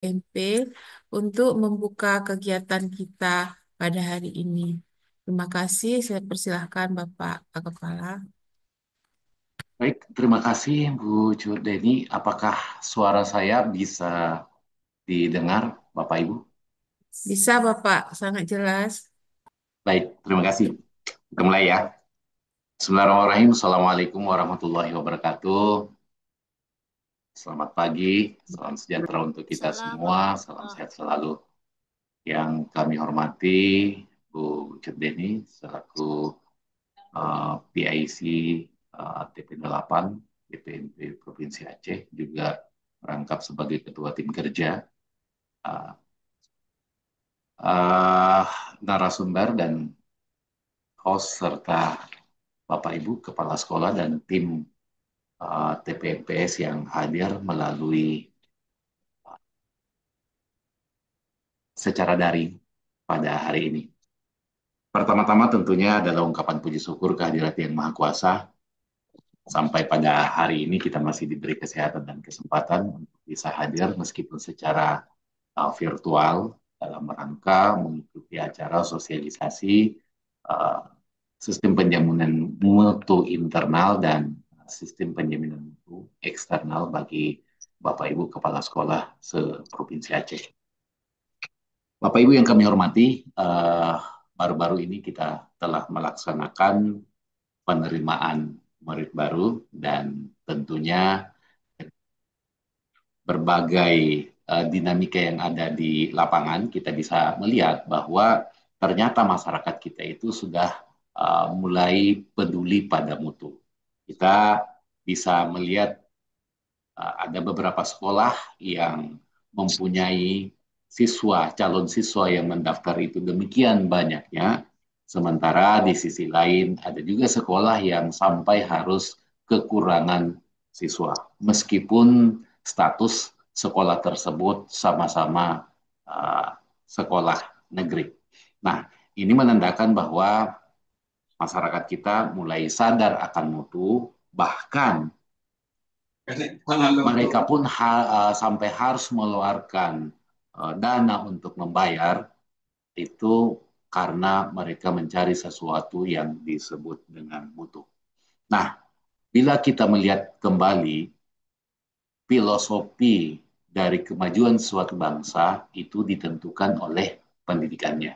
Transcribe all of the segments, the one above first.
MP untuk membuka kegiatan kita pada hari ini. Terima kasih, saya persilahkan Bapak Kepala. Baik, terima kasih Bu Jurdeni. Apakah suara saya bisa didengar, Bapak Ibu? Bisa Bapak, sangat jelas. Baik, terima kasih. Kita mulai ya. Bismillahirrahmanirrahim. Assalamualaikum warahmatullahi wabarakatuh. Selamat pagi, salam sejahtera untuk kita Salam semua, salam warahmatullahi. sehat selalu. Yang kami hormati Bu Jurdeni selaku PIC TP8 DPMP Provinsi Aceh, juga merangkap sebagai Ketua Tim Kerja. Uh, uh, Narasumber dan host serta Bapak Ibu Kepala Sekolah dan tim TPMPS yang hadir melalui secara daring pada hari ini. Pertama-tama tentunya adalah ungkapan puji syukur kehadirat Yang Maha Kuasa. Sampai pada hari ini kita masih diberi kesehatan dan kesempatan untuk bisa hadir meskipun secara virtual dalam rangka mengikuti acara sosialisasi uh, sistem penjaminan mutu internal dan sistem penjaminan mutu eksternal bagi Bapak Ibu Kepala Sekolah se-Provinsi Aceh. Bapak Ibu yang kami hormati, baru-baru ini kita telah melaksanakan penerimaan murid baru dan tentunya berbagai dinamika yang ada di lapangan, kita bisa melihat bahwa ternyata masyarakat kita itu sudah mulai peduli pada mutu. Kita bisa melihat ada beberapa sekolah yang mempunyai calon siswa yang mendaftar itu demikian banyaknya, sementara di sisi lain ada juga sekolah yang sampai harus kekurangan siswa, meskipun status sekolah tersebut sama-sama uh, sekolah negeri. Nah, ini menandakan bahwa masyarakat kita mulai sadar akan mutu, bahkan mereka pun sampai harus mengeluarkan dana untuk membayar itu karena mereka mencari sesuatu yang disebut dengan mutu. Nah, bila kita melihat kembali filosofi dari kemajuan suatu bangsa itu ditentukan oleh pendidikannya.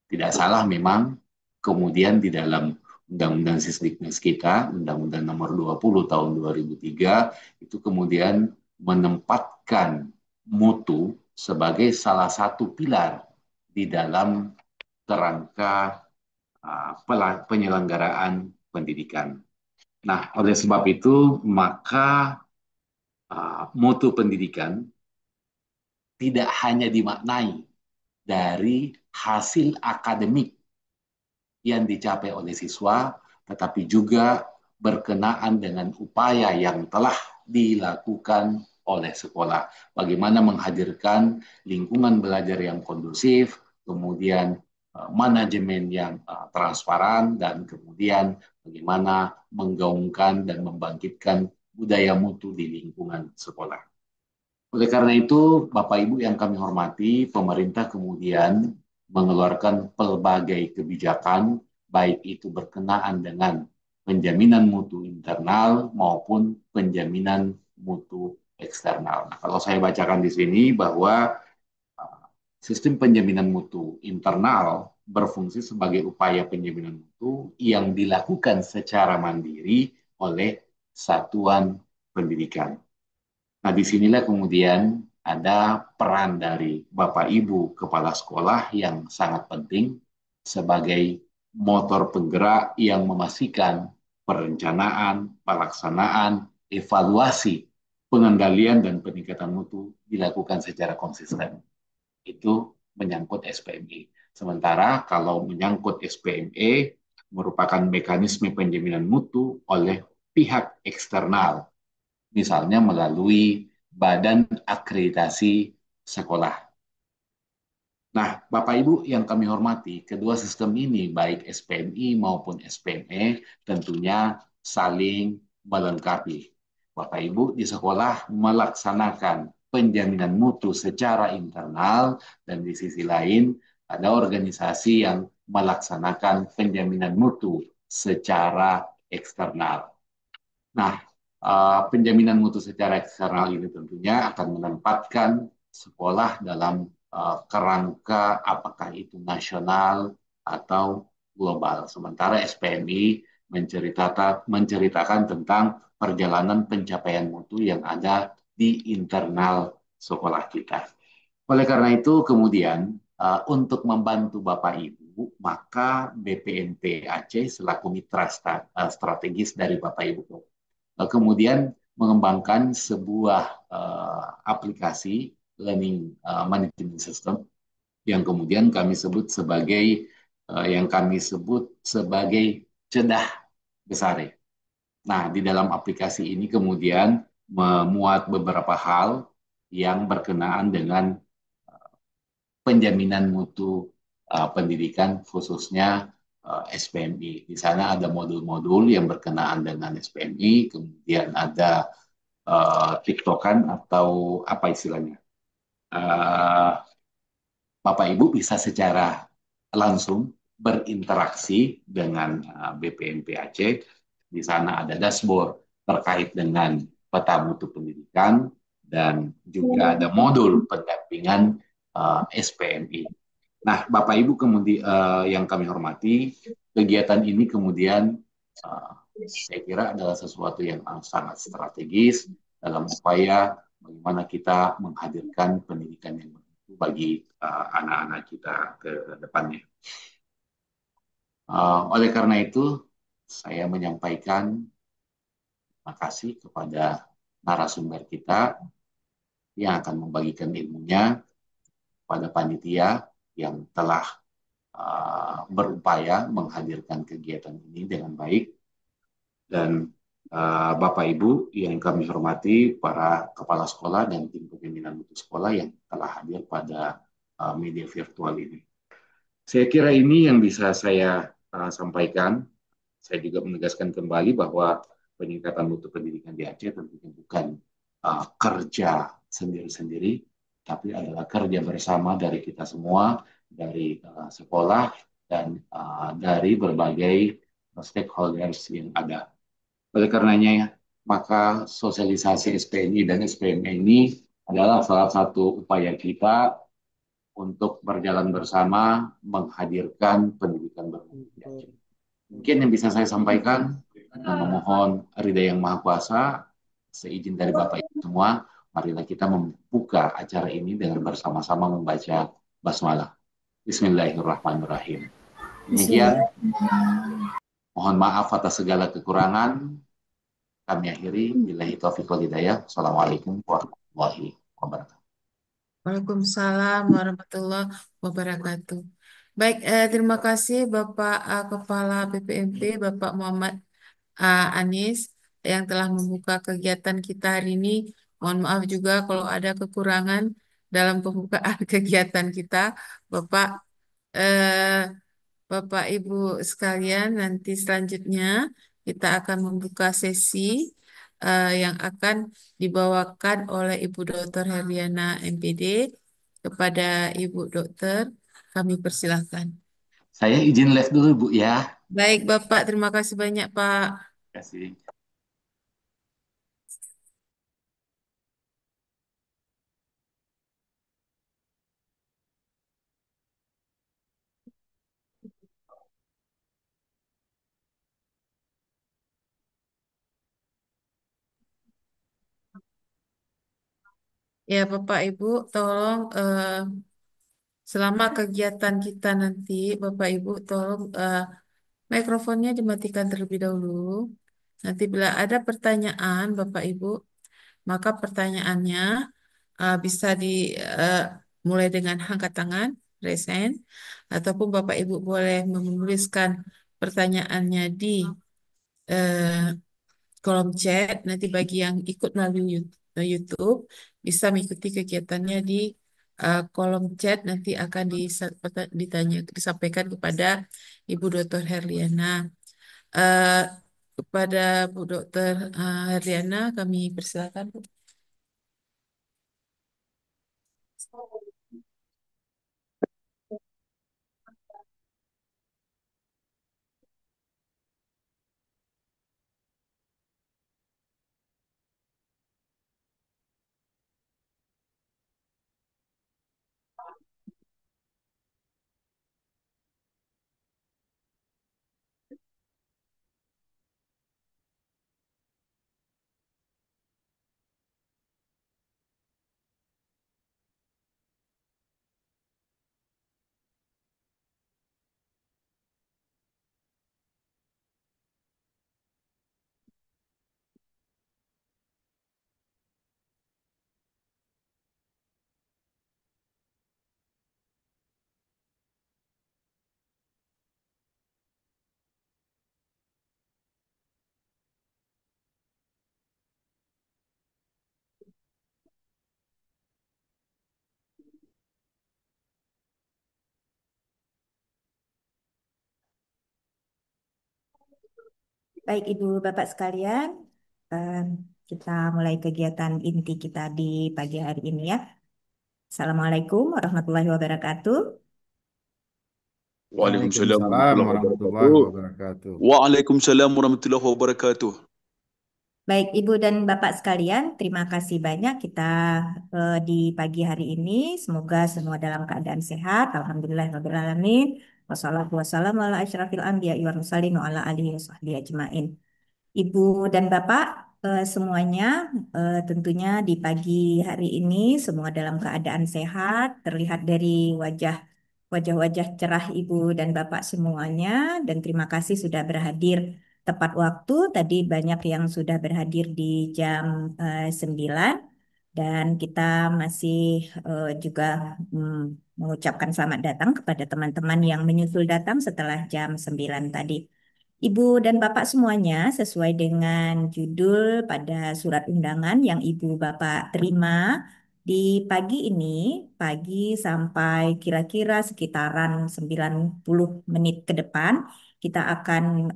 Tidak salah memang kemudian di dalam Undang-Undang Sisdiknas kita, Undang-Undang Nomor 20 Tahun 2003, itu kemudian menempatkan mutu sebagai salah satu pilar di dalam kerangka penyelenggaraan pendidikan. Nah, oleh sebab itu, maka mutu pendidikan tidak hanya dimaknai dari hasil akademik yang dicapai oleh siswa, tetapi juga berkenaan dengan upaya yang telah dilakukan oleh sekolah. Bagaimana menghadirkan lingkungan belajar yang kondusif, kemudian manajemen yang transparan, dan kemudian bagaimana menggaungkan dan membangkitkan budaya mutu di lingkungan sekolah. Oleh karena itu, Bapak Ibu yang kami hormati, pemerintah kemudian mengeluarkan pelbagai kebijakan, baik itu berkenaan dengan penjaminan mutu internal maupun penjaminan mutu eksternal. Nah, kalau saya bacakan di sini bahwa sistem penjaminan mutu internal berfungsi sebagai upaya penjaminan mutu yang dilakukan secara mandiri oleh satuan pendidikan. Nah, disinilah kemudian ada peran dari Bapak Ibu Kepala Sekolah yang sangat penting sebagai motor penggerak yang memastikan perencanaan, pelaksanaan, evaluasi, pengendalian, dan peningkatan mutu dilakukan secara konsisten. Itu menyangkut SPME. Sementara kalau menyangkut SPME merupakan mekanisme penjaminan mutu oleh pihak eksternal, misalnya melalui Badan Akreditasi Sekolah. Nah, Bapak Ibu yang kami hormati, kedua sistem ini, baik SPMI maupun SPME, tentunya saling melengkapi. Bapak Ibu di sekolah melaksanakan penjaminan mutu secara internal, dan di sisi lain ada organisasi yang melaksanakan penjaminan mutu secara eksternal. Nah, penjaminan mutu secara eksternal ini tentunya akan menempatkan sekolah dalam kerangka apakah itu nasional atau global. Sementara SPMI menceritakan tentang perjalanan pencapaian mutu yang ada di internal sekolah kita. Oleh karena itu, kemudian untuk membantu Bapak Ibu, maka BPNP Aceh selaku mitra strategis dari Bapak Ibu kemudian mengembangkan sebuah aplikasi learning management system yang kemudian kami sebut sebagai Cedah Besar. Nah, di dalam aplikasi ini kemudian memuat beberapa hal yang berkenaan dengan penjaminan mutu pendidikan khususnya SPMI. Di sana ada modul-modul yang berkenaan dengan SPMI, kemudian ada TikTokan atau apa istilahnya. Uh, Bapak Ibu bisa secara langsung berinteraksi dengan BPNP Aceh. Di sana ada dashboard terkait dengan peta mutu pendidikan dan juga ada modul pendampingan SPMI. Nah, Bapak Ibu kemudian yang kami hormati, kegiatan ini kemudian uh, saya kira adalah sesuatu yang sangat strategis dalam upaya bagaimana kita menghadirkan pendidikan yang bermutu bagi anak-anak kita ke depannya. Oleh karena itu, saya menyampaikan terima kasih kepada narasumber kita yang akan membagikan ilmunya pada panitia yang telah berupaya menghadirkan kegiatan ini dengan baik, dan Bapak Ibu yang kami hormati, para kepala sekolah dan tim pemimpinan mutu sekolah yang telah hadir pada media virtual ini. Saya kira ini yang bisa saya sampaikan. Saya juga menegaskan kembali bahwa peningkatan mutu pendidikan di Aceh tentunya bukan kerja sendiri-sendiri, tapi adalah kerja bersama dari kita semua, dari sekolah dan dari berbagai stakeholders yang ada. Oleh karenanya, maka sosialisasi SPNI dan SPM ini adalah salah satu upaya kita untuk berjalan bersama menghadirkan pendidikan bermutu di Aceh. Mungkin yang bisa saya sampaikan, dan memohon ridha yang maha kuasa, seizin dari Bapak Ibu semua, marilah kita membuka acara ini dengan bersama-sama membaca basmalah. Bismillahirrahmanirrahim. Demikian, mohon maaf atas segala kekurangan. Kami akhiri. Billahi taufiq wal hidayah. Assalamualaikum warahmatullahi wabarakatuh. Waalaikumsalam warahmatullahi wabarakatuh. Baik, terima kasih Bapak Kepala BPMP, Bapak Muhammad Anis yang telah membuka kegiatan kita hari ini. Mohon maaf juga kalau ada kekurangan dalam pembukaan kegiatan kita, Bapak. eh, Bapak Ibu sekalian, nanti selanjutnya kita akan membuka sesi yang akan dibawakan oleh Ibu Dr. Herliana MPD kepada Ibu Dokter. Kami persilahkan. Saya izin live dulu, Bu, ya. Baik, Bapak. Terima kasih banyak, Pak. Terima kasih. Ya, Bapak Ibu, tolong selama kegiatan kita nanti, Bapak Ibu, tolong mikrofonnya dimatikan terlebih dahulu. Nanti bila ada pertanyaan, Bapak Ibu, maka pertanyaannya bisa dimulai dengan angkat tangan, raise hand, ataupun Bapak Ibu boleh menuliskan pertanyaannya di eh, kolom chat. Nanti bagi yang ikut melalui YouTube bisa mengikuti kegiatannya di kolom chat. Nanti akan disampaikan kepada Ibu Dr. Herliana. Eh, kepada Bu Dr. Herliana, kami persilakan, Bu. Baik, Ibu Bapak sekalian, eh, kita mulai kegiatan inti kita di pagi hari ini ya. Assalamualaikum warahmatullahi wabarakatuh. Waalaikumsalam Waalaikumsalam warahmatullahi warahmatullahi wabarakatuh. wabarakatuh. Waalaikumsalam warahmatullahi wabarakatuh. Baik, Ibu dan Bapak sekalian, terima kasih banyak kita di pagi hari ini. Semoga semua dalam keadaan sehat. Alhamdulillahirrahmanirrahim. Wassalatu wassalamu ala asyrafil anbiya'i wal mursalin wa ala alihi wa sahbihi ajmain. Ibu dan Bapak semuanya, tentunya di pagi hari ini semua dalam keadaan sehat, terlihat dari wajah-wajah cerah Ibu dan Bapak semuanya, dan terima kasih sudah berhadir tepat waktu. Tadi banyak yang sudah berhadir di jam 9, dan kita masih juga mengucapkan selamat datang kepada teman-teman yang menyusul datang setelah jam 9 tadi. Ibu dan Bapak semuanya, sesuai dengan judul pada surat undangan yang Ibu Bapak terima di pagi ini, pagi sampai kira-kira sekitaran 90 menit ke depan, kita akan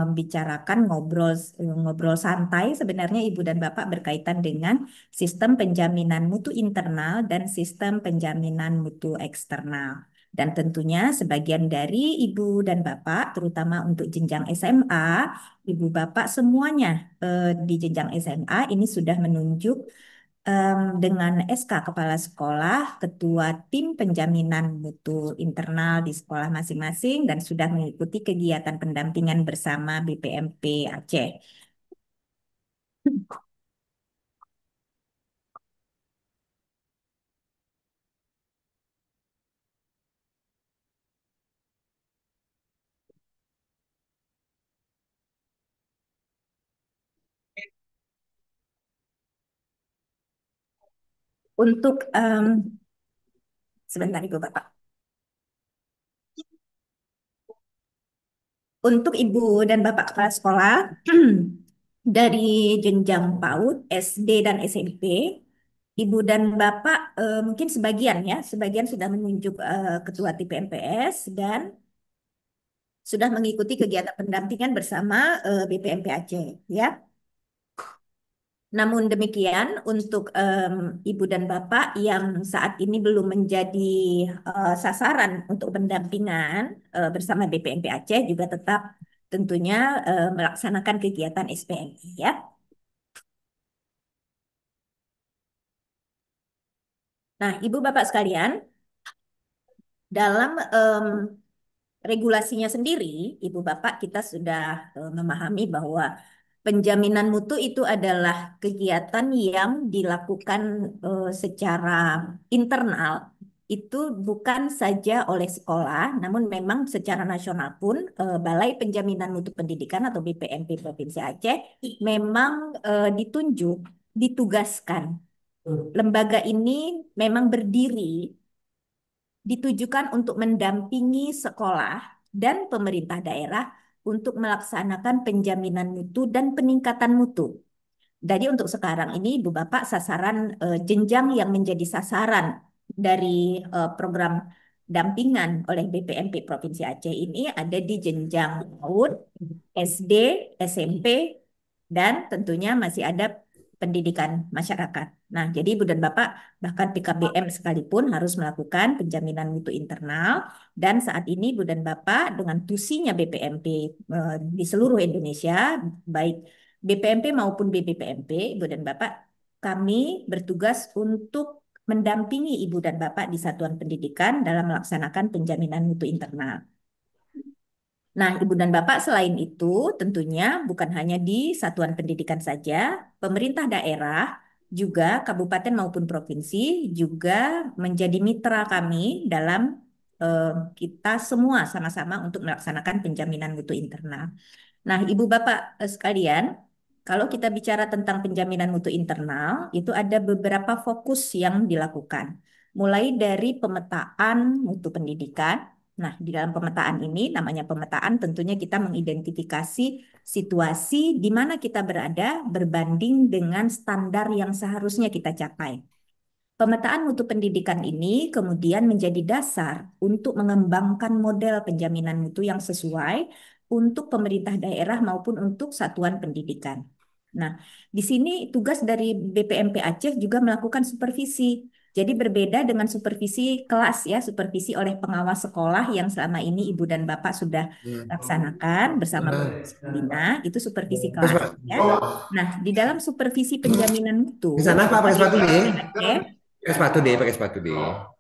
membicarakan ngobrol santai sebenarnya Ibu dan Bapak berkaitan dengan sistem penjaminan mutu internal dan sistem penjaminan mutu eksternal. Dan tentunya sebagian dari Ibu dan Bapak, terutama untuk jenjang SMA, Ibu Bapak semuanya di jenjang SMA ini sudah menunjuk dengan SK Kepala Sekolah, Ketua Tim Penjaminan Mutu Internal di sekolah masing-masing dan sudah mengikuti kegiatan pendampingan bersama BPMP Aceh. Untuk sebentar Ibu Bapak. Untuk Ibu dan Bapak Kepala Sekolah dari jenjang PAUD, SD dan SMP, Ibu dan Bapak mungkin sebagian ya, sebagian sudah menunjuk Ketua TPMPS dan sudah mengikuti kegiatan pendampingan bersama BPMP Aceh ya. Namun demikian untuk Ibu dan Bapak yang saat ini belum menjadi sasaran untuk pendampingan bersama BPMP Aceh juga tetap tentunya melaksanakan kegiatan SPMI ya. Nah, Ibu Bapak sekalian, dalam regulasinya sendiri, Ibu Bapak kita sudah memahami bahwa penjaminan mutu itu adalah kegiatan yang dilakukan secara internal. Itu bukan saja oleh sekolah, namun memang secara nasional pun Balai Penjaminan Mutu Pendidikan atau BPMP Provinsi Aceh memang ditunjuk, ditugaskan. Lembaga ini memang berdiri ditujukan untuk mendampingi sekolah dan pemerintah daerah untuk melaksanakan penjaminan mutu dan peningkatan mutu. Jadi untuk sekarang ini Ibu Bapak sasaran jenjang yang menjadi sasaran dari program dampingan oleh BPMP Provinsi Aceh ini ada di jenjang PAUD, SD, SMP, dan tentunya masih ada pendidikan masyarakat. Nah, jadi Ibu dan Bapak bahkan PKBM sekalipun harus melakukan penjaminan mutu internal dan saat ini Ibu dan Bapak dengan tusinya BPMP di seluruh Indonesia, baik BPMP maupun BBPMP, Ibu dan Bapak, kami bertugas untuk mendampingi Ibu dan Bapak di satuan pendidikan dalam melaksanakan penjaminan mutu internal. Nah, Ibu dan Bapak selain itu tentunya bukan hanya di satuan pendidikan saja, pemerintah daerah juga kabupaten maupun provinsi juga menjadi mitra kami dalam eh, kita semua sama-sama untuk melaksanakan penjaminan mutu internal. Nah, Ibu Bapak sekalian, kalau kita bicara tentang penjaminan mutu internal, itu ada beberapa fokus yang dilakukan. Mulai dari pemetaan mutu pendidikan. Nah, di dalam pemetaan ini, namanya pemetaan, tentunya kita mengidentifikasi situasi di mana kita berada berbanding dengan standar yang seharusnya kita capai. Pemetaan mutu pendidikan ini kemudian menjadi dasar untuk mengembangkan model penjaminan mutu yang sesuai untuk pemerintah daerah maupun untuk satuan pendidikan. Nah, di sini tugas dari BPMP Aceh juga melakukan supervisi. Jadi berbeda dengan supervisi kelas ya, supervisi oleh pengawas sekolah yang selama ini Ibu dan Bapak sudah laksanakan bersama Bina, itu supervisi kelas ya. Nah, di dalam supervisi penjaminan mutu, Di sana Pak pakai sepatu deh. BPMP Aceh Pakai sepatu deh.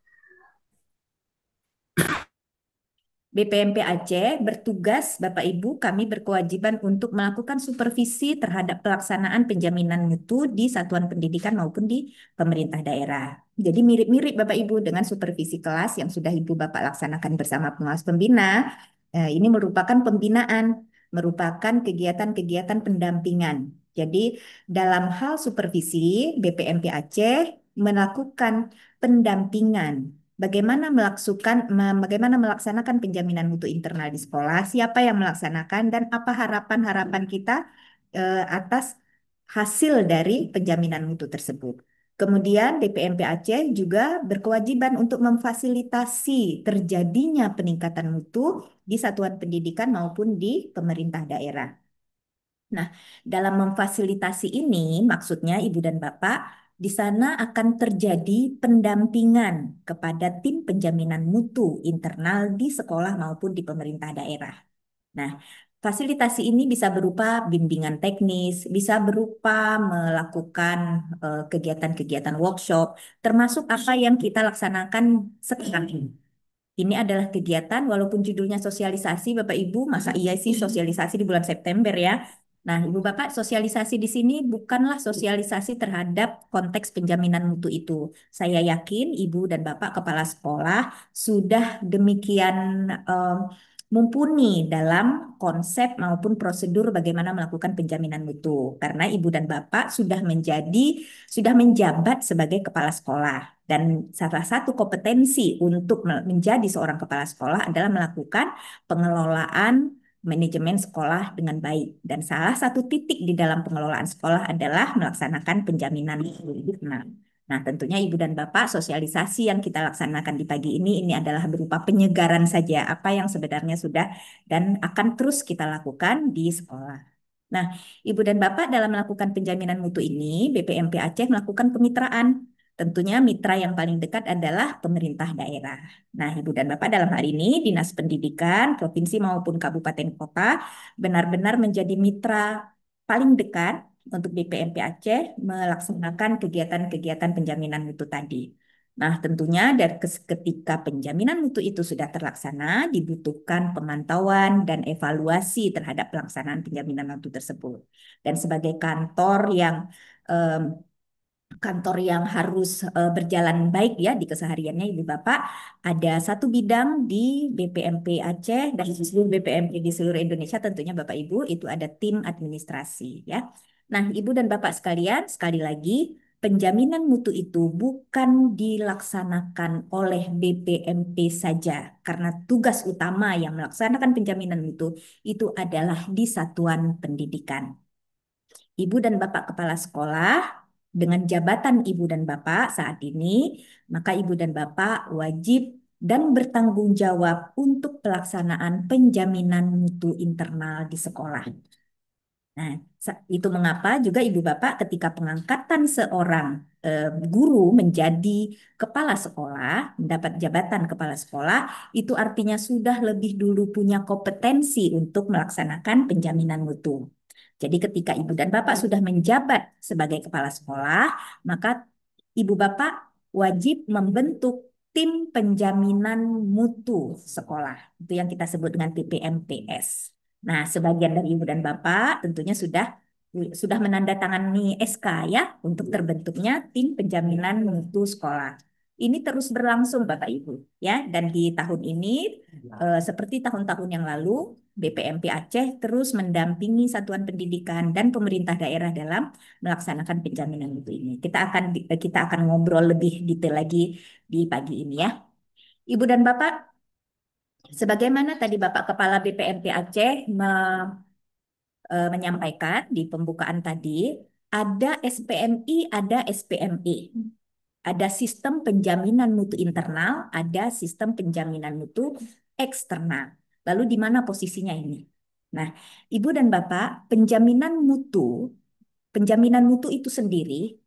BPMP Aceh bertugas, Bapak Ibu, kami berkewajiban untuk melakukan supervisi terhadap pelaksanaan penjaminan mutu di satuan pendidikan maupun di pemerintah daerah. Jadi mirip-mirip Bapak Ibu dengan supervisi kelas yang sudah Ibu Bapak laksanakan bersama pengawas pembina. Ini merupakan pembinaan, merupakan kegiatan-kegiatan pendampingan. Jadi dalam hal supervisi, BPMP Aceh melakukan pendampingan bagaimana melaksanakan penjaminan mutu internal di sekolah, siapa yang melaksanakan dan apa harapan-harapan kita atas hasil dari penjaminan mutu tersebut. Kemudian BPMP Aceh juga berkewajiban untuk memfasilitasi terjadinya peningkatan mutu di satuan pendidikan maupun di pemerintah daerah. Nah, dalam memfasilitasi ini, maksudnya Ibu dan Bapak, di sana akan terjadi pendampingan kepada tim penjaminan mutu internal di sekolah maupun di pemerintah daerah. Nah, fasilitasi ini bisa berupa bimbingan teknis, bisa berupa melakukan kegiatan-kegiatan workshop, termasuk apa yang kita laksanakan sekarang ini. Ini adalah kegiatan, walaupun judulnya sosialisasi, Bapak Ibu, masa iya sih sosialisasi di bulan September ya? Nah, Ibu Bapak, sosialisasi di sini bukanlah sosialisasi terhadap konteks penjaminan mutu itu. Saya yakin Ibu dan Bapak kepala sekolah sudah demikian mumpuni dalam konsep maupun prosedur bagaimana melakukan penjaminan mutu. Karena Ibu dan Bapak sudah menjabat sebagai kepala sekolah. Dan salah satu kompetensi untuk menjadi seorang kepala sekolah adalah melakukan pengelolaan manajemen sekolah dengan baik. Dan salah satu titik di dalam pengelolaan sekolah adalah melaksanakan penjaminan mutu. Nah, tentunya Ibu dan Bapak, sosialisasi yang kita laksanakan di pagi ini adalah berupa penyegaran saja apa yang sebenarnya sudah dan akan terus kita lakukan di sekolah. Nah, Ibu dan Bapak dalam melakukan penjaminan mutu ini, BPMP Aceh melakukan kemitraan. Tentunya mitra yang paling dekat adalah pemerintah daerah. Nah, Ibu dan Bapak dalam hal ini, Dinas Pendidikan, Provinsi maupun Kabupaten Kota benar-benar menjadi mitra paling dekat untuk BPMP Aceh melaksanakan kegiatan-kegiatan penjaminan mutu tadi. Nah, tentunya dari ketika penjaminan mutu itu sudah terlaksana, dibutuhkan pemantauan dan evaluasi terhadap pelaksanaan penjaminan mutu tersebut. Dan sebagai em, kantor yang harus berjalan baik ya di kesehariannya Ibu Bapak, ada satu bidang di BPMP Aceh dan di seluruh BPMP di seluruh Indonesia tentunya Bapak Ibu itu ada tim administrasi ya. Nah, Ibu dan Bapak sekalian, sekali lagi penjaminan mutu itu bukan dilaksanakan oleh BPMP saja karena tugas utama yang melaksanakan penjaminan mutu itu adalah di satuan pendidikan. Ibu dan Bapak kepala sekolah dengan jabatan Ibu dan Bapak saat ini, maka Ibu dan Bapak wajib dan bertanggung jawab untuk pelaksanaan penjaminan mutu internal di sekolah. Nah, itu mengapa juga Ibu Bapak ketika pengangkatan seorang guru menjadi kepala sekolah, mendapat jabatan kepala sekolah, itu artinya sudah lebih dulu punya kompetensi untuk melaksanakan penjaminan mutu. Jadi ketika Ibu dan Bapak sudah menjabat sebagai kepala sekolah, maka Ibu Bapak wajib membentuk tim penjaminan mutu sekolah. Itu yang kita sebut dengan TPMPS. Nah, sebagian dari Ibu dan Bapak tentunya sudah menandatangani SK ya untuk terbentuknya tim penjaminan mutu sekolah. Ini terus berlangsung Bapak Ibu ya, dan di tahun ini seperti tahun-tahun yang lalu BPMP Aceh terus mendampingi satuan pendidikan dan pemerintah daerah dalam melaksanakan penjaminan mutu ini. Kita akan ngobrol lebih detail lagi di pagi ini ya. Ibu dan Bapak, sebagaimana tadi Bapak Kepala BPMP Aceh menyampaikan di pembukaan tadi, ada SPMI, ada SPME. Ada sistem penjaminan mutu internal, ada sistem penjaminan mutu eksternal. Lalu di mana posisinya ini? Nah, Ibu dan Bapak, penjaminan mutu itu sendiri,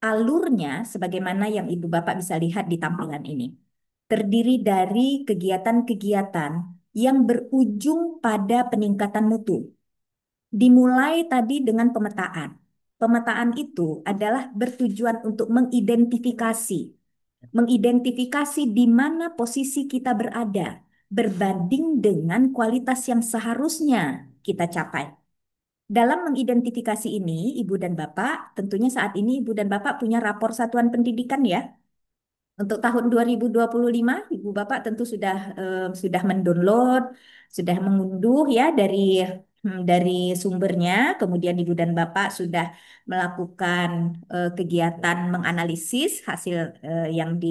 alurnya sebagaimana yang Ibu Bapak bisa lihat di tampilan ini. Terdiri dari kegiatan-kegiatan yang berujung pada peningkatan mutu. Dimulai tadi dengan pemetaan. Pemetaan itu adalah bertujuan untuk mengidentifikasi di mana posisi kita berada berbanding dengan kualitas yang seharusnya kita capai. Dalam mengidentifikasi ini, Ibu dan Bapak, tentunya saat ini Ibu dan Bapak punya rapor satuan pendidikan ya. Untuk tahun 2025, Ibu Bapak tentu sudah mendownload, sudah mengunduh ya dari sumbernya. Kemudian Ibu dan Bapak sudah melakukan kegiatan menganalisis hasil yang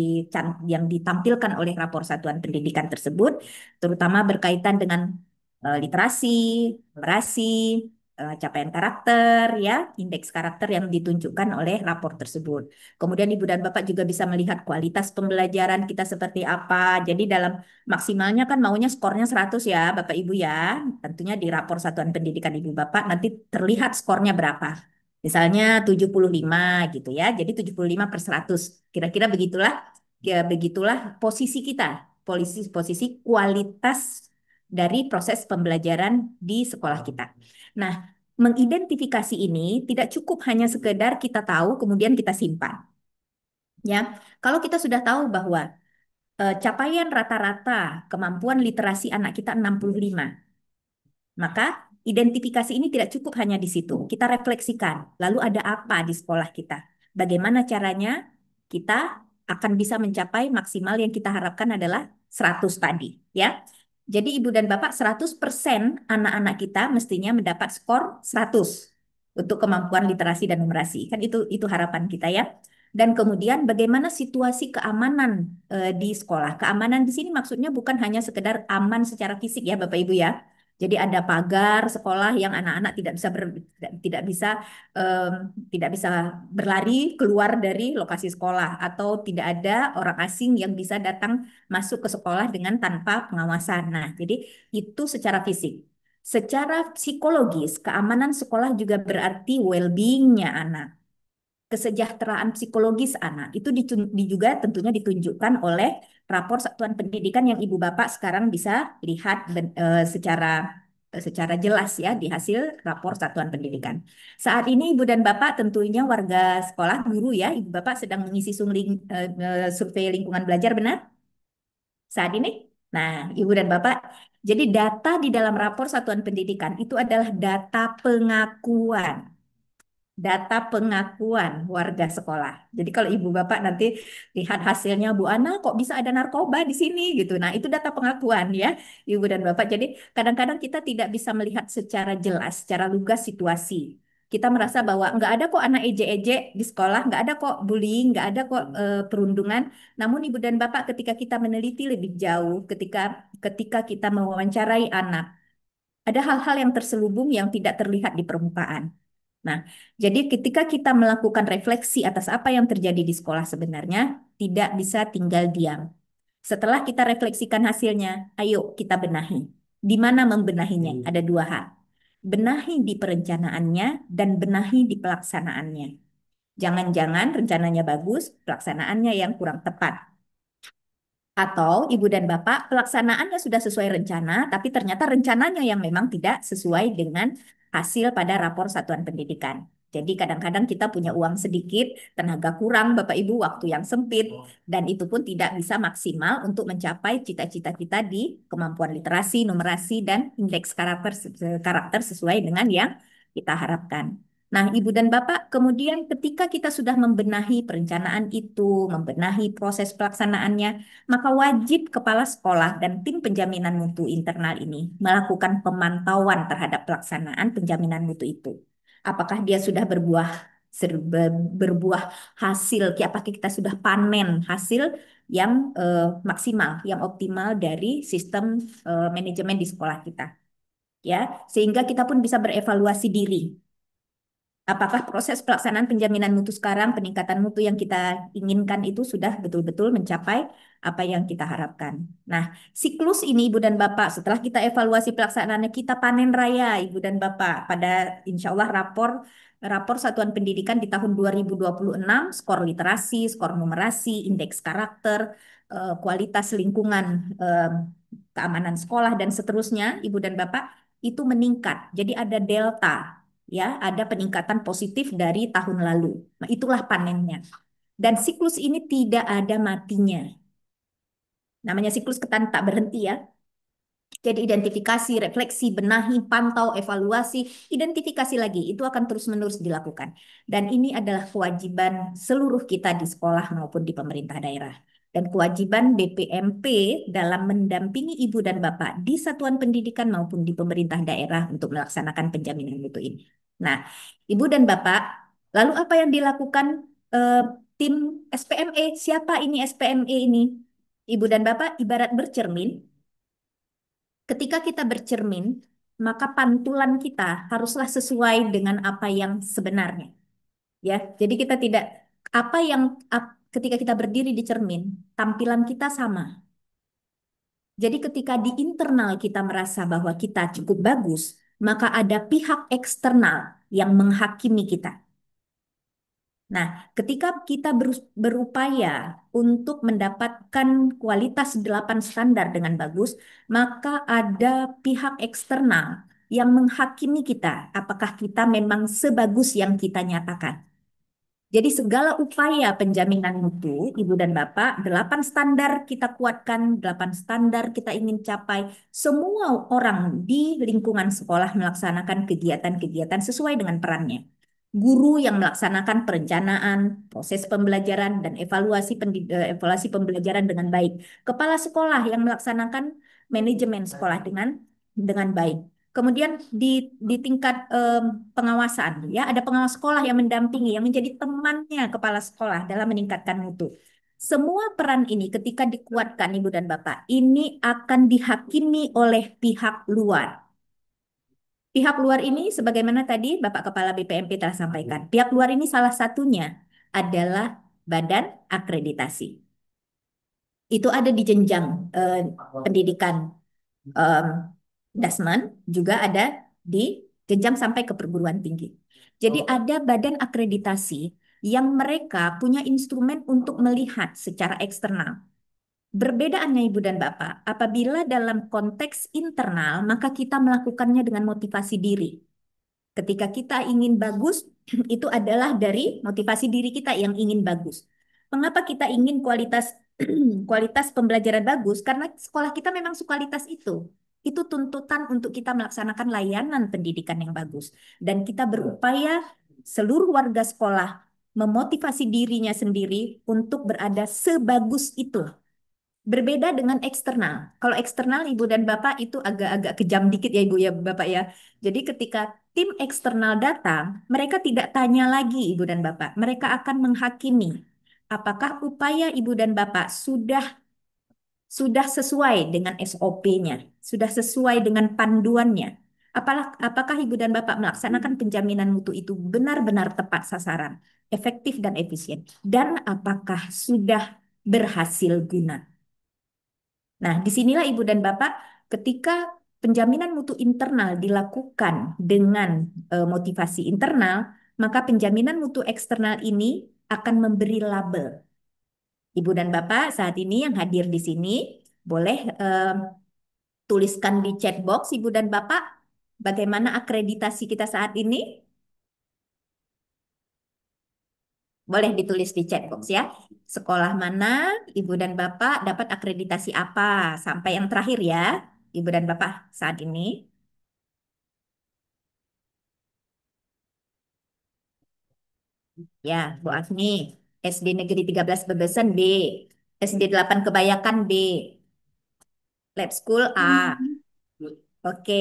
ditampilkan oleh rapor satuan pendidikan tersebut, terutama berkaitan dengan literasi, numerasi, capaian karakter, ya, indeks karakter yang ditunjukkan oleh rapor tersebut. Kemudian Ibu dan Bapak juga bisa melihat kualitas pembelajaran kita seperti apa. Jadi dalam maksimalnya kan maunya skornya 100 ya Bapak Ibu ya. Tentunya di rapor satuan pendidikan Ibu Bapak nanti terlihat skornya berapa. Misalnya 75 gitu ya. Jadi 75/100. Kira-kira begitulah. Ya, begitulah posisi kita. Posisi kualitas dari proses pembelajaran di sekolah kita. Nah, mengidentifikasi ini tidak cukup hanya sekedar kita tahu kemudian kita simpan. Ya, kalau kita sudah tahu bahwa capaian rata-rata kemampuan literasi anak kita 65, maka identifikasi ini tidak cukup hanya di situ. Kita refleksikan, lalu ada apa di sekolah kita? Bagaimana caranya kita akan bisa mencapai maksimal yang kita harapkan adalah 100 tadi, ya. Jadi Ibu dan Bapak 100% anak-anak kita mestinya mendapat skor 100 untuk kemampuan literasi dan numerasi. Kan itu harapan kita ya. Dan kemudian bagaimana situasi keamanan di sekolah. Keamanan di sini maksudnya bukan hanya sekedar aman secara fisik ya Bapak Ibu ya. Jadi ada pagar sekolah yang anak-anak tidak bisa em, tidak bisa berlari keluar dari lokasi sekolah, atau tidak ada orang asing yang bisa datang masuk ke sekolah dengan tanpa pengawasan. Nah, jadi itu secara fisik. Secara psikologis, keamanan sekolah juga berarti well-being-nya anak, kesejahteraan psikologis anak. Itu juga tentunya ditunjukkan oleh rapor satuan pendidikan yang Ibu Bapak sekarang bisa lihat secara jelas ya di hasil rapor satuan pendidikan. Saat ini Ibu dan Bapak tentunya warga sekolah, guru ya, Ibu Bapak sedang mengisi survei lingkungan belajar, benar? Saat ini? Nah, Ibu dan Bapak, jadi data di dalam rapor satuan pendidikan itu adalah data pengakuan warga sekolah. Jadi kalau Ibu Bapak nanti lihat hasilnya, Bu Ana kok bisa ada narkoba di sini gitu. Nah, itu data pengakuan ya, Ibu dan Bapak. Jadi kadang-kadang kita tidak bisa melihat secara jelas, secara lugas situasi. Kita merasa bahwa nggak ada kok anak ejek-ejek di sekolah, nggak ada kok bullying, nggak ada kok perundungan. Namun Ibu dan Bapak ketika kita meneliti lebih jauh, ketika kita mewawancarai anak, ada hal-hal yang terselubung yang tidak terlihat di permukaan. Nah, jadi ketika kita melakukan refleksi atas apa yang terjadi di sekolah sebenarnya, tidak bisa tinggal diam. Setelah kita refleksikan hasilnya, ayo kita benahi. Di mana membenahinya? Ada dua hal. benahi di perencanaannya, dan benahi di pelaksanaannya. Jangan-jangan rencananya bagus, pelaksanaannya yang kurang tepat. Atau ibu dan bapak pelaksanaannya sudah sesuai rencana, tapi ternyata rencananya yang memang tidak sesuai dengan hasil pada rapor satuan pendidikan. Jadi kadang-kadang kita punya uang sedikit, tenaga kurang, Bapak Ibu, waktu yang sempit, dan itu pun tidak bisa maksimal untuk mencapai cita-cita kita di kemampuan literasi, numerasi, dan indeks karakter sesuai dengan yang kita harapkan. Nah, Ibu dan Bapak, kemudian ketika kita sudah membenahi perencanaan itu, membenahi proses pelaksanaannya, maka wajib kepala sekolah dan tim penjaminan mutu internal ini melakukan pemantauan terhadap pelaksanaan penjaminan mutu itu. Apakah dia sudah berbuah hasil, apakah kita sudah panen hasil yang maksimal, yang optimal dari sistem manajemen di sekolah kita. Ya, sehingga kita pun bisa berevaluasi diri. Apakah proses pelaksanaan penjaminan mutu sekarang, peningkatan mutu yang kita inginkan itu sudah betul-betul mencapai apa yang kita harapkan. Nah, siklus ini Ibu dan Bapak, setelah kita evaluasi pelaksanaannya, kita panen raya Ibu dan Bapak pada insya Allah rapor Satuan Pendidikan di tahun 2026, skor literasi, skor numerasi, indeks karakter, kualitas lingkungan, keamanan sekolah, dan seterusnya, Ibu dan Bapak, itu meningkat. Jadi ada delta, ya, ada peningkatan positif dari tahun lalu. Nah, itulah panennya. Dan siklus ini tidak ada matinya. Namanya siklus ketan tak berhenti ya. Jadi identifikasi, refleksi, benahi, pantau, evaluasi, identifikasi lagi. Itu akan terus-menerus dilakukan. Dan ini adalah kewajiban seluruh kita di sekolah maupun di pemerintah daerah. Dan kewajiban BPMP dalam mendampingi ibu dan bapak di satuan pendidikan maupun di pemerintah daerah untuk melaksanakan penjaminan mutu ini. Nah, ibu dan bapak, lalu apa yang dilakukan eh, tim SPME? Siapa ini SPME ini? Ibu dan bapak ibarat bercermin. Ketika kita bercermin, maka pantulan kita haruslah sesuai dengan apa yang sebenarnya. Ya, jadi kita tidak apa yang ketika kita berdiri di cermin, tampilan kita sama. Jadi ketika di internal kita merasa bahwa kita cukup bagus, maka ada pihak eksternal yang menghakimi kita. Nah, ketika kita berupaya untuk mendapatkan kualitas 8 standar dengan bagus, maka ada pihak eksternal yang menghakimi kita apakah kita memang sebagus yang kita nyatakan. Jadi segala upaya penjaminan mutu, Ibu dan Bapak, 8 standar kita kuatkan, 8 standar kita ingin capai. Semua orang di lingkungan sekolah melaksanakan kegiatan-kegiatan sesuai dengan perannya. Guru yang melaksanakan perencanaan, proses pembelajaran, dan evaluasi pembelajaran dengan baik. Kepala sekolah yang melaksanakan manajemen sekolah dengan baik. Kemudian di tingkat pengawasan, ya ada pengawas sekolah yang mendampingi, yang menjadi temannya kepala sekolah dalam meningkatkan mutu. Semua peran ini ketika dikuatkan Ibu dan Bapak, ini akan dihakimi oleh pihak luar. Pihak luar ini, sebagaimana tadi Bapak Kepala BPMP telah sampaikan, pihak luar ini salah satunya adalah Badan Akreditasi. Itu ada di jenjang pendidikan Dasman, juga ada di jenjang sampai ke perguruan tinggi. Jadi ada badan akreditasi yang mereka punya instrumen untuk melihat secara eksternal. Berbedaannya Ibu dan Bapak, apabila dalam konteks internal, maka kita melakukannya dengan motivasi diri. Ketika kita ingin bagus, itu adalah dari motivasi diri kita yang ingin bagus. Mengapa kita ingin kualitas kualitas pembelajaran bagus? Karena sekolah kita memang kualitas itu. Itu tuntutan untuk kita melaksanakan layanan pendidikan yang bagus. Dan kita berupaya seluruh warga sekolah memotivasi dirinya sendiri untuk berada sebagus itu. Berbeda dengan eksternal. Kalau eksternal Ibu dan Bapak itu agak-agak kejam dikit ya Ibu ya Bapak ya. Jadi ketika tim eksternal datang, mereka tidak tanya lagi Ibu dan Bapak. Mereka akan menghakimi apakah upaya Ibu dan Bapak sudah sesuai dengan SOP-nya, sudah sesuai dengan panduannya. Apakah Ibu dan Bapak melaksanakan penjaminan mutu itu benar-benar tepat sasaran, efektif dan efisien, dan apakah sudah berhasil guna. Nah, disinilah Ibu dan Bapak, ketika penjaminan mutu internal dilakukan dengan motivasi internal, maka penjaminan mutu eksternal ini akan memberi label. Ibu dan Bapak saat ini yang hadir di sini boleh tuliskan di chat box Ibu dan Bapak bagaimana akreditasi kita saat ini. Boleh ditulis di chat box ya. Sekolah mana Ibu dan Bapak dapat akreditasi apa sampai yang terakhir ya, Ibu dan Bapak saat ini. Ya, Bu Afni, SD Negeri 13 Bebesen B, SD 8 Kebayakan B, Lab School A. Oke,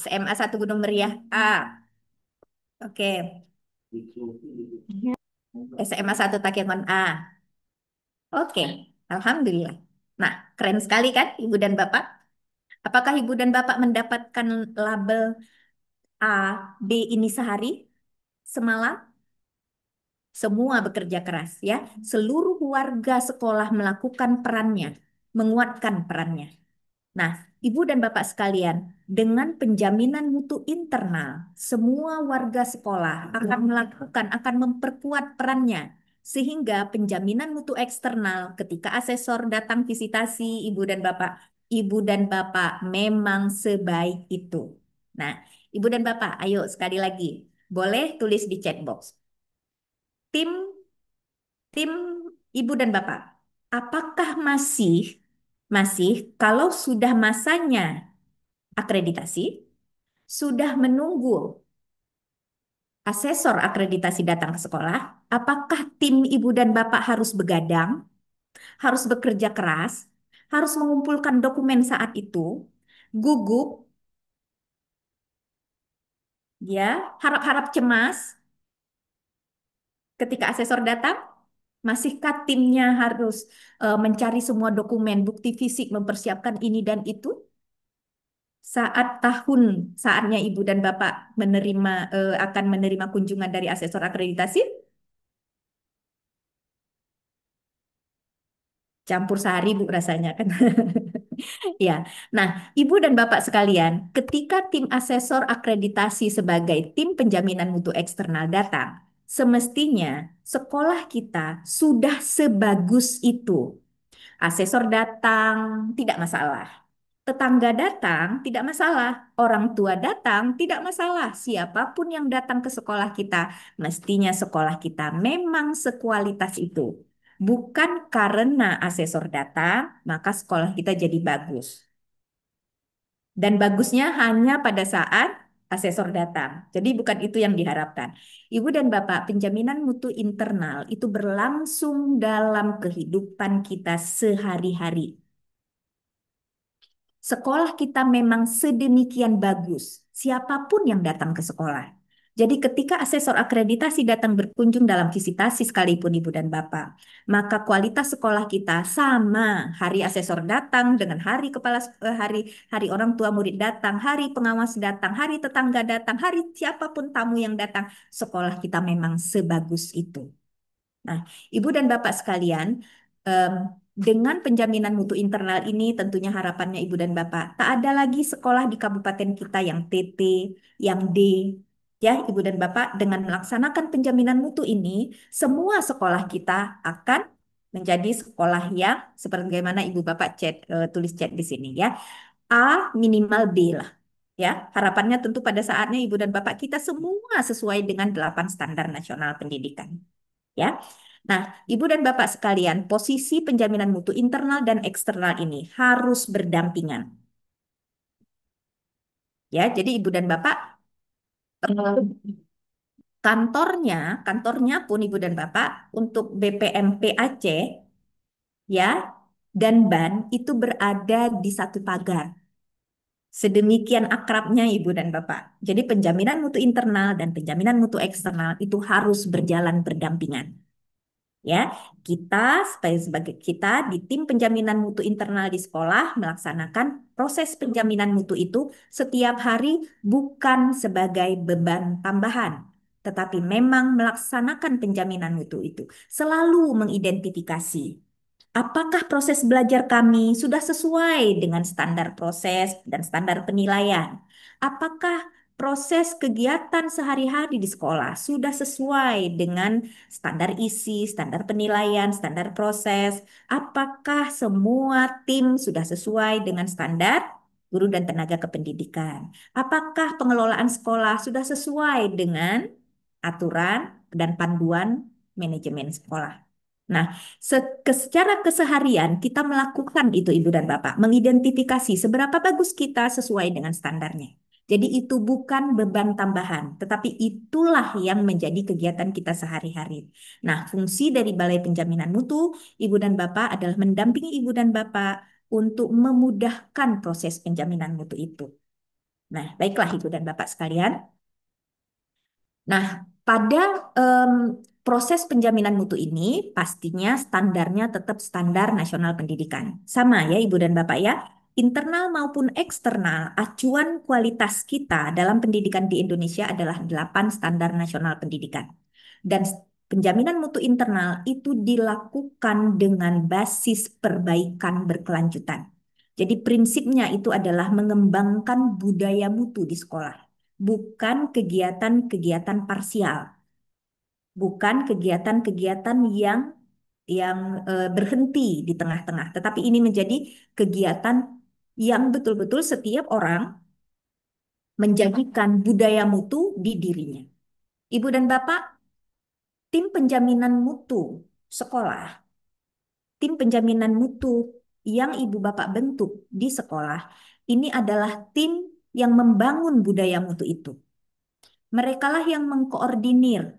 SMA 1 Gunung Meriah A. Oke, SMA 1 Takengon A. Oke, Alhamdulillah. Nah, keren sekali kan Ibu dan Bapak? Apakah Ibu dan Bapak mendapatkan label A, B ini sehari, semalam? Semua bekerja keras ya. Seluruh warga sekolah melakukan perannya, menguatkan perannya. Nah, Ibu dan Bapak sekalian, dengan penjaminan mutu internal, semua warga sekolah akan melakukan, akan memperkuat perannya. Sehingga penjaminan mutu eksternal ketika asesor datang visitasi Ibu dan Bapak memang sebaik itu. Nah, Ibu dan Bapak, ayo sekali lagi, boleh tulis di chat box. Tim tim Ibu dan Bapak, apakah masih kalau sudah masanya akreditasi, sudah menunggu asesor akreditasi datang ke sekolah, apakah tim Ibu dan Bapak harus begadang, harus bekerja keras, harus mengumpulkan dokumen saat itu, gugup, ya, harap-harap cemas ketika asesor datang? Masihkah timnya harus mencari semua dokumen, bukti fisik, mempersiapkan ini dan itu? Saatnya Ibu dan Bapak akan menerima kunjungan dari asesor akreditasi, campur sari Bu rasanya kan. Ya. Nah, Ibu dan Bapak sekalian, ketika tim asesor akreditasi sebagai tim penjaminan mutu eksternal datang, semestinya sekolah kita sudah sebagus itu. Asesor datang tidak masalah. Tetangga datang tidak masalah, orang tua datang tidak masalah. Siapapun yang datang ke sekolah kita, mestinya sekolah kita memang sekualitas itu. Bukan karena asesor datang, maka sekolah kita jadi bagus. Dan bagusnya hanya pada saat asesor datang. Jadi bukan itu yang diharapkan. Ibu dan Bapak, penjaminan mutu internal itu berlangsung dalam kehidupan kita sehari-hari. Sekolah kita memang sedemikian bagus, siapapun yang datang ke sekolah. Jadi ketika asesor akreditasi datang berkunjung dalam visitasi sekalipun Ibu dan Bapak, maka kualitas sekolah kita sama hari asesor datang dengan hari orang tua murid datang, hari pengawas datang, hari tetangga datang, hari siapapun tamu yang datang, sekolah kita memang sebagus itu. Nah, Ibu dan Bapak sekalian, em, dengan penjaminan mutu internal ini tentunya harapannya Ibu dan Bapak, tak ada lagi sekolah di kabupaten kita yang TT, yang D. Ya, Ibu dan Bapak, dengan melaksanakan penjaminan mutu ini, semua sekolah kita akan menjadi sekolah yang sebagaimana Ibu Bapak tulis chat di sini ya. A minimal B lah. Ya, harapannya tentu pada saatnya Ibu dan Bapak kita semua sesuai dengan 8 standar nasional pendidikan. Ya. Nah, Ibu dan Bapak sekalian, posisi penjaminan mutu internal dan eksternal ini harus berdampingan. Ya, jadi Ibu dan Bapak eh, kantornya pun Ibu dan Bapak untuk BPMP Aceh ya dan BAN itu berada di satu pagar. Sedemikian akrabnya Ibu dan Bapak. Jadi penjaminan mutu internal dan penjaminan mutu eksternal itu harus berjalan berdampingan. Ya, kita sebagai kita di tim penjaminan mutu internal di sekolah melaksanakan proses penjaminan mutu itu setiap hari bukan sebagai beban tambahan, tetapi memang melaksanakan penjaminan mutu itu. Selalu mengidentifikasi Apakah proses belajar kami sudah sesuai dengan standar proses dan standar penilaian? Apakah proses kegiatan sehari-hari di sekolah sudah sesuai dengan standar isi, standar penilaian, standar proses? Apakah semua tim sudah sesuai dengan standar guru dan tenaga kependidikan? Apakah pengelolaan sekolah sudah sesuai dengan aturan dan panduan manajemen sekolah? Nah, secara keseharian kita melakukan itu Ibu dan Bapak, mengidentifikasi seberapa bagus kita sesuai dengan standarnya. Jadi itu bukan beban tambahan, tetapi itulah yang menjadi kegiatan kita sehari-hari. Nah, fungsi dari Balai Penjaminan Mutu, Ibu dan Bapak adalah mendampingi Ibu dan Bapak untuk memudahkan proses penjaminan mutu itu. Nah, baiklah Ibu dan Bapak sekalian. Nah, pada em, proses penjaminan mutu ini pastinya standarnya tetap standar nasional pendidikan. Sama ya Ibu dan Bapak ya. Internal maupun eksternal, acuan kualitas kita dalam pendidikan di Indonesia adalah 8 standar nasional pendidikan. Dan penjaminan mutu internal itu dilakukan dengan basis perbaikan berkelanjutan. Jadi prinsipnya itu adalah mengembangkan budaya mutu di sekolah, bukan kegiatan-kegiatan parsial, bukan kegiatan-kegiatan yang berhenti di tengah-tengah, tetapi ini menjadi kegiatan yang betul-betul setiap orang menjadikan budaya mutu di dirinya. Ibu dan Bapak, tim penjaminan mutu sekolah, tim penjaminan mutu yang Ibu Bapak bentuk di sekolah, ini adalah tim yang membangun budaya mutu itu. Merekalah yang mengkoordinir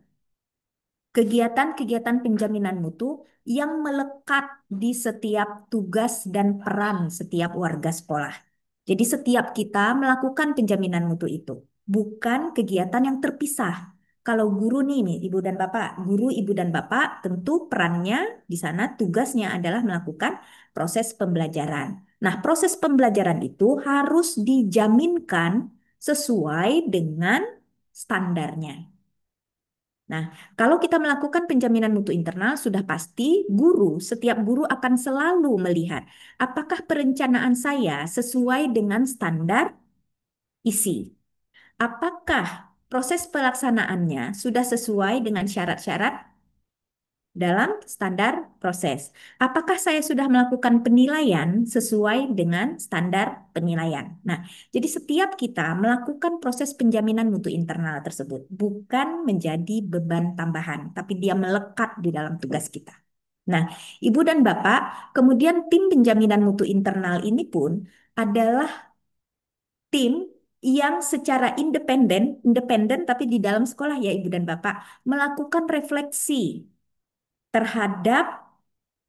kegiatan-kegiatan penjaminan mutu yang melekat di setiap tugas dan peran setiap warga sekolah. Jadi setiap kita melakukan penjaminan mutu itu, bukan kegiatan yang terpisah. Kalau guru nih, Ibu dan Bapak, guru Ibu dan Bapak tentu perannya di sana tugasnya adalah melakukan proses pembelajaran. Nah, proses pembelajaran itu harus dijaminkan sesuai dengan standarnya. Nah, kalau kita melakukan penjaminan mutu internal, sudah pasti setiap guru akan selalu melihat apakah perencanaan saya sesuai dengan standar isi. Apakah proses pelaksanaannya sudah sesuai dengan syarat-syarat dalam standar proses. Apakah saya sudah melakukan penilaian sesuai dengan standar penilaian? Nah, jadi setiap kita melakukan proses penjaminan mutu internal tersebut bukan menjadi beban tambahan, tapi dia melekat di dalam tugas kita. Nah, Ibu dan Bapak, kemudian tim penjaminan mutu internal ini pun adalah tim yang secara independen tapi di dalam sekolah ya Ibu dan Bapak, melakukan refleksi terhadap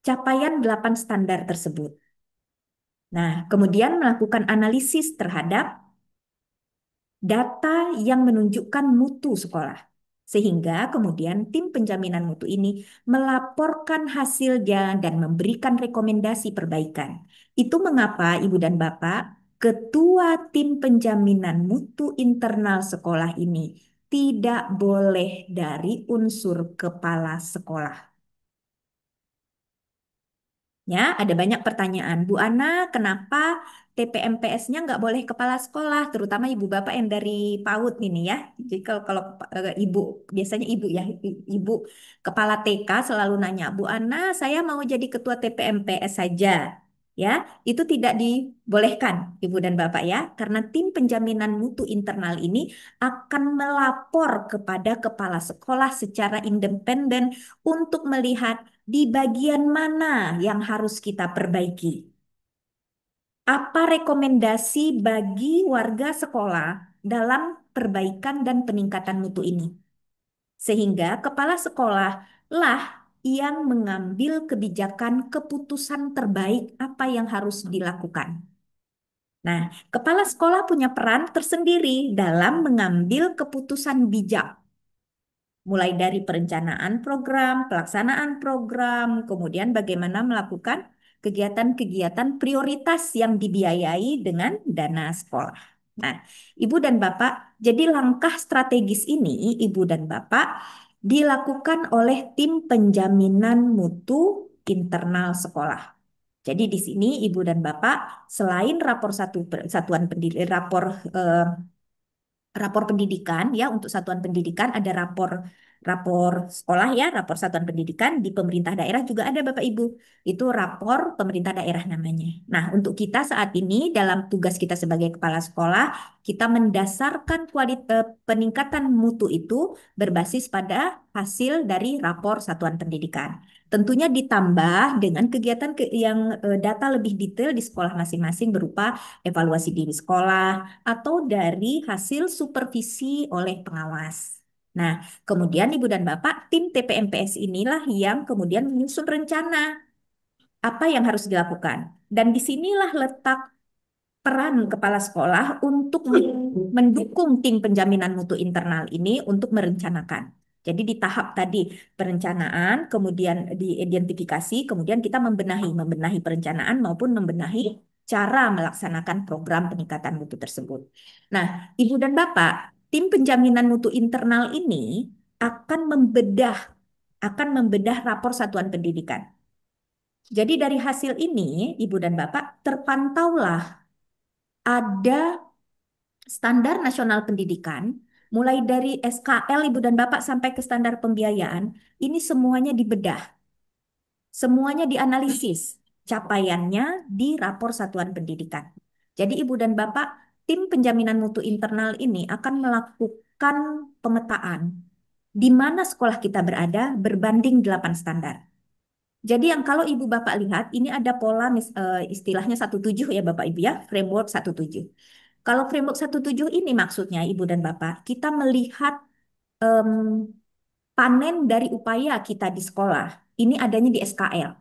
capaian 8 standar tersebut. Nah, kemudian melakukan analisis terhadap data yang menunjukkan mutu sekolah. Sehingga kemudian tim penjaminan mutu ini melaporkan hasilnya dan memberikan rekomendasi perbaikan. Itu mengapa Ibu dan Bapak, ketua tim penjaminan mutu internal sekolah ini tidak boleh dari unsur kepala sekolah. Ya, ada banyak pertanyaan. Bu Ana, kenapa TPMPS-nya nggak boleh kepala sekolah, terutama ibu bapak yang dari PAUD ini ya. Jadi kalau ibu, biasanya ibu ya, ibu kepala TK selalu nanya, Bu Ana, saya mau jadi ketua TPMPS saja. Ya, itu tidak dibolehkan, Ibu dan Bapak ya, karena tim penjaminan mutu internal ini akan melapor kepada kepala sekolah secara independen untuk melihat di bagian mana yang harus kita perbaiki. Apa rekomendasi bagi warga sekolah dalam perbaikan dan peningkatan mutu ini? Sehingga kepala sekolah lah yang mengambil kebijakan keputusan terbaik apa yang harus dilakukan. Nah, kepala sekolah punya peran tersendiri dalam mengambil keputusan bijak mulai dari perencanaan program, pelaksanaan program, kemudian bagaimana melakukan kegiatan-kegiatan prioritas yang dibiayai dengan dana sekolah. Nah, Ibu dan Bapak, jadi langkah strategis ini, Ibu dan Bapak, dilakukan oleh tim penjaminan mutu internal sekolah. Jadi di sini Ibu dan Bapak selain rapor satuan pendidikan, eh, rapor pendidikan ya untuk satuan pendidikan ada rapor rapor sekolah ya, rapor satuan pendidikan di pemerintah daerah juga ada Bapak Ibu. Itu rapor pemerintah daerah namanya. Nah, untuk kita saat ini dalam tugas kita sebagai kepala sekolah, kita mendasarkan kualitas peningkatan mutu itu berbasis pada hasil dari rapor satuan pendidikan. Tentunya ditambah dengan kegiatan yang data lebih detail di sekolah masing-masing berupa evaluasi diri sekolah, atau dari hasil supervisi oleh pengawas. Nah, kemudian Ibu dan Bapak, tim TPMPS inilah yang kemudian menyusun rencana apa yang harus dilakukan. Dan disinilah letak peran kepala sekolah untuk mendukung tim penjaminan mutu internal ini untuk merencanakan. Jadi di tahap tadi perencanaan, kemudian diidentifikasi, kemudian kita membenahi perencanaan maupun membenahi cara melaksanakan program peningkatan mutu tersebut. Nah, Ibu dan Bapak, tim penjaminan mutu internal ini akan membedah rapor satuan pendidikan. Jadi dari hasil ini, Ibu dan Bapak, terpantaulah ada standar nasional pendidikan, mulai dari SKL Ibu dan Bapak sampai ke standar pembiayaan, ini semuanya dibedah, semuanya dianalisis, capaiannya di rapor satuan pendidikan. Jadi Ibu dan Bapak, tim penjaminan mutu internal ini akan melakukan pemetaan di mana sekolah kita berada berbanding 8 standar. Jadi yang kalau Ibu Bapak lihat, ini ada pola istilahnya 17 ya Bapak Ibu ya, framework 17. Kalau framework 17 ini maksudnya Ibu dan Bapak, kita melihat em, panen dari upaya kita di sekolah. Ini adanya di SKL,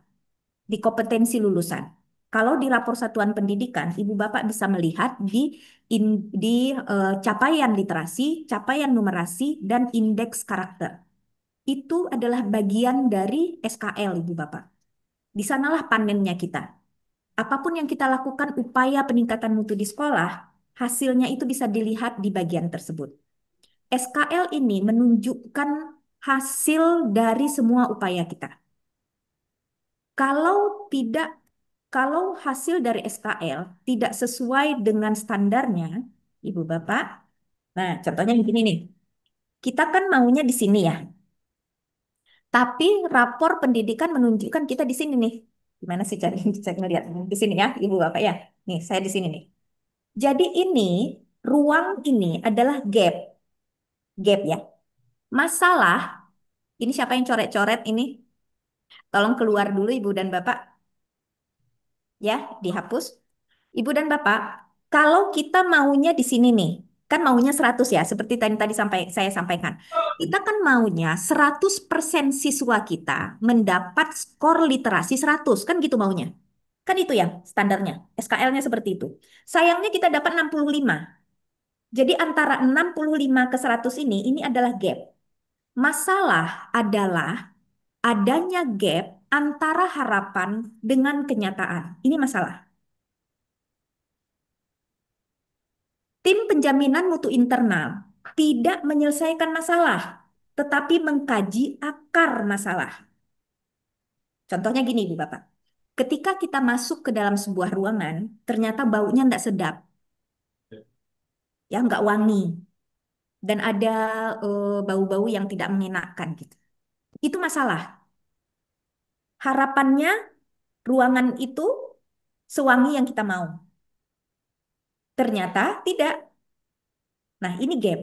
di kompetensi lulusan. Kalau di rapor satuan pendidikan, Ibu Bapak bisa melihat di capaian literasi, capaian numerasi, dan indeks karakter. Itu adalah bagian dari SKL Ibu Bapak. Di sanalah panennya kita. Apapun yang kita lakukan upaya peningkatan mutu di sekolah, hasilnya itu bisa dilihat di bagian tersebut. SKL ini menunjukkan hasil dari semua upaya kita. Kalau tidak, kalau hasil dari SKL tidak sesuai dengan standarnya, Ibu Bapak, nah contohnya begini nih, kita kan maunya di sini ya, tapi rapor pendidikan menunjukkan kita di sini nih. Gimana sih cari saya ngeliat di sini ya, Ibu Bapak ya. Nih, saya di sini nih. Jadi ini ruang ini adalah gap, gap ya. Masalah ini siapa yang coret-coret ini? Tolong keluar dulu Ibu dan Bapak ya, dihapus. Ibu dan Bapak, kalau kita maunya di sini nih, kan maunya 100 ya, seperti tadi saya sampaikan. Kita kan maunya 100% siswa kita mendapat skor literasi 100, kan gitu maunya. Kan itu ya standarnya, SKL-nya seperti itu. Sayangnya kita dapat 65. Jadi antara 65 ke 100 ini adalah gap. Masalah adalah adanya gap antara harapan dengan kenyataan. Ini masalah. Tim penjaminan mutu internal tidak menyelesaikan masalah, tetapi mengkaji akar masalah. Contohnya gini, Ibu Bapak. Ketika kita masuk ke dalam sebuah ruangan, ternyata baunya tidak sedap, ya nggak wangi, dan ada bau-bau yang tidak mengenakan gitu. Itu masalah. Harapannya ruangan itu sewangi yang kita mau. Ternyata tidak. Nah, ini gap.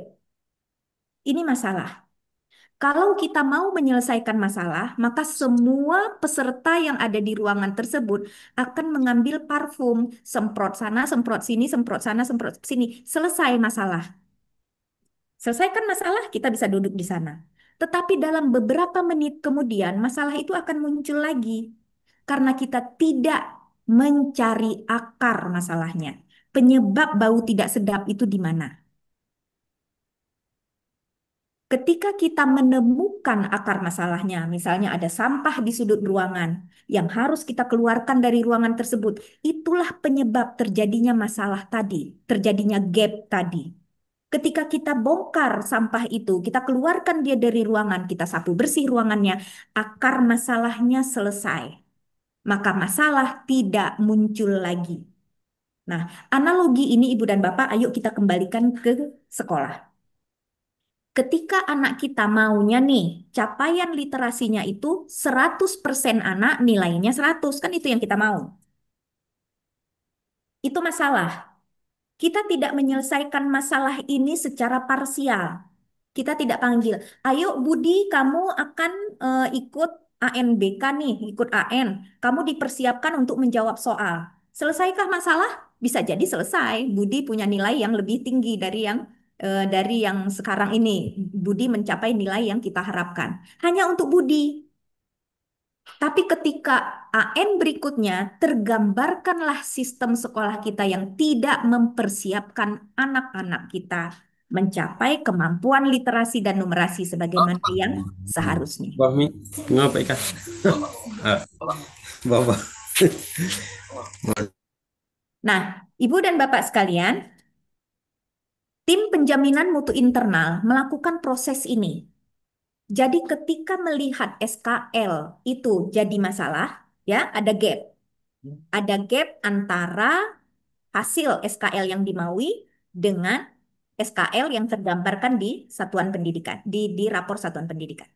Ini masalah. Kalau kita mau menyelesaikan masalah, maka semua peserta yang ada di ruangan tersebut akan mengambil parfum, semprot sana, semprot sini, semprot sana, semprot sini. Selesai masalah. Selesaikan masalah, kita bisa duduk di sana. Tetapi dalam beberapa menit kemudian, masalah itu akan muncul lagi. Karena kita tidak mencari akar masalahnya. Penyebab bau tidak sedap itu di mana? Ketika kita menemukan akar masalahnya, misalnya ada sampah di sudut ruangan yang harus kita keluarkan dari ruangan tersebut, itulah penyebab terjadinya masalah tadi, terjadinya gap tadi. Ketika kita bongkar sampah itu, kita keluarkan dia dari ruangan, kita sapu bersih ruangannya, akar masalahnya selesai. maka masalah tidak muncul lagi. Nah, analogi ini Ibu dan Bapak, ayo kita kembalikan ke sekolah. Ketika anak kita maunya nih, capaian literasinya itu 100% anak nilainya 100, kan itu yang kita mau. Itu masalah. Kita tidak menyelesaikan masalah ini secara parsial. Kita tidak panggil, ayo Budi, kamu akan ikut ANBK nih, ikut AN. Kamu dipersiapkan untuk menjawab soal. Selesaikah masalah? Bisa jadi selesai. Budi punya nilai yang lebih tinggi dari yang sekarang ini. Budi mencapai nilai yang kita harapkan. Hanya untuk Budi. Tapi ketika AN berikutnya, tergambarkanlah sistem sekolah kita yang tidak mempersiapkan anak-anak kita mencapai kemampuan literasi dan numerasi sebagaimana yang seharusnya. Fahmi, ngapa ikan? Ah, Bapak. Nah, Ibu dan Bapak sekalian, tim penjaminan mutu internal melakukan proses ini. Jadi ketika melihat SKL itu jadi masalah, ya ada gap. Ada gap antara hasil SKL yang dimaui dengan SKL yang tergambarkan di satuan pendidikan, di rapor satuan pendidikan.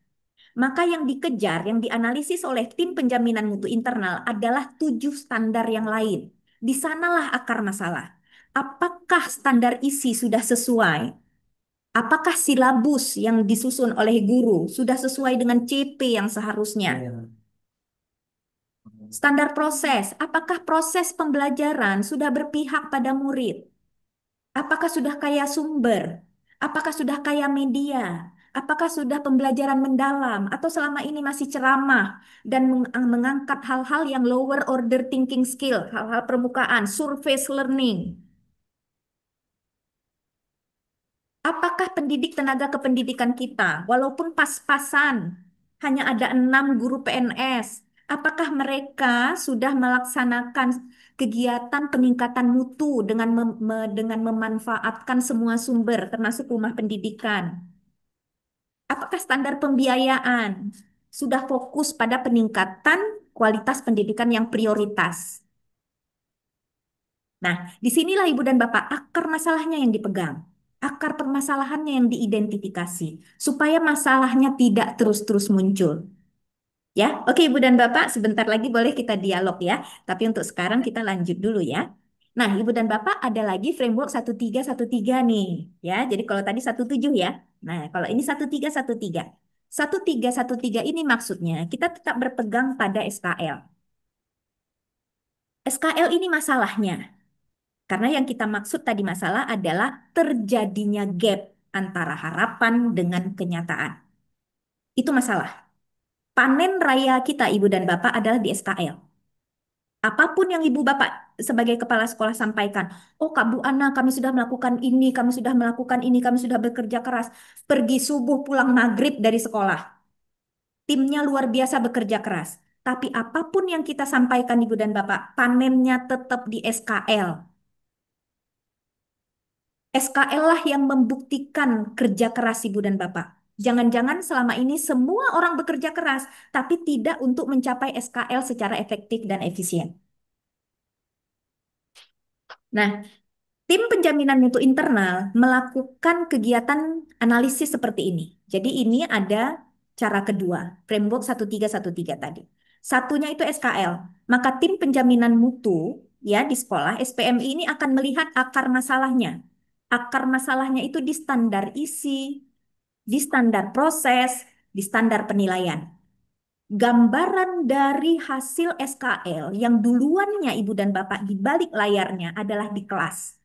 Maka yang dikejar, yang dianalisis oleh tim penjaminan mutu internal adalah 7 standar yang lain. Di sanalah akar masalah. Apakah standar isi sudah sesuai? Apakah silabus yang disusun oleh guru sudah sesuai dengan CP yang seharusnya? Standar proses, apakah proses pembelajaran sudah berpihak pada murid? Apakah sudah kaya sumber? Apakah sudah kaya media? Apakah sudah pembelajaran mendalam? Atau selama ini masih ceramah dan mengangkat hal-hal yang lower order thinking skill, hal-hal permukaan, surface learning? Apakah pendidik tenaga kependidikan kita, walaupun pas-pasan, hanya ada 6 guru PNS, apakah mereka sudah melaksanakan kegiatan peningkatan mutu dengan memanfaatkan semua sumber, termasuk rumah pendidikan? Apakah standar pembiayaan sudah fokus pada peningkatan kualitas pendidikan yang prioritas? Nah, disinilah Ibu dan Bapak akar masalahnya yang dipegang. Akar permasalahannya yang diidentifikasi. Supaya masalahnya tidak terus-terus muncul. Ya, oke Ibu dan Bapak, sebentar lagi boleh kita dialog ya. Tapi untuk sekarang kita lanjut dulu ya. Nah, Ibu dan Bapak ada lagi framework 1313 nih. Ya, jadi kalau tadi 17 ya. Nah, kalau ini 1313. 1313 ini maksudnya kita tetap berpegang pada SKL. SKL ini masalahnya. Karena yang kita maksud tadi masalah adalah terjadinya gap antara harapan dengan kenyataan. Itu masalah. Panen raya kita, Ibu dan Bapak, adalah di SKL. Apapun yang Ibu Bapak sebagai kepala sekolah sampaikan, oh Kak Bu Ana, kami sudah melakukan ini, kami sudah melakukan ini, kami sudah bekerja keras. Pergi subuh pulang maghrib dari sekolah. Timnya luar biasa bekerja keras. Tapi apapun yang kita sampaikan Ibu dan Bapak, panennya tetap di SKL. SKL lah yang membuktikan kerja keras Ibu dan Bapak. Jangan-jangan selama ini semua orang bekerja keras, tapi tidak untuk mencapai SKL secara efektif dan efisien. Nah, tim penjaminan mutu internal melakukan kegiatan analisis seperti ini. Jadi ini ada cara kedua, framework 1313 tadi. Satunya itu SKL. Maka tim penjaminan mutu ya di sekolah SPMI ini akan melihat akar masalahnya. Akar masalahnya itu di standar isi, di standar proses, di standar penilaian. Gambaran dari hasil SKL yang duluannya Ibu dan Bapak di balik layarnya adalah di kelas.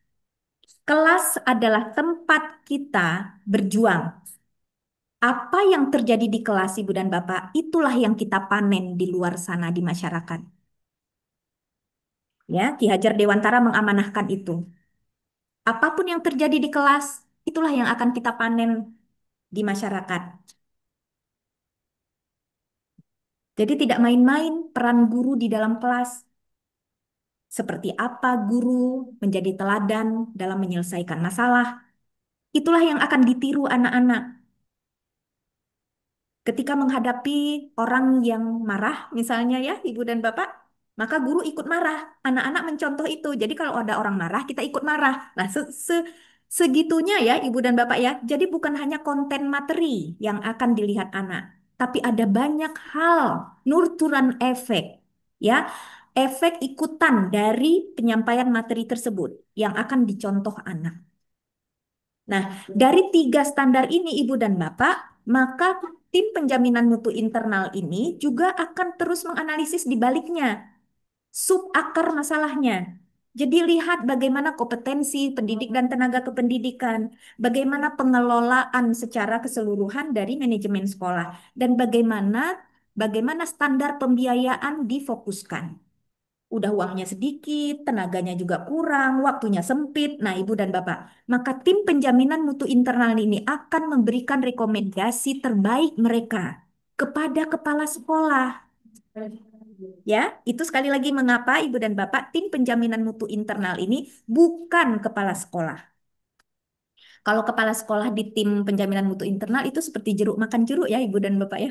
Kelas adalah tempat kita berjuang. Apa yang terjadi di kelas Ibu dan Bapak, itulah yang kita panen di luar sana di masyarakat. Ya, Ki Hajar Dewantara mengamanahkan itu. Apapun yang terjadi di kelas, itulah yang akan kita panen di masyarakat. Jadi tidak main-main peran guru di dalam kelas. Seperti apa guru menjadi teladan dalam menyelesaikan masalah. Itulah yang akan ditiru anak-anak. Ketika menghadapi orang yang marah, misalnya ya, Ibu dan Bapak, maka guru ikut marah. Anak-anak mencontoh itu. Jadi kalau ada orang marah, kita ikut marah. Nah, segitunya ya Ibu dan Bapak ya. Jadi bukan hanya konten materi yang akan dilihat anak, tapi ada banyak hal, nurturan efek, ya, efek ikutan dari penyampaian materi tersebut yang akan dicontoh anak. Nah, dari tiga standar ini Ibu dan Bapak, maka tim penjaminan mutu internal ini juga akan terus menganalisis di baliknya sub akar masalahnya. Jadi lihat bagaimana kompetensi pendidik dan tenaga kependidikan, bagaimana pengelolaan secara keseluruhan dari manajemen sekolah, dan bagaimana standar pembiayaan difokuskan. Udah uangnya sedikit, tenaganya juga kurang, waktunya sempit. Nah, Ibu dan Bapak, maka tim penjaminan mutu internal ini akan memberikan rekomendasi terbaik mereka kepada kepala sekolah. Ya, itu sekali lagi mengapa Ibu dan Bapak tim penjaminan mutu internal ini bukan kepala sekolah. Kalau kepala sekolah di tim penjaminan mutu internal itu seperti jeruk makan jeruk ya Ibu dan Bapak ya.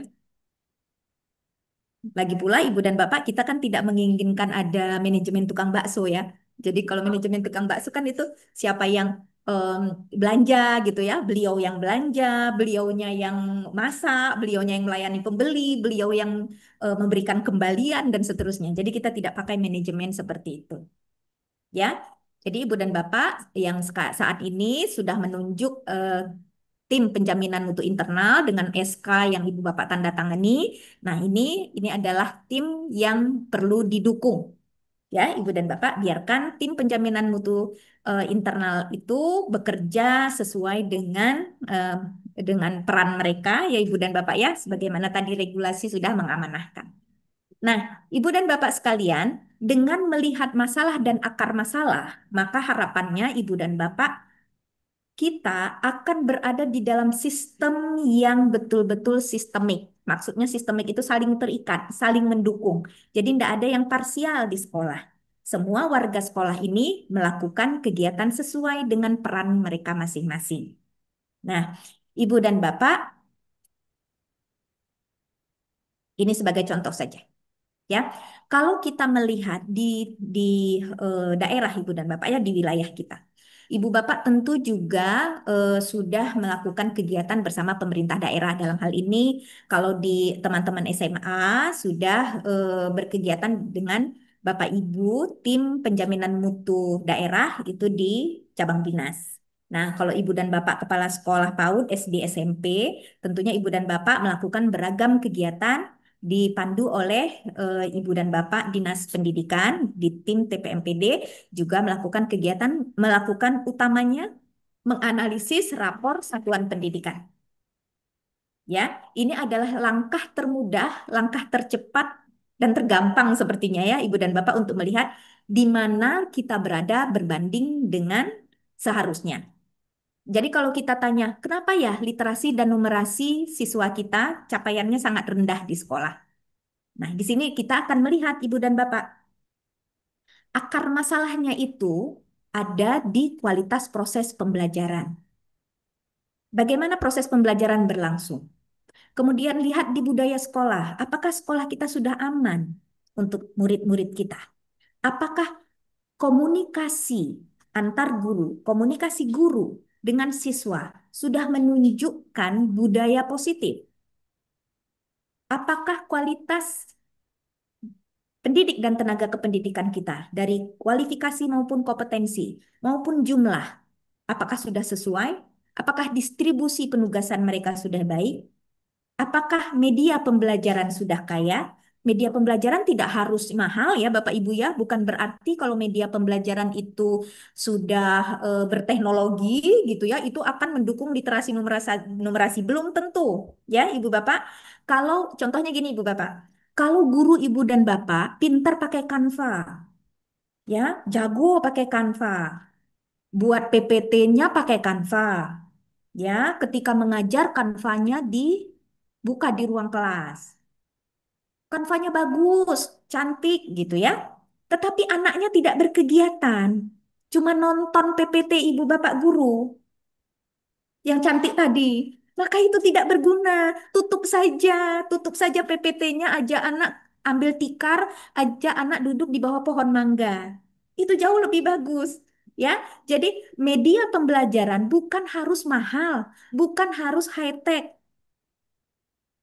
Lagi pula Ibu dan Bapak kita kan tidak menginginkan ada manajemen tukang bakso ya. Jadi kalau manajemen tukang bakso kan itu siapa yang em, belanja gitu ya. Beliau yang belanja, beliaunya yang masak, beliaunya yang melayani pembeli, beliau yang memberikan kembalian dan seterusnya. Jadi kita tidak pakai manajemen seperti itu. Ya. Jadi Ibu dan Bapak yang saat ini sudah menunjuk tim penjaminan mutu internal dengan SK yang Ibu Bapak tanda tangani. Nah, ini adalah tim yang perlu didukung. Ya, Ibu dan Bapak, biarkan tim penjaminan mutu internal itu bekerja sesuai eh, dengan peran mereka ya Ibu dan Bapak ya, sebagaimana tadi regulasi sudah mengamanahkan. Nah, Ibu dan Bapak sekalian, dengan melihat masalah dan akar masalah, maka harapannya Ibu dan Bapak kita akan berada di dalam sistem yang betul-betul sistemik. Maksudnya sistemik itu saling terikat, saling mendukung. Jadi tidak ada yang parsial di sekolah. Semua warga sekolah ini melakukan kegiatan sesuai dengan peran mereka masing-masing. Nah, Ibu dan Bapak, ini sebagai contoh saja. Ya, kalau kita melihat di daerah Ibu dan Bapak ya di wilayah kita, Ibu Bapak tentu juga sudah melakukan kegiatan bersama pemerintah daerah dalam hal ini. Kalau di teman-teman SMA sudah berkegiatan dengan Bapak Ibu tim penjaminan mutu daerah itu di cabang dinas. Nah, kalau Ibu dan Bapak kepala sekolah PAUD SD SMP, tentunya Ibu dan Bapak melakukan beragam kegiatan dipandu oleh Ibu dan Bapak Dinas Pendidikan di tim TPMPD juga melakukan utamanya menganalisis rapor satuan pendidikan. Ya, ini adalah langkah termudah, langkah tercepat dan tergampang sepertinya ya Ibu dan Bapak untuk melihat di mana kita berada berbanding dengan seharusnya. Jadi kalau kita tanya, kenapa ya literasi dan numerasi siswa kita capaiannya sangat rendah di sekolah? Nah, di sini kita akan melihat Ibu dan Bapak, akar masalahnya itu ada di kualitas proses pembelajaran. Bagaimana proses pembelajaran berlangsung? Kemudian lihat di budaya sekolah, apakah sekolah kita sudah aman untuk murid-murid kita? Apakah komunikasi antar guru, komunikasi guru dengan siswa sudah menunjukkan budaya positif? Apakah kualitas pendidik dan tenaga kependidikan kita dari kualifikasi maupun kompetensi maupun jumlah, apakah sudah sesuai? Apakah distribusi penugasan mereka sudah baik? Apakah media pembelajaran sudah kaya? Media pembelajaran tidak harus mahal ya Bapak Ibu ya, bukan berarti kalau media pembelajaran itu sudah berteknologi gitu ya, itu akan mendukung literasi numerasi, numerasi belum tentu ya Ibu Bapak. Kalau contohnya gini Ibu Bapak, kalau guru Ibu dan Bapak pintar pakai Canva, ya jago pakai Canva, buat PPT-nya pakai Canva, ya ketika mengajar Canva-nya dibuka di ruang kelas. Kanvanya bagus, cantik gitu ya. Tetapi anaknya tidak berkegiatan. Cuma nonton PPT ibu bapak guru yang cantik tadi. Maka itu tidak berguna. Tutup saja PPT-nya aja anak ambil tikar, ajak anak duduk di bawah pohon mangga. Itu jauh lebih bagus. Ya, jadi media pembelajaran bukan harus mahal, bukan harus high tech,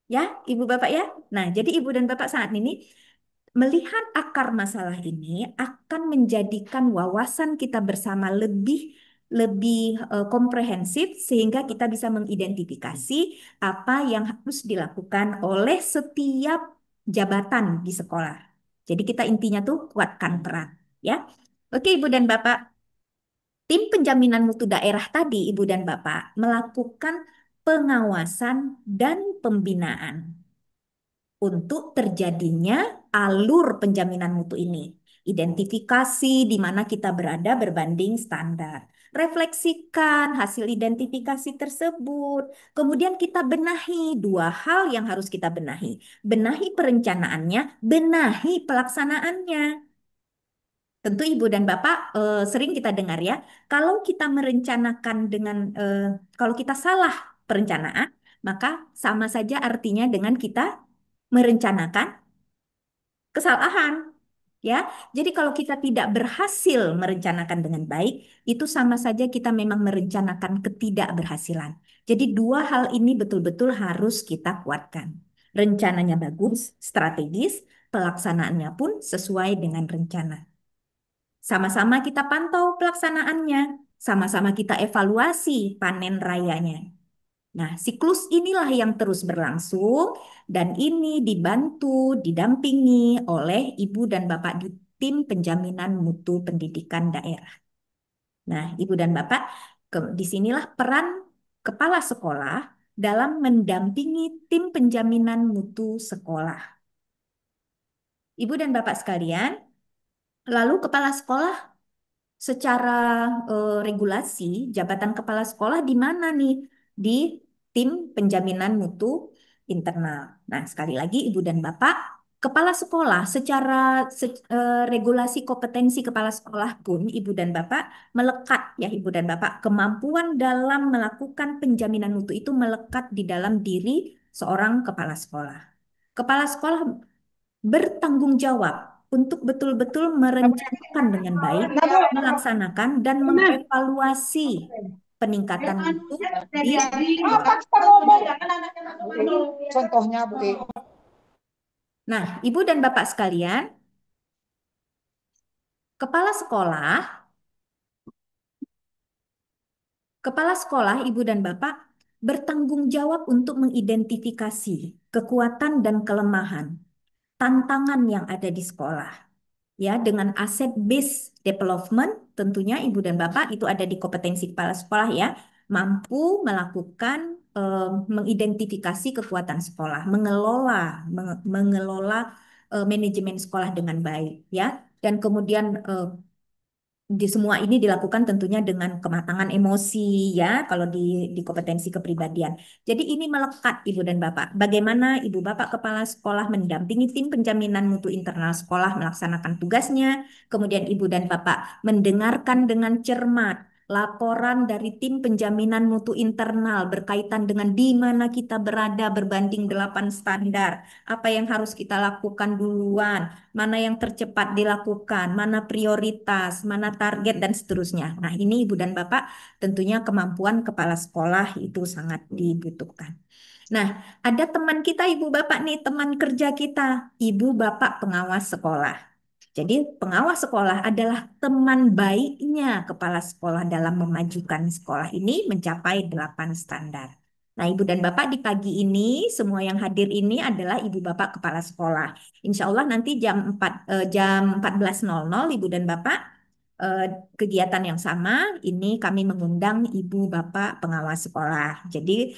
ya, Ibu Bapak ya. Nah, jadi Ibu dan Bapak saat ini melihat akar masalah ini akan menjadikan wawasan kita bersama lebih lebih komprehensif sehingga kita bisa mengidentifikasi apa yang harus dilakukan oleh setiap jabatan di sekolah. Jadi kita intinya tuh kuatkan peran, ya. Oke, Ibu dan Bapak, tim penjaminan mutu daerah tadi, Ibu dan Bapak, melakukan pengawasan dan pembinaan untuk terjadinya alur penjaminan mutu ini. Identifikasi di mana kita berada berbanding standar. Refleksikan hasil identifikasi tersebut. Kemudian kita benahi dua hal yang harus kita benahi. Benahi perencanaannya, benahi pelaksanaannya. Tentu Ibu dan Bapak sering kita dengar ya, kalau kita merencanakan kalau kita salah perencanaan, maka sama saja artinya dengan kita merencanakan kesalahan. Ya, jadi kalau kita tidak berhasil merencanakan dengan baik, itu sama saja kita memang merencanakan ketidakberhasilan. Jadi dua hal ini betul-betul harus kita kuatkan. Rencananya bagus, strategis, pelaksanaannya pun sesuai dengan rencana. Sama-sama kita pantau pelaksanaannya, sama-sama kita evaluasi panen rayanya. Nah, siklus inilah yang terus berlangsung dan ini dibantu, didampingi oleh Ibu dan Bapak di tim penjaminan mutu pendidikan daerah. Nah, Ibu dan Bapak, disinilah peran kepala sekolah dalam mendampingi tim penjaminan mutu sekolah. Ibu dan Bapak sekalian, lalu kepala sekolah secara regulasi, jabatan kepala sekolah di mana nih? Di tim penjaminan mutu internal. Nah, sekali lagi Ibu dan Bapak, kepala sekolah secara regulasi kompetensi kepala sekolah pun Ibu dan Bapak melekat ya Ibu dan Bapak, kemampuan dalam melakukan penjaminan mutu itu melekat di dalam diri seorang kepala sekolah. Kepala sekolah bertanggung jawab untuk betul-betul merencanakan dengan baik, melaksanakan dan mengevaluasi peningkatan mutu di Contohnya, Bu. Nah, Ibu dan Bapak sekalian, kepala sekolah, kepala sekolah, Ibu dan Bapak bertanggung jawab untuk mengidentifikasi kekuatan dan kelemahan, tantangan yang ada di sekolah. Ya, dengan aset based development tentunya Ibu dan Bapak itu ada di kompetensi kepala sekolah ya, mampu melakukan mengidentifikasi kekuatan sekolah, mengelola manajemen sekolah dengan baik ya. Dan kemudian di semua ini dilakukan tentunya dengan kematangan emosi ya kalau di kompetensi kepribadian. Jadi ini melekat Ibu dan Bapak. Bagaimana Ibu Bapak kepala sekolah mendampingi tim penjaminan mutu internal sekolah melaksanakan tugasnya, kemudian Ibu dan Bapak mendengarkan dengan cermat laporan dari tim penjaminan mutu internal berkaitan dengan di mana kita berada berbanding 8 standar, apa yang harus kita lakukan duluan, mana yang tercepat dilakukan, mana prioritas, mana target, dan seterusnya. Nah, ini Ibu dan Bapak tentunya kemampuan kepala sekolah itu sangat dibutuhkan. Nah, ada teman kita, Ibu Bapak nih, teman kerja kita, Ibu Bapak pengawas sekolah. Jadi pengawas sekolah adalah teman baiknya kepala sekolah dalam memajukan sekolah ini mencapai 8 standar. Nah, Ibu dan Bapak di pagi ini, semua yang hadir ini adalah Ibu Bapak kepala sekolah. Insya Allah nanti jam 14.00 Ibu dan Bapak eh, kegiatan yang sama, ini kami mengundang Ibu Bapak pengawas sekolah. Jadi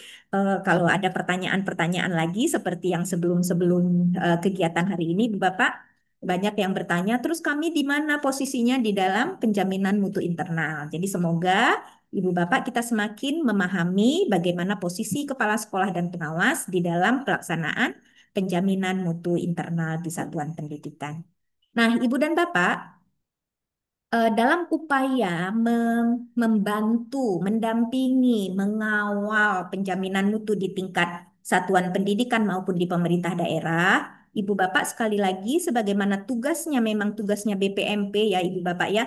kalau ada pertanyaan-pertanyaan lagi seperti yang sebelum-sebelum kegiatan hari ini, Ibu Bapak, banyak yang bertanya, terus kami di mana posisinya di dalam penjaminan mutu internal. Jadi semoga Ibu Bapak kita semakin memahami bagaimana posisi kepala sekolah dan pengawas di dalam pelaksanaan penjaminan mutu internal di satuan pendidikan. Nah, Ibu dan Bapak, dalam upaya membantu, mendampingi, mengawal penjaminan mutu di tingkat satuan pendidikan maupun di pemerintah daerah, Ibu Bapak sekali lagi sebagaimana tugasnya memang tugasnya BPMP ya Ibu Bapak ya.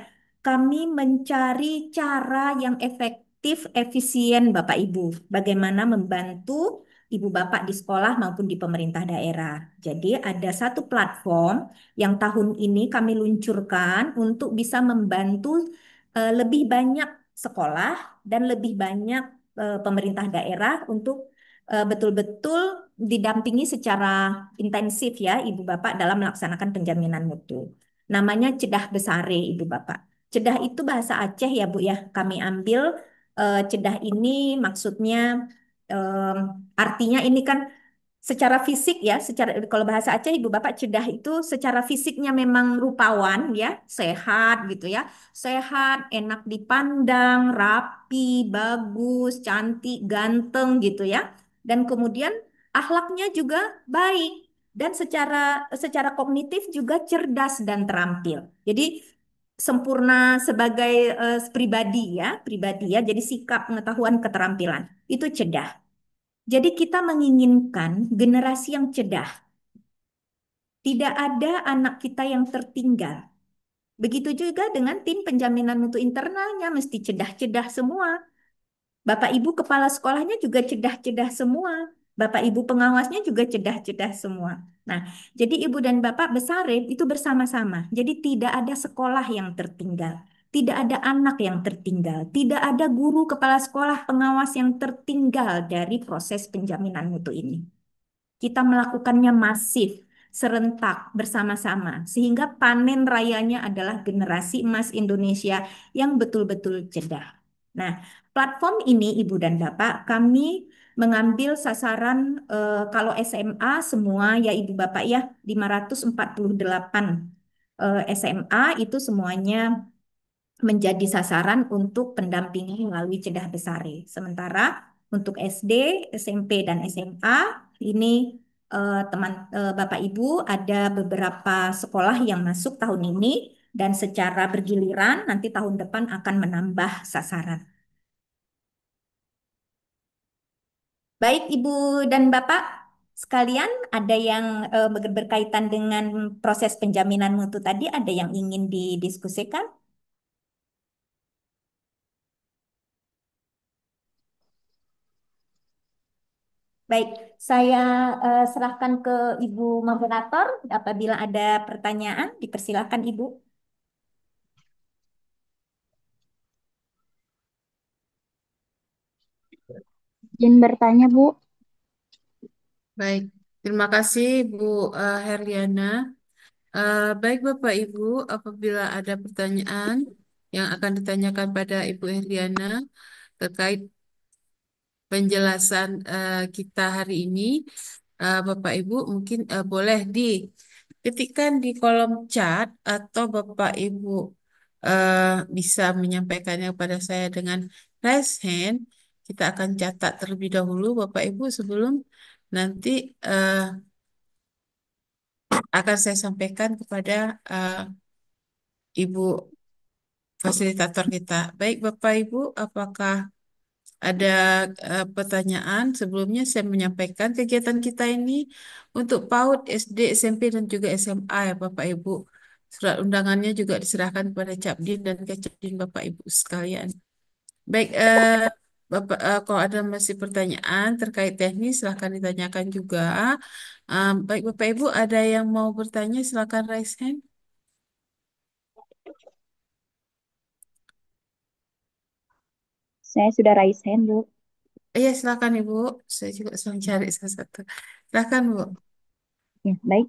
Kami mencari cara yang efektif, efisien Bapak Ibu. Bagaimana membantu Ibu Bapak di sekolah maupun di pemerintah daerah. Jadi ada satu platform yang tahun ini kami luncurkan untuk bisa membantu lebih banyak sekolah dan lebih banyak pemerintah daerah untuk betul-betul didampingi secara intensif ya Ibu Bapak dalam melaksanakan penjaminan mutu. Namanya Cedah Besare Ibu Bapak. Cedah itu bahasa Aceh ya Bu ya. Kami ambil cedah ini maksudnya em, artinya ini kan secara fisik ya, secara kalau bahasa Aceh Ibu Bapak cedah itu secara fisiknya memang rupawan ya, sehat gitu ya. Sehat, enak dipandang, rapi, bagus, cantik, ganteng gitu ya. Dan kemudian akhlaknya juga baik dan secara kognitif juga cerdas dan terampil. Jadi sempurna sebagai pribadi ya. Jadi sikap, pengetahuan, keterampilan itu cedah. Jadi kita menginginkan generasi yang cedah. Tidak ada anak kita yang tertinggal. Begitu juga dengan tim penjaminan mutu internalnya mesti cedah-cedah semua. Bapak Ibu kepala sekolahnya juga cedah-cedah semua. Bapak Ibu pengawasnya juga cedah-cedah semua. Nah, jadi Ibu dan Bapak besarin itu bersama-sama. Jadi tidak ada sekolah yang tertinggal. Tidak ada anak yang tertinggal. Tidak ada guru kepala sekolah pengawas yang tertinggal dari proses penjaminan mutu ini. Kita melakukannya masif, serentak, bersama-sama, sehingga panen rayanya adalah generasi emas Indonesia yang betul-betul cerdas. Nah, platform ini, Ibu dan Bapak, kami mengambil sasaran kalau SMA semua ya Ibu Bapak ya 548 SMA itu semuanya menjadi sasaran untuk pendampingan melalui Cedah Besari. Sementara untuk SD, SMP, dan SMA ini Bapak Ibu ada beberapa sekolah yang masuk tahun ini dan secara bergiliran nanti tahun depan akan menambah sasaran. Baik Ibu dan Bapak sekalian, ada yang berkaitan dengan proses penjaminan mutu tadi, ada yang ingin didiskusikan? Baik, saya serahkan ke Ibu moderator. Apabila ada pertanyaan, dipersilakan Ibu. Izin bertanya, Bu. Baik, terima kasih Bu Herliana. Baik Bapak Ibu, apabila ada pertanyaan yang akan ditanyakan pada Ibu Herliana terkait penjelasan kita hari ini, Bapak Ibu mungkin boleh diketikkan di kolom chat atau Bapak Ibu eh, bisa menyampaikannya kepada saya dengan raise hand. Kita akan catat terlebih dahulu Bapak Ibu sebelum nanti eh, akan saya sampaikan kepada Ibu fasilitator kita. Baik Bapak Ibu, apakah ada pertanyaan? Sebelumnya saya menyampaikan kegiatan kita ini untuk PAUD, SD, SMP, dan juga SMA ya Bapak Ibu. Surat undangannya juga diserahkan kepada Capdin dan Kecapdin Bapak Ibu sekalian. Baik, Bapak, kalau ada masih pertanyaan terkait teknis, silahkan ditanyakan juga. Baik Bapak Ibu, ada yang mau bertanya, silahkan raise hand. Saya sudah raise hand, Bu. Iya, silakan Ibu. Saya juga sedang cari salah satu. Silakan Bu. Ya, baik.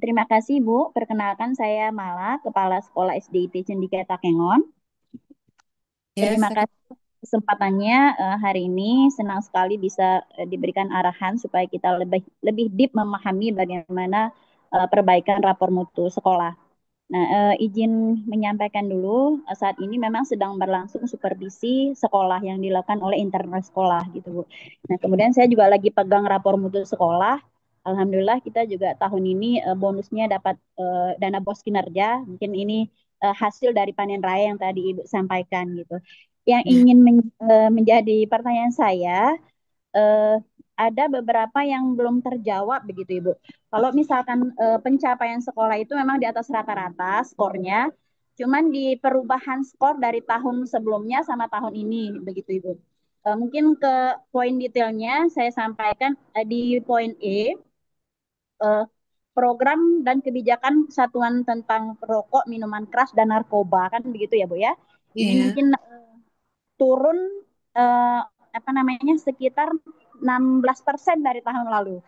Terima kasih, Bu. Perkenalkan saya Mala, Kepala Sekolah SDIT Cendika Takengon. Ya, Terima silakan. kasih kesempatannya hari ini. Senang sekali bisa diberikan arahan supaya kita lebih lebih deep memahami bagaimana perbaikan rapor mutu sekolah. Nah, izin menyampaikan dulu, saat ini memang sedang berlangsung supervisi sekolah yang dilakukan oleh internal sekolah gitu, Bu. Nah, kemudian saya juga lagi pegang rapor mutu sekolah. Alhamdulillah kita juga tahun ini bonusnya dapat dana bos kinerja. Mungkin ini hasil dari panen raya yang tadi Ibu sampaikan gitu. Yang Ya. ingin menjadi pertanyaan saya, eh, ada beberapa yang belum terjawab begitu Ibu. Kalau misalkan pencapaian sekolah itu memang di atas rata-rata skornya, cuman di perubahan skor dari tahun sebelumnya sama tahun ini begitu Ibu. Mungkin ke poin detailnya saya sampaikan di poin E, eh, program dan kebijakan Satuan tentang rokok, minuman keras dan narkoba kan begitu ya Bu ya. Ini Iya. mungkin turun eh, apa namanya sekitar 16% dari tahun lalu.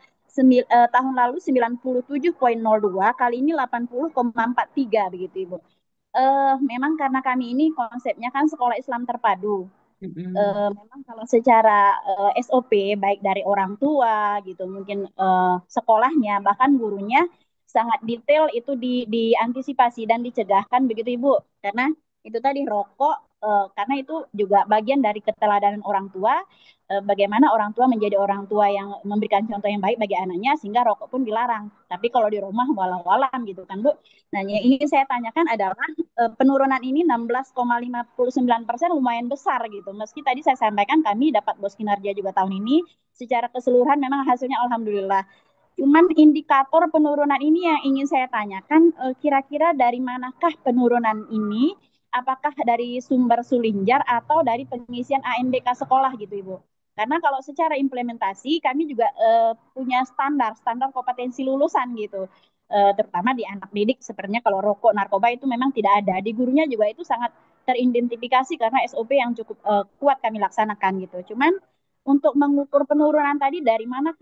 Tahun lalu 97,02, kali ini 80,43 begitu Ibu. Memang karena kami ini konsepnya kan sekolah Islam terpadu. Memang kalau secara SOP baik dari orang tua gitu, mungkin sekolahnya bahkan gurunya sangat detail itu diantisipasi dan dicegahkan begitu Ibu. Karena itu tadi rokok karena itu juga bagian dari keteladanan orang tua, bagaimana orang tua menjadi orang tua yang memberikan contoh yang baik bagi anaknya sehingga rokok pun dilarang. Tapi kalau di rumah walau-walam gitu kan Bu. Nah, yang ingin saya tanyakan adalah penurunan ini 16,59% lumayan besar gitu. Meski tadi saya sampaikan kami dapat bos kinerja juga tahun ini, secara keseluruhan memang hasilnya alhamdulillah. Cuman indikator penurunan ini yang ingin saya tanyakan, kira-kira dari manakah penurunan ini? Apakah dari sumber Sulinjar atau dari pengisian ANBK sekolah gitu Ibu? Karena kalau secara implementasi kami juga punya standar kompetensi lulusan gitu. Terutama di anak didik sepertinya kalau rokok narkoba itu memang tidak ada, di gurunya juga itu sangat teridentifikasi karena SOP yang cukup kuat kami laksanakan gitu. Cuman untuk mengukur penurunan tadi dari mana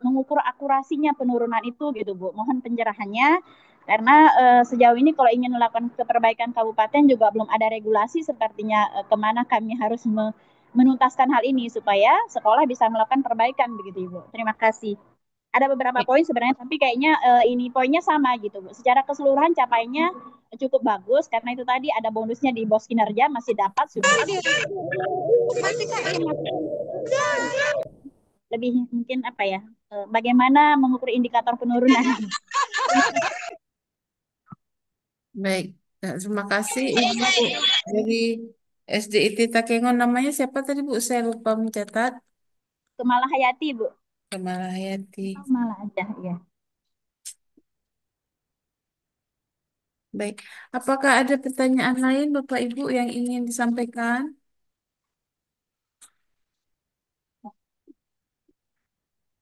mengukur akurasinya penurunan itu gitu Bu, mohon pencerahannya karena sejauh ini kalau ingin melakukan keperbaikan kabupaten juga belum ada regulasi sepertinya kemana kami harus menuntaskan hal ini supaya sekolah bisa melakukan perbaikan begitu Ibu. Terima kasih. Ada beberapa poin sebenarnya, tapi kayaknya ini poinnya sama gitu, Bu. Secara keseluruhan capainya cukup bagus karena itu tadi ada bonusnya di bos kinerja masih dapat sudah lebih mungkin apa ya? Bagaimana mengukur indikator penurunan? Baik. Terima kasih Ibu dari SDIT Takengon. Namanya siapa tadi Bu? Saya lupa mencatat. Kemala Hayati, Bu. Kamala Hayati. Kemala aja, ya. Baik. Apakah ada pertanyaan lain Bapak Ibu yang ingin disampaikan?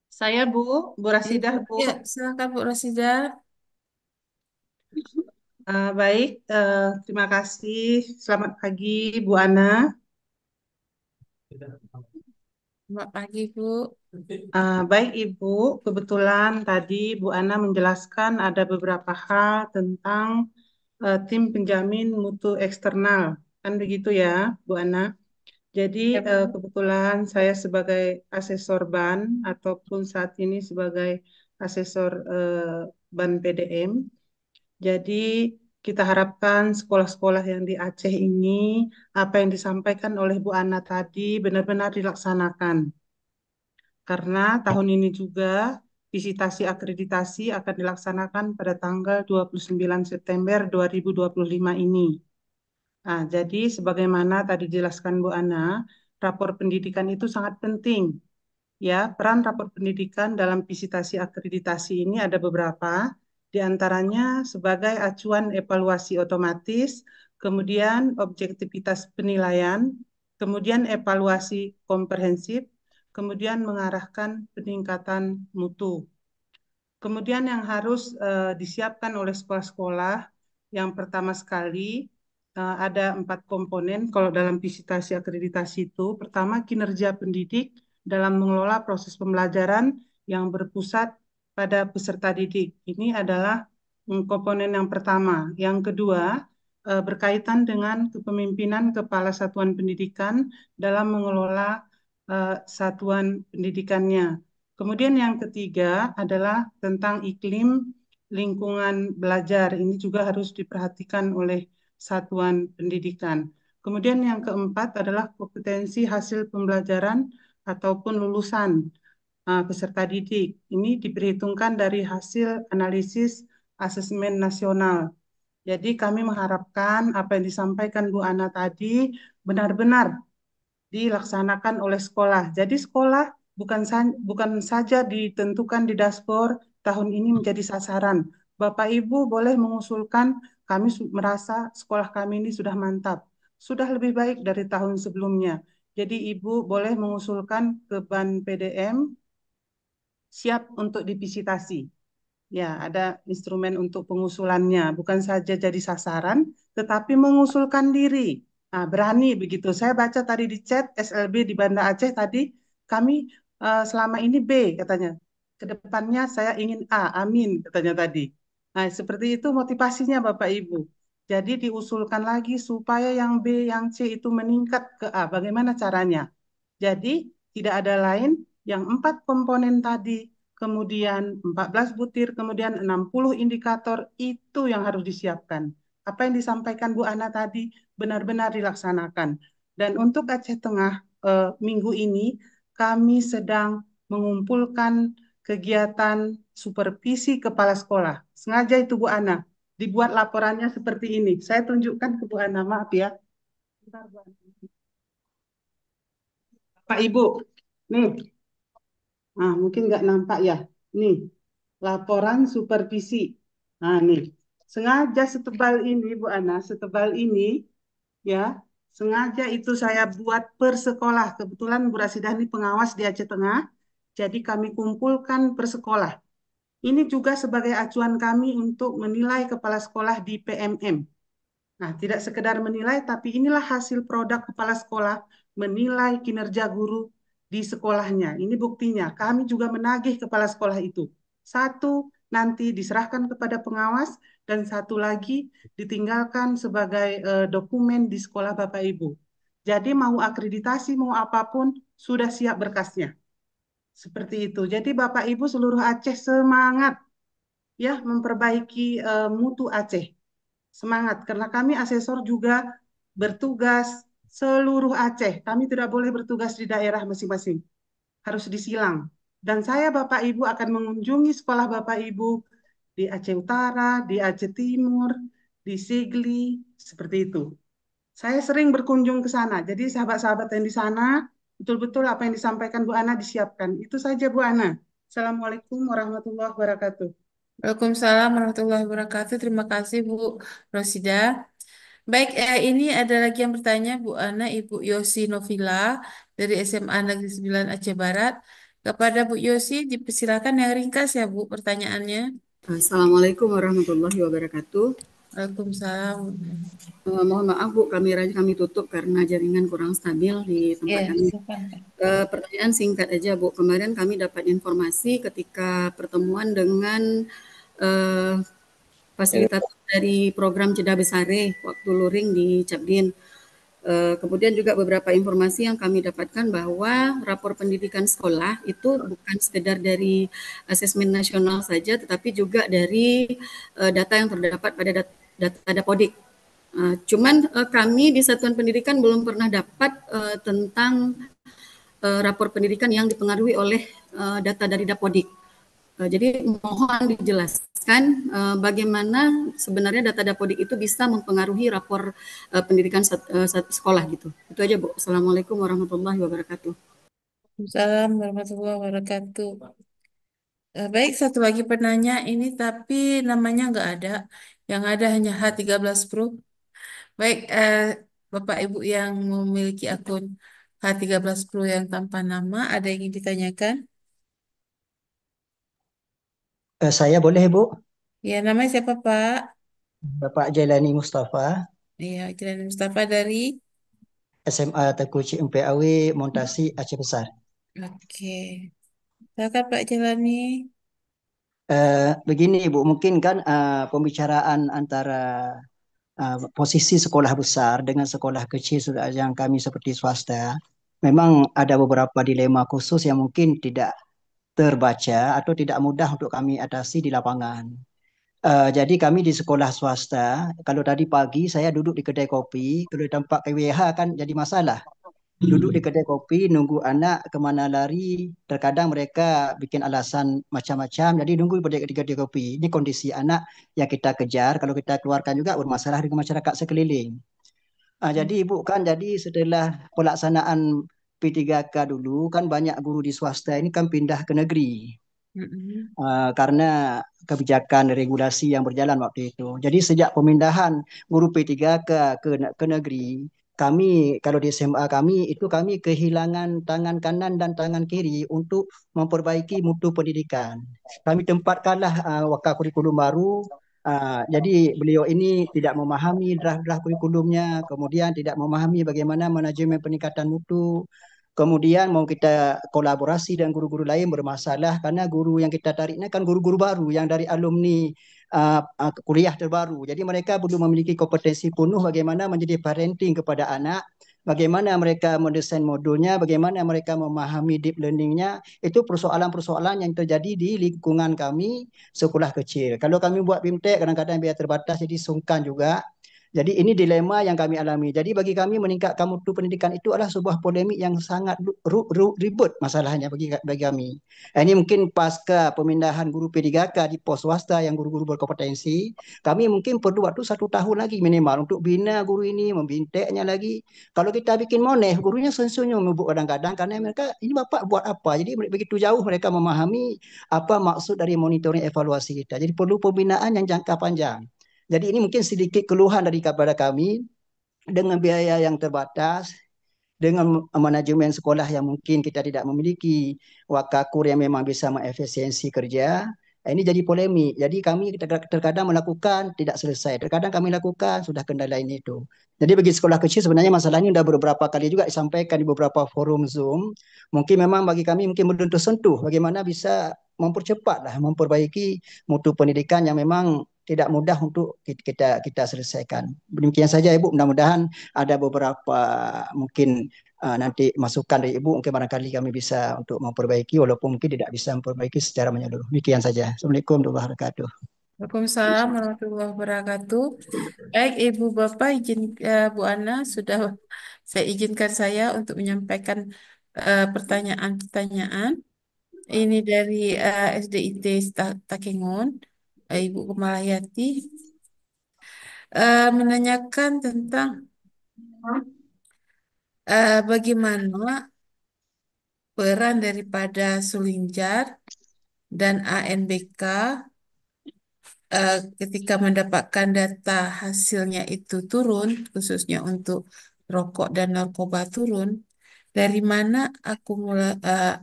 Saya Bu Rasidah Bu. Ya, silakan Bu Rosida. Baik, terima kasih. Selamat pagi Bu Ana. Selamat pagi Bu. Baik Ibu, kebetulan tadi Bu Ana menjelaskan ada beberapa hal tentang tim penjamin mutu eksternal. Kan begitu ya Bu Ana? Jadi Ya, Bu. kebetulan saya sebagai asesor BAN ataupun saat ini sebagai asesor BAN PDM. Jadi kita harapkan sekolah-sekolah yang di Aceh ini, apa yang disampaikan oleh Bu Ana tadi benar-benar dilaksanakan. Karena tahun ini juga visitasi akreditasi akan dilaksanakan pada tanggal 29 September 2025 ini. Nah, jadi sebagaimana tadi dijelaskan Bu Ana, rapor pendidikan itu sangat penting. Ya, peran rapor pendidikan dalam visitasi akreditasi ini ada beberapa, di antaranya sebagai acuan evaluasi otomatis, kemudian objektivitas penilaian, kemudian evaluasi komprehensif, kemudian mengarahkan peningkatan mutu. Kemudian yang harus disiapkan oleh sekolah-sekolah, yang pertama sekali ada 4 komponen kalau dalam visitasi akreditasi itu. Pertama, kinerja pendidik dalam mengelola proses pembelajaran yang berpusat pada peserta didik. Ini adalah komponen yang pertama. Yang kedua, berkaitan dengan kepemimpinan kepala satuan pendidikan dalam mengelola satuan pendidikannya. Kemudian yang ketiga adalah tentang iklim lingkungan belajar. Ini juga harus diperhatikan oleh satuan pendidikan. Kemudian yang keempat adalah kompetensi hasil pembelajaran ataupun lulusan peserta didik. Ini diperhitungkan dari hasil analisis asesmen nasional. Jadi kami mengharapkan apa yang disampaikan Bu Ana tadi benar-benar dilaksanakan oleh sekolah. Jadi sekolah bukan saja ditentukan di dashboard tahun ini menjadi sasaran. Bapak Ibu boleh mengusulkan, kami merasa sekolah kami ini sudah mantap, sudah lebih baik dari tahun sebelumnya. Jadi Ibu boleh mengusulkan ke Ban PDM siap untuk divisitasi. Ya, ada instrumen untuk pengusulannya, bukan saja jadi sasaran, tetapi mengusulkan diri. Nah, berani begitu. Saya baca tadi di chat SLB di Banda Aceh tadi, kami selama ini B katanya. Kedepannya saya ingin A, amin katanya tadi. Nah, seperti itu motivasinya Bapak Ibu. Jadi diusulkan lagi supaya yang B, yang C itu meningkat ke A. Bagaimana caranya? Jadi tidak ada lain yang 4 komponen tadi, kemudian 14 butir, kemudian 60 indikator, itu yang harus disiapkan. Apa yang disampaikan Bu Ana tadi benar-benar dilaksanakan. Dan untuk Aceh Tengah minggu ini kami sedang mengumpulkan kegiatan supervisi kepala sekolah. Sengaja itu Bu Ana, dibuat laporannya seperti ini. Saya tunjukkan ke Bu Ana, maaf ya. Bentar, Bu Ana. Pak Ibu, nih, nah, mungkin nggak nampak ya. Nih, laporan supervisi. Nah, nih, sengaja setebal ini, Bu Ana, setebal ini, ya, sengaja itu saya buat per sekolah. Kebetulan Bu Rasidah ini pengawas di Aceh Tengah, jadi kami kumpulkan per sekolah. Ini juga sebagai acuan kami untuk menilai kepala sekolah di PMM. Nah, tidak sekedar menilai, tapi inilah hasil produk kepala sekolah menilai kinerja guru di sekolahnya. Ini buktinya. Kami juga menagih kepala sekolah itu. Satu nanti diserahkan kepada pengawas, dan satu lagi ditinggalkan sebagai dokumen di sekolah Bapak Ibu. Jadi mau akreditasi, mau apapun, sudah siap berkasnya. Seperti itu. Jadi Bapak Ibu seluruh Aceh semangat ya memperbaiki mutu Aceh. Semangat, karena kami asesor juga bertugas seluruh Aceh. Kami tidak boleh bertugas di daerah masing-masing, harus disilang. Dan saya Bapak Ibu akan mengunjungi sekolah Bapak Ibu di Aceh Utara, di Aceh Timur, di Sigli, seperti itu. Saya sering berkunjung ke sana, jadi sahabat-sahabat yang di sana, betul-betul apa yang disampaikan Bu Ana disiapkan. Itu saja Bu Ana. Assalamualaikum warahmatullahi wabarakatuh. Waalaikumsalam warahmatullahi wabarakatuh. Terima kasih Bu Rosida. Baik, ini ada lagi yang bertanya Bu Ana, Ibu Yosi Novila dari SMA Negeri 9 Aceh Barat. Kepada Bu Yosi, dipersilakan yang ringkas ya Bu pertanyaannya. Assalamualaikum warahmatullahi wabarakatuh. Waalaikumsalam. Mohon maaf Bu, kameranya kami tutup karena jaringan kurang stabil di tempat Ya, kami. silakan. Pertanyaan singkat aja Bu, kemarin kami dapat informasi ketika pertemuan dengan fasilitator dari program Jeddah Besare waktu luring di Cabdin. Kemudian juga beberapa informasi yang kami dapatkan bahwa rapor pendidikan sekolah itu bukan sekedar dari asesmen nasional saja, tetapi juga dari data yang terdapat pada data Dapodik. Cuman kami di Satuan Pendidikan belum pernah dapat tentang rapor pendidikan yang dipengaruhi oleh data dari Dapodik. Jadi mohon dijelaskan bagaimana sebenarnya data Dapodik itu bisa mempengaruhi rapor pendidikan sekolah gitu. Itu aja Bu. Assalamualaikum warahmatullahi wabarakatuh. Waalaikumsalam warahmatullahi wabarakatuh. Baik, satu lagi penanya ini tapi namanya nggak ada. Yang ada hanya H13 Pro. Baik, Bapak Ibu yang memiliki akun H13 Pro yang tanpa nama, ada yang ingin ditanyakan? Saya boleh, Bu? Ya, namanya siapa Pak? Bapak Jailani Mustafa, Iya, Jalan Mustafa dari. SMA Teku CMPAW, Montasi, Aceh Besar. Oke. Silakan Pak Jalani. Begini, Bu, mungkin kan pembicaraan antara posisi sekolah besar dengan sekolah kecil yang kami seperti swasta, memang ada beberapa dilema khusus yang mungkin tidak terbaca atau tidak mudah untuk kami atasi di lapangan. Jadi kami di sekolah swasta, kalau tadi pagi saya duduk di kedai kopi, kalau tampak KWH kan jadi masalah. Duduk di kedai kopi, nunggu anak kemana lari, terkadang mereka bikin alasan macam-macam, jadi nunggu di kedai kopi. Ini kondisi anak yang kita kejar, kalau kita keluarkan juga bermasalah dengan masyarakat sekeliling. Jadi Ibu kan, jadi setelah pelaksanaan P3K dulu kan banyak guru di swasta ini kan pindah ke negeri. Mm-mm. Karena kebijakan regulasi yang berjalan waktu itu. Jadi sejak pemindahan guru P3K ke negeri, kami kalau di SMA kami itu kami kehilangan tangan kanan dan tangan kiri untuk memperbaiki mutu pendidikan. Kami tempatkanlah wakil kurikulum baru. Jadi beliau ini tidak memahami draft-draft kurikulumnya, kemudian tidak memahami bagaimana manajemen peningkatan mutu. Kemudian mau kita kolaborasi dengan guru-guru lain bermasalah karena guru yang kita tariknya kan guru-guru baru yang dari alumni kuliah terbaru. Jadi mereka belum memiliki kompetensi penuh bagaimana menjadi parenting kepada anak, bagaimana mereka mendesain modulnya, bagaimana mereka memahami deep learningnya. Itu persoalan-persoalan yang terjadi di lingkungan kami sekolah kecil. Kalau kami buat BIMTEK kadang-kadang biaya terbatas jadi sungkan juga. Jadi ini dilema yang kami alami. Jadi bagi kami meningkatkan mutu pendidikan itu adalah sebuah polemik yang sangat ribet masalahnya bagi kami. Ini mungkin pasca pemindahan guru P3K di pos swasta yang guru-guru berkompetensi, kami mungkin perlu waktu 1 tahun lagi minimal untuk bina guru ini, membinteknya lagi. Kalau kita bikin moneh, gurunya senyum kadang-kadang karena mereka ini bapak buat apa? Jadi begitu jauh mereka memahami apa maksud dari monitoring evaluasi kita. Jadi perlu pembinaan yang jangka panjang. Jadi ini mungkin sedikit keluhan dari kepada kami dengan biaya yang terbatas, dengan manajemen sekolah yang mungkin kita tidak memiliki wakakur yang memang bisa mengefisiensi kerja. Ini jadi polemik. Jadi kami terkadang melakukan tidak selesai. Terkadang kami lakukan sudah kendala ini itu. Jadi bagi sekolah kecil sebenarnya masalah ini sudah beberapa kali juga disampaikan di beberapa forum Zoom. Mungkin memang bagi kami mungkin belum tersentuh bagaimana bisa mempercepatlah memperbaiki mutu pendidikan yang memang tidak mudah untuk kita selesaikan. Demikian saja Ibu, mudah-mudahan ada beberapa mungkin nanti masukan dari Ibu, mungkin barangkali kami bisa untuk memperbaiki walaupun mungkin tidak bisa memperbaiki secara menyeluruh. Demikian saja. Assalamualaikum warahmatullahi wabarakatuh. Waalaikumsalam warahmatullahi wabarakatuh. Baik, Ibu Bapak izin Bu Ana sudah saya izinkan saya untuk menyampaikan pertanyaan-pertanyaan. Ini dari SDIT Takengon, Ibu Kemalayati menanyakan tentang bagaimana peran daripada Sulinjar dan ANBK ketika mendapatkan data hasilnya itu turun, khususnya untuk rokok dan narkoba turun, dari mana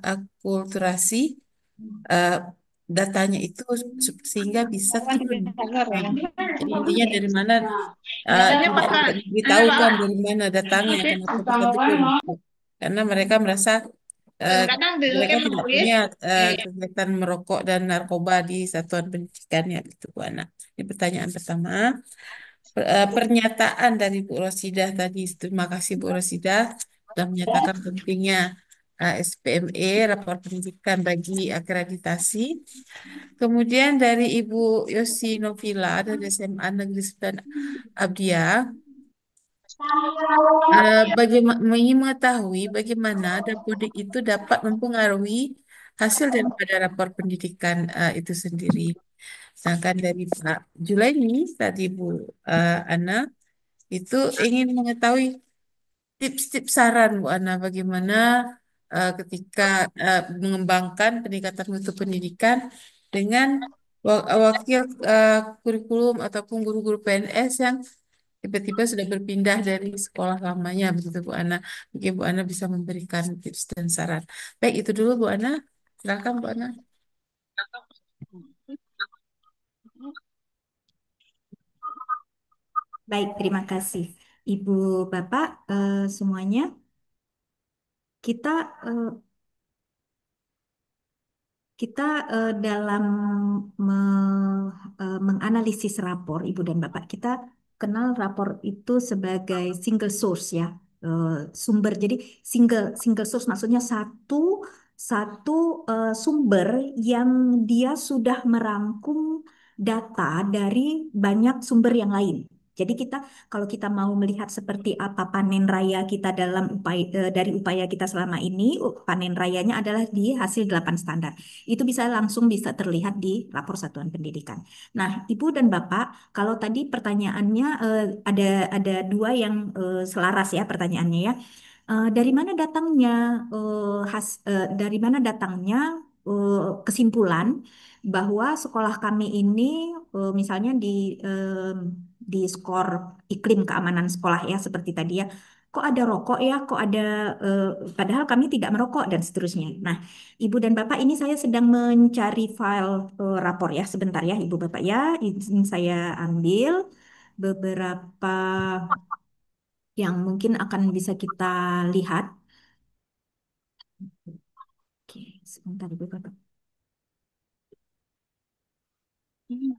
akulturasi uh, datanya itu sehingga bisa turun. Jadi intinya dari mana tidak diberitahukan dari mana datangnya kenapa bisa turun. Karena mereka merasa mereka tidak punya kegiatan merokok dan narkoba di satuan pendidikannya gitu Bu Ana. Ini pertanyaan pertama. Pernyataan dari Bu Rosidah tadi, terima kasih Bu Rosidah sudah menyatakan pentingnya SPME, rapor pendidikan bagi akreditasi. Kemudian dari Ibu Yosi Novila dari SMA Negeri 9 Abdia, ingin mengetahui bagaimana Dapodik itu dapat mempengaruhi hasil daripada rapor pendidikan itu sendiri. Sedangkan dari Pak Julaini tadi Bu Ana itu ingin mengetahui tips-tips saran Bu Ana bagaimana ketika mengembangkan peningkatan mutu pendidikan dengan wakil kurikulum ataupun guru-guru PNS yang tiba-tiba sudah berpindah dari sekolah lamanya begitu Bu Ana. Mungkin Bu Ana bisa memberikan tips dan saran. Baik, itu dulu Bu Ana. Silakan Bu Ana. Baik, terima kasih Ibu Bapak semuanya. Kita dalam menganalisis rapor Ibu dan Bapak, kita kenal rapor itu sebagai single source ya, sumber. Jadi single source maksudnya satu sumber yang dia sudah merangkum data dari banyak sumber yang lain. Jadi kalau kita mau melihat seperti apa panen raya kita dalam dari upaya kita selama ini, panen rayanya adalah di hasil 8 standar. Itu bisa terlihat di rapor satuan pendidikan. Nah, Ibu dan Bapak, kalau tadi pertanyaannya ada dua yang selaras ya pertanyaannya ya. Dari mana datangnya dari mana datangnya kesimpulan bahwa sekolah kami ini misalnya di skor iklim keamanan sekolah ya seperti tadi ya, kok ada rokok ya, kok ada eh, padahal kami tidak merokok dan seterusnya. Nah, Ibu dan Bapak ini saya sedang mencari file rapor ya, sebentar ya Ibu Bapak ya, izin saya ambil beberapa yang mungkin akan bisa kita lihat. Oke, sebentar Ibu Bapak.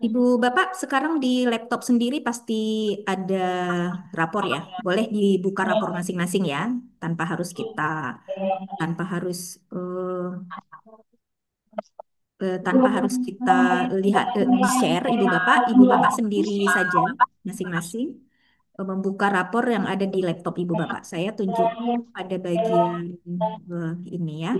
Ibu Bapak sekarang di laptop sendiri pasti ada rapor ya. Boleh dibuka rapor masing-masing ya, tanpa harus kita tanpa harus eh, tanpa harus kita lihat di-share Ibu Bapak sendiri saja masing-masing membuka rapor yang ada di laptop Ibu Bapak. Saya tunjuk pada bagian ini ya.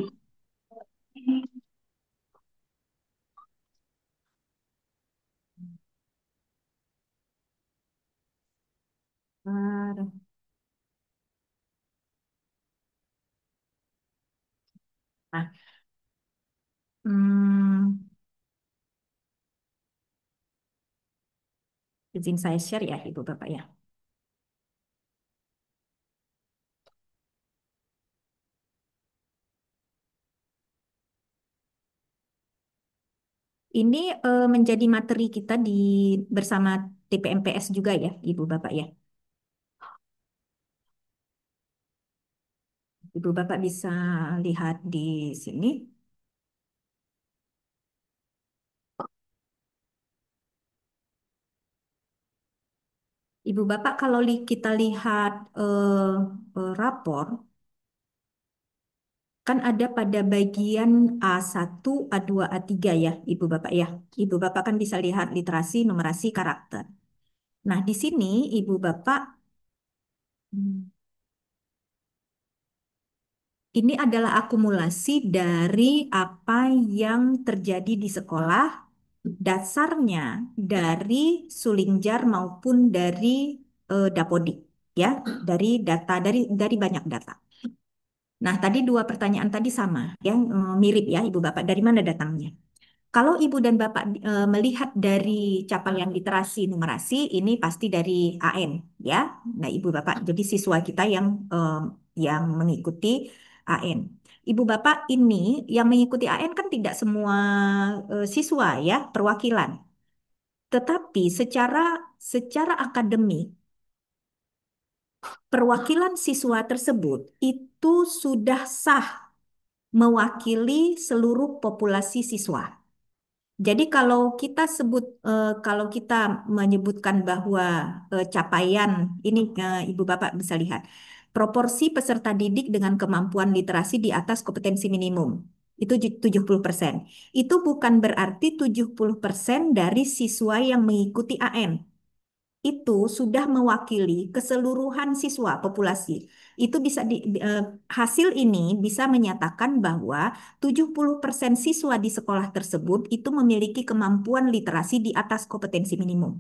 Bentar. Nah, hmm, izin saya share ya Ibu Bapak ya. Ini menjadi materi kita bersama TPMPS juga ya, Ibu Bapak ya. Ibu Bapak bisa lihat di sini. Ibu Bapak kalau kita lihat rapor, kan ada pada bagian A1, A2, A3 ya, Ibu Bapak ya. Ibu Bapak kan bisa lihat literasi, numerasi, karakter. Nah, di sini Ibu Bapak hmm, ini adalah akumulasi dari apa yang terjadi di sekolah, dasarnya dari Sulingjar maupun dari Dapodik, ya, dari data dari banyak data. Nah, tadi dua pertanyaan tadi sama, yang mirip ya, Ibu Bapak. Dari mana datangnya? Kalau Ibu dan Bapak melihat dari capaian literasi numerasi, ini pasti dari AN, ya. Nah, Ibu Bapak, jadi siswa kita yang mengikuti AN. Ibu Bapak ini yang mengikuti AN kan tidak semua siswa ya, perwakilan. Tetapi secara akademik, perwakilan siswa tersebut itu sudah sah mewakili seluruh populasi siswa. Jadi kalau kita menyebutkan bahwa capaian ini Ibu Bapak bisa lihat proporsi peserta didik dengan kemampuan literasi di atas kompetensi minimum itu 70%. Itu bukan berarti 70% dari siswa yang mengikuti AN itu sudah mewakili keseluruhan siswa populasi. Itu hasil ini bisa menyatakan bahwa 70% siswa di sekolah tersebut itu memiliki kemampuan literasi di atas kompetensi minimum.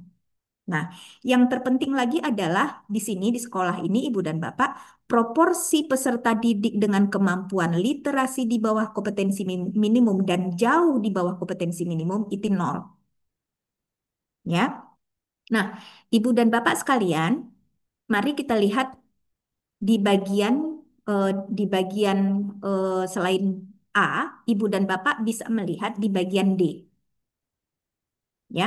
Nah, yang terpenting lagi adalah di sini di sekolah ini Ibu dan Bapak, proporsi peserta didik dengan kemampuan literasi di bawah kompetensi minimum dan jauh di bawah kompetensi minimum itu nol. Ya. Nah, Ibu dan Bapak sekalian, mari kita lihat di bagian eh, selain A, Ibu dan Bapak bisa melihat di bagian D. Ya,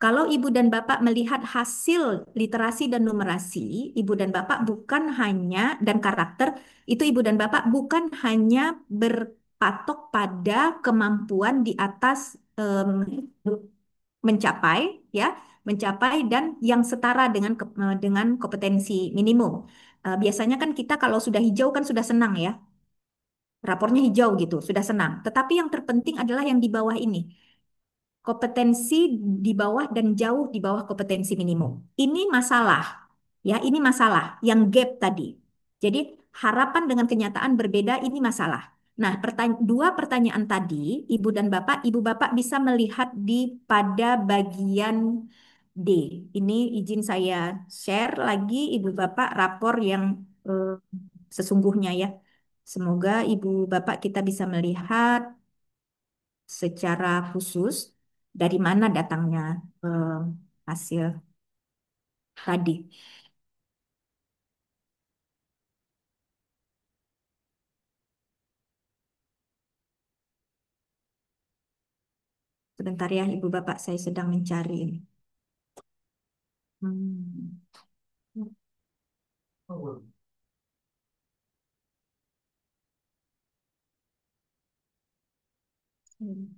kalau Ibu dan Bapak melihat hasil literasi dan numerasi, Ibu dan Bapak bukan hanya dan karakter itu Ibu dan Bapak bukan hanya berpatok pada kemampuan di atas mencapai ya mencapai dan yang setara dengan kompetensi minimum. Biasanya kan kita kalau sudah hijau kan sudah senang ya, rapornya hijau gitu, sudah senang. Tetapi yang terpenting adalah yang di bawah ini, kompetensi di bawah dan jauh di bawah kompetensi minimum. Ini masalah, ya ini masalah yang gap tadi. Jadi harapan dengan kenyataan berbeda ini masalah. Nah, dua pertanyaan tadi, Ibu Bapak bisa melihat pada bagian D. Ini izin saya share lagi Ibu Bapak rapor yang eh, sesungguhnya ya. Semoga Ibu Bapak kita bisa melihat secara khusus dari mana datangnya eh, hasil tadi. Sebentar ya Ibu Bapak, saya sedang mencari ini. Hmm.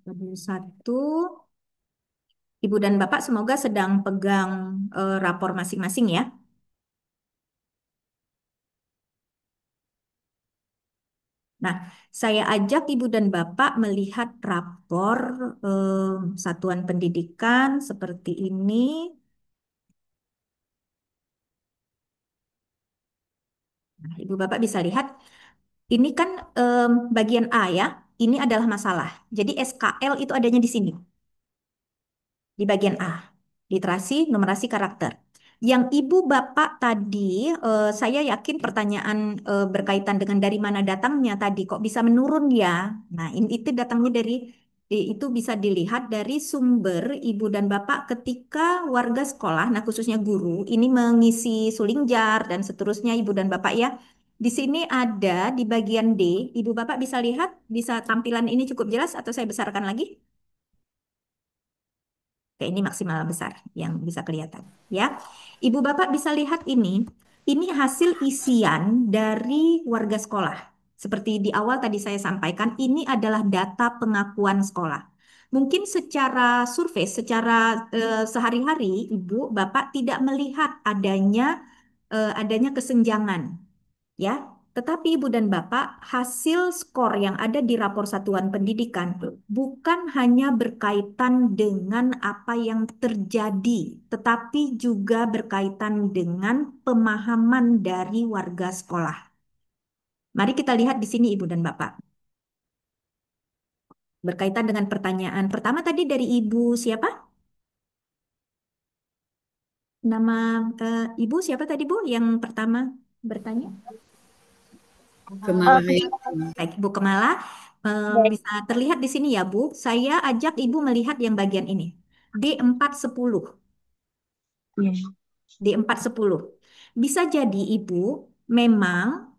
Tabel 1. Ibu dan Bapak semoga sedang pegang rapor masing-masing ya. Nah, saya ajak Ibu dan Bapak melihat rapor satuan pendidikan seperti ini. Nah, Ibu Bapak bisa lihat, ini kan bagian A ya, ini adalah masalah. Jadi SKL itu adanya di sini, di bagian A, literasi, numerasi, karakter. Yang Ibu Bapak tadi, saya yakin pertanyaan berkaitan dengan dari mana datangnya tadi, kok bisa menurun ya? Nah, itu datangnya dari, itu bisa dilihat dari sumber Ibu dan Bapak ketika warga sekolah, nah khususnya guru, ini mengisi suling jar dan seterusnya Ibu dan Bapak ya. Di sini ada di bagian D, Ibu Bapak bisa lihat, bisa tampilan ini cukup jelas atau saya besarkan lagi? Oke, ini maksimal besar yang bisa kelihatan ya. Ibu Bapak bisa lihat ini hasil isian dari warga sekolah. Seperti di awal tadi saya sampaikan, ini adalah data pengakuan sekolah. Mungkin secara survei, secara sehari-hari Ibu Bapak tidak melihat adanya kesenjangan ya. Tetapi Ibu dan Bapak, hasil skor yang ada di rapor satuan pendidikan bukan hanya berkaitan dengan apa yang terjadi, tetapi juga berkaitan dengan pemahaman dari warga sekolah. Mari kita lihat di sini Ibu dan Bapak. Berkaitan dengan pertanyaan pertama tadi dari Ibu siapa? Nama Ibu siapa tadi Bu yang pertama bertanya? Kemala Hayati. Baik, Bu Kemala, bisa terlihat di sini ya, Bu. Saya ajak Ibu melihat yang bagian ini. D410. D410. Bisa jadi Ibu memang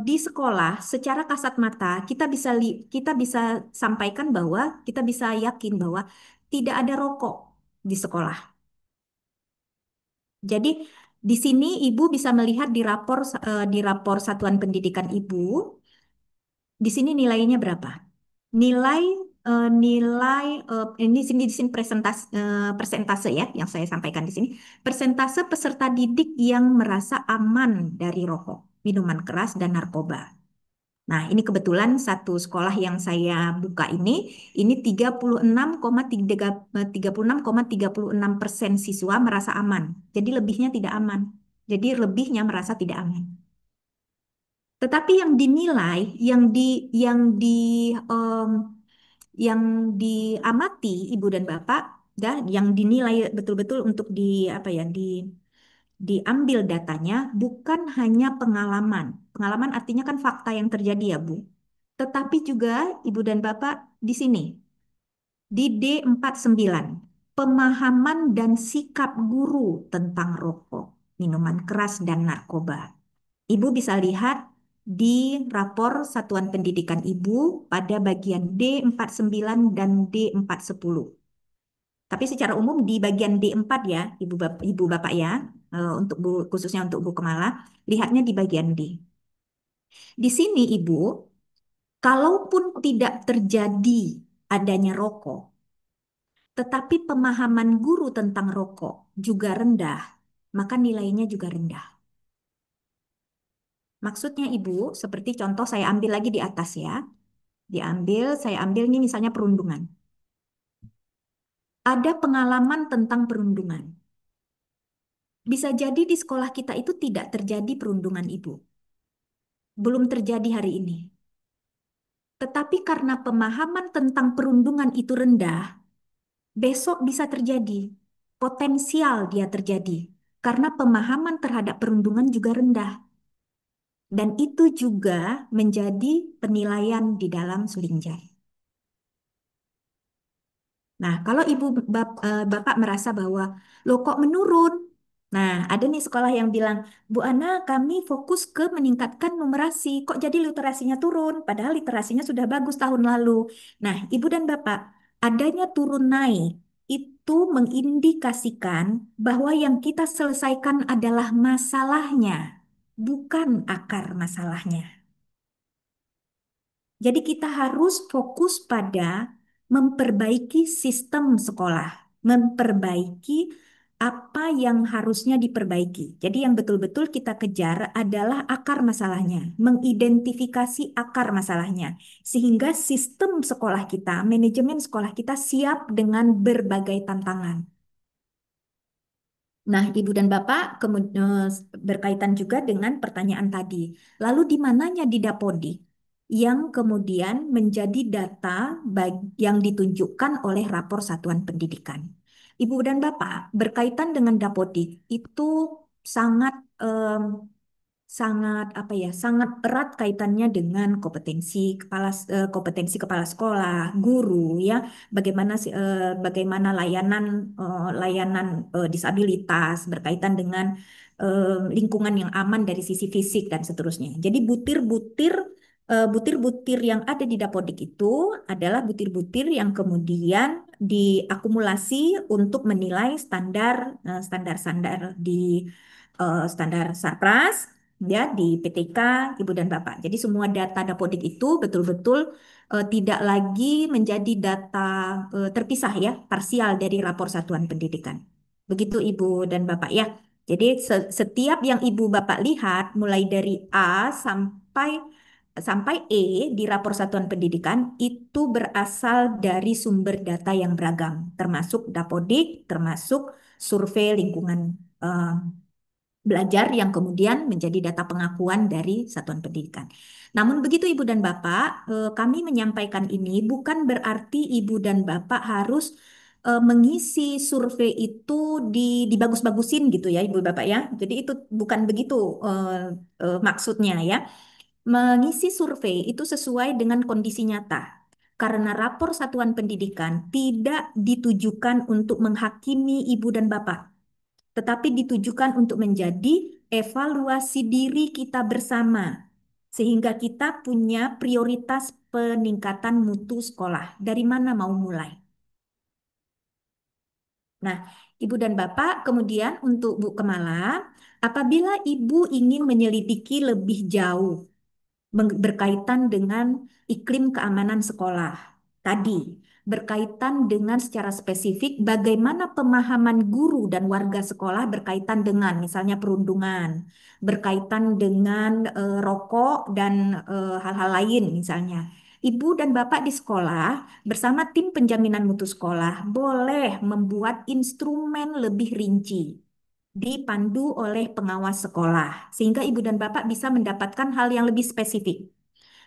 di sekolah secara kasat mata kita bisa sampaikan bahwa kita bisa yakin bahwa tidak ada rokok di sekolah. Jadi di sini Ibu bisa melihat di rapor satuan pendidikan Ibu. Di sini nilainya berapa? Nilai nilai di sini persentase ya yang saya sampaikan di sini. Persentase peserta didik yang merasa aman dari rokok, minuman keras dan narkoba. Nah, ini kebetulan satu sekolah yang saya buka ini 36,36% siswa merasa aman. Jadi lebihnya tidak aman. Jadi lebihnya merasa tidak aman. Tetapi yang dinilai, em, yang diamati Ibu dan Bapak, yang dinilai betul-betul untuk apa ya, diambil datanya bukan hanya pengalaman. Pengalaman artinya kan fakta yang terjadi ya Bu. Tetapi juga Ibu dan Bapak di sini, di D49, pemahaman dan sikap guru tentang rokok, minuman keras dan narkoba. Ibu bisa lihat di rapor Satuan Pendidikan Ibu pada bagian D49 dan D410. Tapi secara umum di bagian D4 ya, Ibu Bapak ya, khususnya untuk Bu Kemala, lihatnya di bagian D. Di sini Ibu, kalaupun tidak terjadi adanya rokok, tetapi pemahaman guru tentang rokok juga rendah, maka nilainya juga rendah. Maksudnya Ibu, seperti contoh saya ambil lagi di atas ya. Saya ambil nih misalnya perundungan. Ada pengalaman tentang perundungan. Bisa jadi di sekolah kita itu tidak terjadi perundungan Ibu. Belum terjadi hari ini. Tetapi karena pemahaman tentang perundungan itu rendah, besok bisa terjadi. Potensial dia terjadi. Karena pemahaman terhadap perundungan juga rendah. Dan itu juga menjadi penilaian di dalam suling jari. Nah, kalau bapak merasa bahwa lo kok menurun? Nah, ada nih sekolah yang bilang, Bu Ana, kami fokus ke meningkatkan numerasi. Kok jadi literasinya turun? Padahal literasinya sudah bagus tahun lalu. Nah, Ibu dan Bapak, adanya turun naik itu mengindikasikan bahwa yang kita selesaikan adalah masalahnya, bukan akar masalahnya. Jadi kita harus fokus pada memperbaiki sistem sekolah, memperbaiki apa yang harusnya diperbaiki. Jadi yang betul-betul kita kejar adalah akar masalahnya, mengidentifikasi akar masalahnya, sehingga sistem sekolah kita, manajemen sekolah kita siap dengan berbagai tantangan. Nah, Ibu dan Bapak, berkaitan juga dengan pertanyaan tadi. Lalu di mananya di Dapodik yang kemudian menjadi data yang ditunjukkan oleh rapor Satuan Pendidikan. Ibu dan Bapak, berkaitan dengan Dapodik itu sangat sangat apa ya, sangat erat kaitannya dengan kompetensi kepala sekolah, guru ya, bagaimana layanan disabilitas berkaitan dengan lingkungan yang aman dari sisi fisik dan seterusnya. Jadi butir-butir yang ada di Dapodik itu adalah butir-butir yang kemudian diakumulasi untuk menilai standar-standar di standar Sarpras ya di PTK Ibu dan Bapak. Jadi semua data Dapodik itu betul-betul tidak lagi menjadi data terpisah ya, parsial dari rapor Satuan Pendidikan. Begitu Ibu dan Bapak ya. Jadi setiap yang Ibu Bapak lihat mulai dari A sampai sampai E di rapor Satuan Pendidikan itu berasal dari sumber data yang beragam, termasuk Dapodik, termasuk survei lingkungan eh, belajar yang kemudian menjadi data pengakuan dari satuan pendidikan. Namun begitu Ibu dan Bapak, kami menyampaikan ini bukan berarti Ibu dan Bapak harus mengisi survei itu dibagus-bagusin gitu ya Ibu Bapak ya. Jadi itu bukan begitu maksudnya ya. Mengisi survei itu sesuai dengan kondisi nyata. Karena rapor satuan pendidikan tidak ditujukan untuk menghakimi Ibu dan Bapak, tetapi ditujukan untuk menjadi evaluasi diri kita bersama, sehingga kita punya prioritas peningkatan mutu sekolah. Dari mana mau mulai? Nah, Ibu dan Bapak, kemudian untuk Bu Kemala, apabila Ibu ingin menyelidiki lebih jauh berkaitan dengan iklim keamanan sekolah tadi, berkaitan dengan secara spesifik bagaimana pemahaman guru dan warga sekolah berkaitan dengan misalnya perundungan, berkaitan dengan rokok dan hal-hal lain misalnya. Ibu dan Bapak di sekolah bersama tim penjaminan mutu sekolah boleh membuat instrumen lebih rinci, dipandu oleh pengawas sekolah, sehingga ibu dan bapak bisa mendapatkan hal yang lebih spesifik.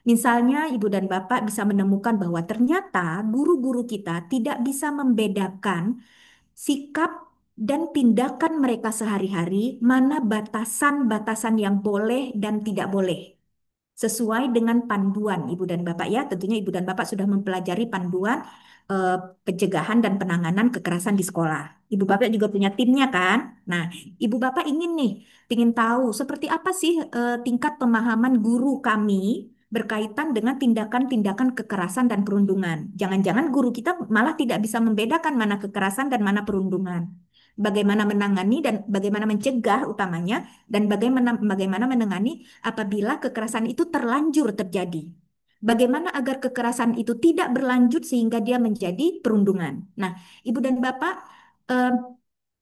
Misalnya, ibu dan bapak bisa menemukan bahwa ternyata guru-guru kita tidak bisa membedakan sikap dan tindakan mereka sehari-hari, mana batasan-batasan yang boleh dan tidak boleh sesuai dengan panduan Ibu dan Bapak ya. Tentunya Ibu dan Bapak sudah mempelajari panduan eh, pencegahan dan penanganan kekerasan di sekolah. Ibu Bapak juga punya timnya kan? Nah, Ibu Bapak ingin tahu seperti apa sih tingkat pemahaman guru kami berkaitan dengan tindakan-tindakan kekerasan dan perundungan. Jangan-jangan guru kita malah tidak bisa membedakan mana kekerasan dan mana perundungan. Bagaimana menangani dan bagaimana mencegah utamanya dan bagaimana menangani apabila kekerasan itu terlanjur terjadi. Bagaimana agar kekerasan itu tidak berlanjut sehingga dia menjadi perundungan. Nah, Ibu dan Bapak, eh,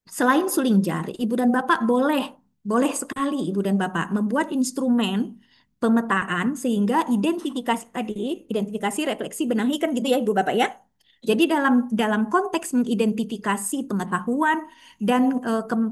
selain suling jari, Ibu dan Bapak boleh sekali Ibu dan Bapak membuat instrumen pemetaan sehingga identifikasi tadi, identifikasi, refleksi, benahi kan gitu ya Ibu Bapak ya. Jadi dalam konteks mengidentifikasi pengetahuan dan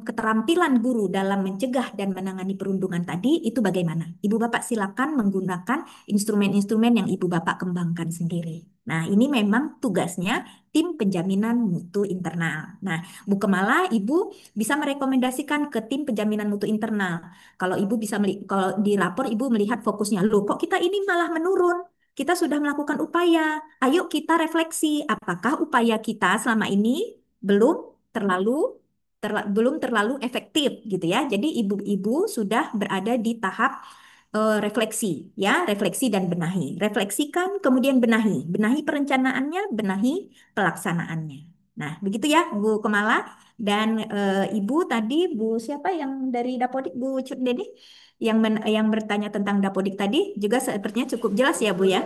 keterampilan guru dalam mencegah dan menangani perundungan tadi itu bagaimana? Ibu Bapak silakan menggunakan instrumen-instrumen yang Ibu Bapak kembangkan sendiri. Nah, ini memang tugasnya tim penjaminan mutu internal. Nah, Bu Kemala, Ibu bisa merekomendasikan ke tim penjaminan mutu internal. Kalau Ibu bisa kalau di rapor Ibu melihat fokusnya, loh kok kita ini malah menurun? Kita sudah melakukan upaya. Ayo kita refleksi, apakah upaya kita selama ini belum terlalu efektif gitu ya. Jadi ibu-ibu sudah berada di tahap refleksi ya, refleksi dan benahi. Refleksikan kemudian benahi. Benahi perencanaannya, benahi pelaksanaannya. Nah, begitu ya Bu Kemala dan Ibu tadi Bu siapa yang dari Dapodik Bu Curdeni yang bertanya tentang Dapodik tadi juga sepertinya cukup jelas ya Bu ya.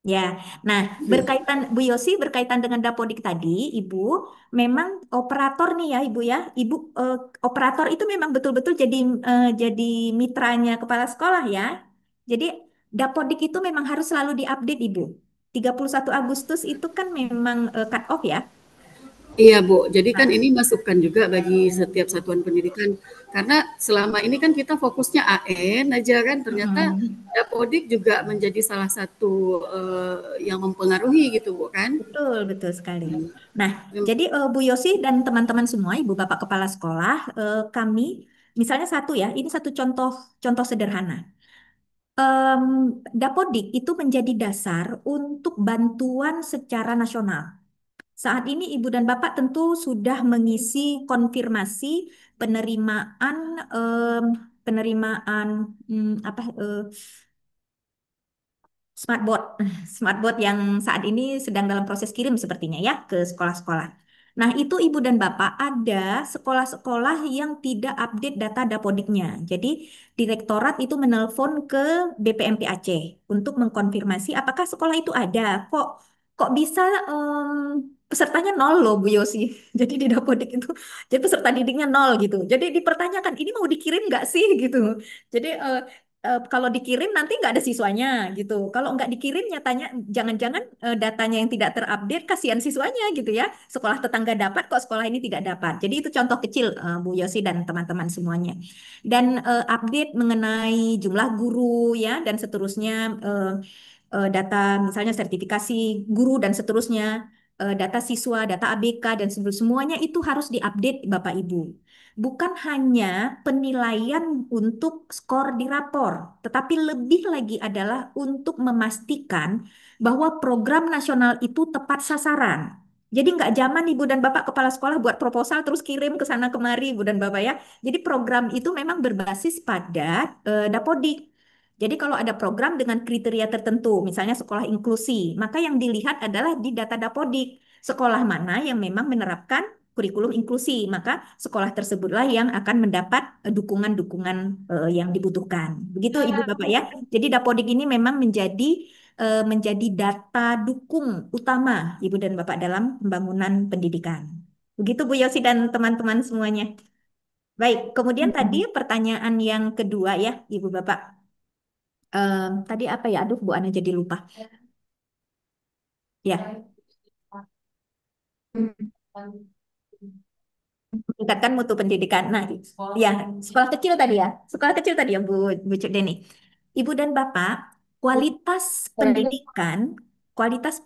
Ya, nah berkaitan Bu Yosi berkaitan dengan Dapodik tadi, Ibu memang operator nih ya Ibu ya, Ibu operator itu memang betul-betul jadi mitranya kepala sekolah ya. Jadi Dapodik itu memang harus selalu diupdate Ibu. 31 Agustus itu kan memang cut off ya. Iya, Bu. Jadi kan Nah, ini masukan juga bagi setiap satuan pendidikan. Karena selama ini kan kita fokusnya AN aja kan, ternyata Dapodik juga menjadi salah satu yang mempengaruhi gitu, Bu kan? betul, betul sekali. Nah, jadi Bu Yosi dan teman-teman semua, Ibu Bapak Kepala Sekolah, kami misalnya satu ya, ini satu contoh contoh sederhana. Em, Dapodik itu menjadi dasar untuk bantuan secara nasional. Saat ini Ibu dan Bapak tentu sudah mengisi konfirmasi penerimaan em, penerimaan apa Smartboard, smartboard yang saat ini sedang dalam proses kirim sepertinya ya ke sekolah-sekolah. Nah, itu Ibu dan Bapak ada sekolah-sekolah yang tidak update data Dapodiknya. Jadi, direktorat itu menelpon ke BPMP Aceh untuk mengkonfirmasi apakah sekolah itu ada. Kok bisa pesertanya nol loh Bu Yosi. Jadi di Dapodik itu, jadi peserta didiknya nol gitu. Jadi dipertanyakan ini mau dikirim nggak sih gitu. Jadi kalau dikirim nanti nggak ada siswanya gitu. Kalau nggak dikirim nyatanya jangan-jangan datanya yang tidak terupdate kasihan siswanya gitu ya. Sekolah tetangga dapat kok sekolah ini tidak dapat. Jadi itu contoh kecil Bu Yosi dan teman-teman semuanya. Dan update mengenai jumlah guru ya dan seterusnya data misalnya sertifikasi guru dan seterusnya data siswa, data ABK dan semuanya itu harus diupdate Bapak Ibu. Bukan hanya penilaian untuk skor di rapor, tetapi lebih lagi adalah untuk memastikan bahwa program nasional itu tepat sasaran. Jadi nggak zaman Ibu dan Bapak kepala sekolah buat proposal terus kirim ke sana kemari Ibu dan Bapak ya. Jadi program itu memang berbasis pada Dapodik. Jadi kalau ada program dengan kriteria tertentu, misalnya sekolah inklusi, maka yang dilihat adalah di data Dapodik. Sekolah mana yang memang menerapkan kurikulum inklusi, maka sekolah tersebutlah yang akan mendapat dukungan-dukungan yang dibutuhkan. Begitu Ibu Bapak ya. Jadi Dapodik ini memang menjadi data dukung utama Ibu dan Bapak dalam pembangunan pendidikan. Begitu Bu Yosi dan teman-teman semuanya. Baik, kemudian tadi pertanyaan yang kedua ya, Ibu Bapak. Tadi apa ya? Aduh, Bu Ana jadi lupa. Ya, meningkatkan mutu pendidikan. Nah, ya, sekolah kecil tadi ya. Sekolah kecil tadi ya, Bu Cuk Deni. Ibu dan Bapak, kualitas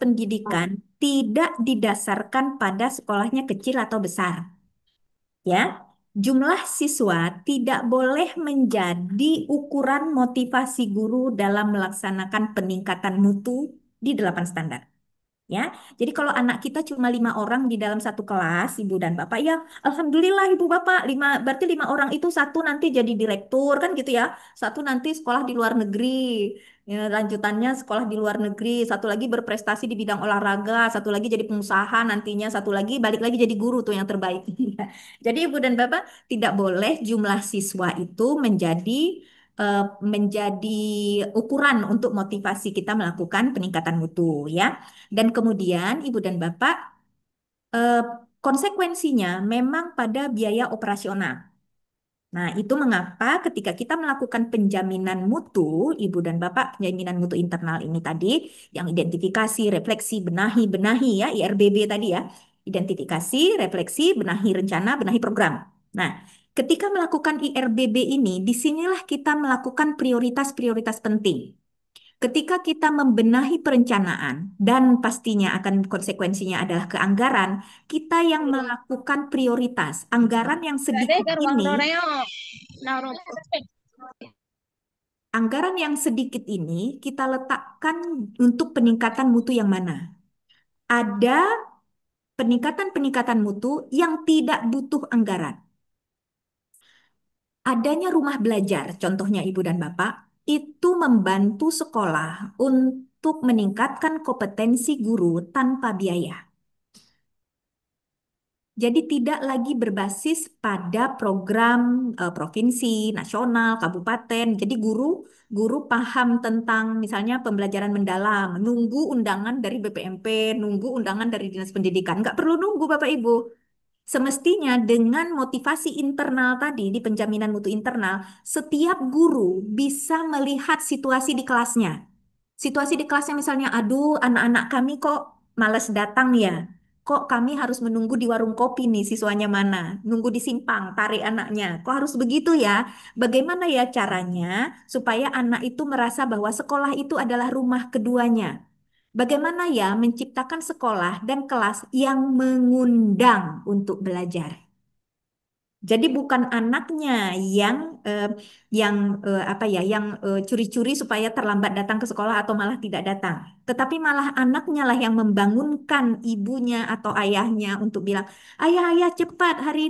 pendidikan tidak didasarkan pada sekolahnya kecil atau besar. Ya, jumlah siswa tidak boleh menjadi ukuran motivasi guru dalam melaksanakan peningkatan mutu di 8 standar. Ya, jadi kalau anak kita cuma 5 orang di dalam satu kelas, ibu dan bapak, ya, alhamdulillah ibu bapak berarti 5 orang itu satu nanti jadi direktur kan gitu ya, satu nanti sekolah di luar negeri, ya, lanjutannya sekolah di luar negeri, satu lagi berprestasi di bidang olahraga, satu lagi jadi pengusaha nantinya, satu lagi balik lagi jadi guru tuh yang terbaik. Jadi ibu dan bapak tidak boleh jumlah siswa itu eh, menjadi ukuran untuk motivasi kita melakukan peningkatan mutu ya. Dan kemudian Ibu dan Bapak, eh, konsekuensinya memang pada biaya operasional. Nah, itu mengapa ketika kita melakukan penjaminan mutu, Ibu dan Bapak, penjaminan mutu internal ini tadi, yang identifikasi, refleksi, benahi ya, IRBB tadi ya, identifikasi, refleksi, benahi rencana, benahi program. Nah, ketika melakukan IRBB ini, disinilah kita melakukan prioritas-prioritas penting. Ketika kita membenahi perencanaan dan pastinya akan konsekuensinya adalah keanggaran, kita yang melakukan prioritas. Anggaran yang sedikit ini, anggaran yang sedikit ini kita letakkan untuk peningkatan mutu yang mana? Ada peningkatan-peningkatan mutu yang tidak butuh anggaran. Adanya rumah belajar, contohnya Ibu dan Bapak, itu membantu sekolah untuk meningkatkan kompetensi guru tanpa biaya. Jadi tidak lagi berbasis pada program provinsi, nasional, kabupaten. Jadi guru paham tentang misalnya pembelajaran mendalam, nunggu undangan dari BPMP, nunggu undangan dari Dinas Pendidikan. Nggak perlu nunggu Bapak Ibu. Semestinya dengan motivasi internal tadi di penjaminan mutu internal, setiap guru bisa melihat situasi di kelasnya. Situasi di kelasnya misalnya, aduh anak-anak kami kok males datang ya. Kok kami harus menunggu di warung kopi nih siswanya mana? Nunggu di simpang, tarik anaknya. Kok harus begitu ya? Bagaimana ya caranya supaya anak itu merasa bahwa sekolah itu adalah rumah keduanya? Bagaimana ya menciptakan sekolah dan kelas yang mengundang untuk belajar? Jadi bukan anaknya yang eh, apa ya, yang curi-curi supaya terlambat datang ke sekolah atau malah tidak datang, tetapi malah anaknya lah yang membangunkan ibunya atau ayahnya untuk bilang, ayah ayah cepat hari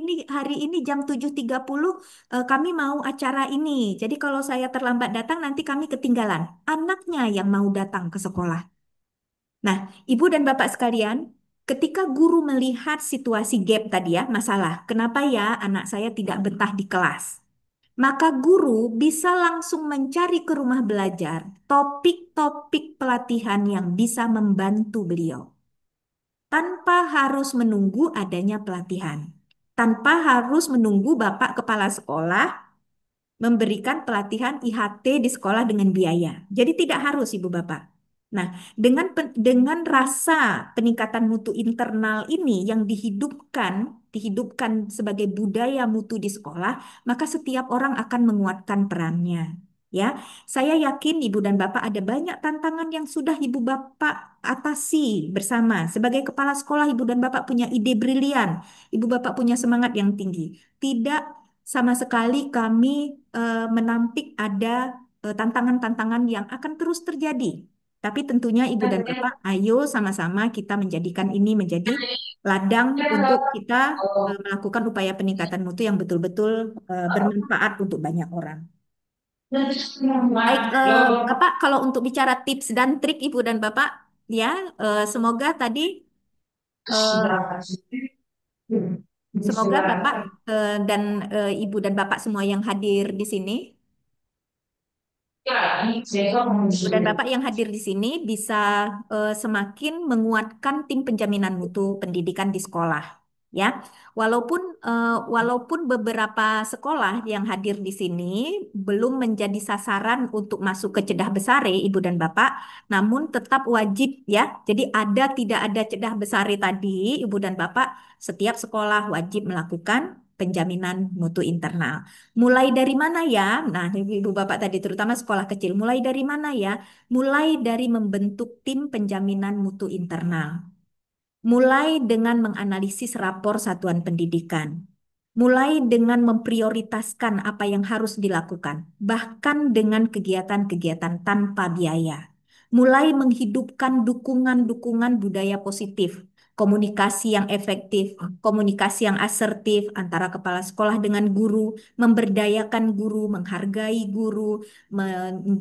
ini jam 7.30 kami mau acara ini. Jadi kalau saya terlambat datang nanti kami ketinggalan. Anaknya yang mau datang ke sekolah. Nah, Ibu dan Bapak sekalian, ketika guru melihat situasi gap tadi ya, masalah, kenapa ya anak saya tidak betah di kelas? Maka guru bisa langsung mencari ke rumah belajar topik-topik pelatihan yang bisa membantu beliau tanpa harus menunggu adanya pelatihan, tanpa harus menunggu Bapak Kepala Sekolah memberikan pelatihan IHT di sekolah dengan biaya. Jadi tidak harus Ibu Bapak. Nah, dengan rasa peningkatan mutu internal ini yang dihidupkan sebagai budaya mutu di sekolah, maka setiap orang akan menguatkan perannya. Ya, saya yakin Ibu dan Bapak ada banyak tantangan yang sudah Ibu Bapak atasi bersama. Sebagai kepala sekolah, Ibu dan Bapak punya ide brilian, Ibu Bapak punya semangat yang tinggi. Tidak sama sekali kami menampik ada tantangan-tantangan yang akan terus terjadi. Tapi tentunya Ibu dan Bapak, ayo sama-sama kita menjadikan ini menjadi ladang untuk kita melakukan upaya peningkatan mutu yang betul-betul bermanfaat untuk banyak orang. Baik, Bapak, kalau untuk bicara tips dan trik Ibu dan Bapak, ya, semoga tadi semoga Bapak dan Ibu dan Bapak semua yang hadir di sini, Ibu dan Bapak yang hadir di sini bisa semakin menguatkan tim penjaminan mutu pendidikan di sekolah. Ya, walaupun beberapa sekolah yang hadir di sini belum menjadi sasaran untuk masuk ke Cedah Besare, Ibu dan Bapak, namun tetap wajib ya. Jadi tidak ada Cedah Besare tadi, Ibu dan Bapak, setiap sekolah wajib melakukan penjaminan mutu internal. Mulai dari mana ya? Nah, Ibu Bapak tadi terutama sekolah kecil, mulai dari mana ya? Mulai dari membentuk tim penjaminan mutu internal. Mulai dengan menganalisis rapor satuan pendidikan. Mulai dengan memprioritaskan apa yang harus dilakukan, bahkan dengan kegiatan-kegiatan tanpa biaya. Mulai menghidupkan dukungan-dukungan budaya positif, komunikasi yang efektif, komunikasi yang asertif antara kepala sekolah dengan guru, memberdayakan guru, menghargai guru,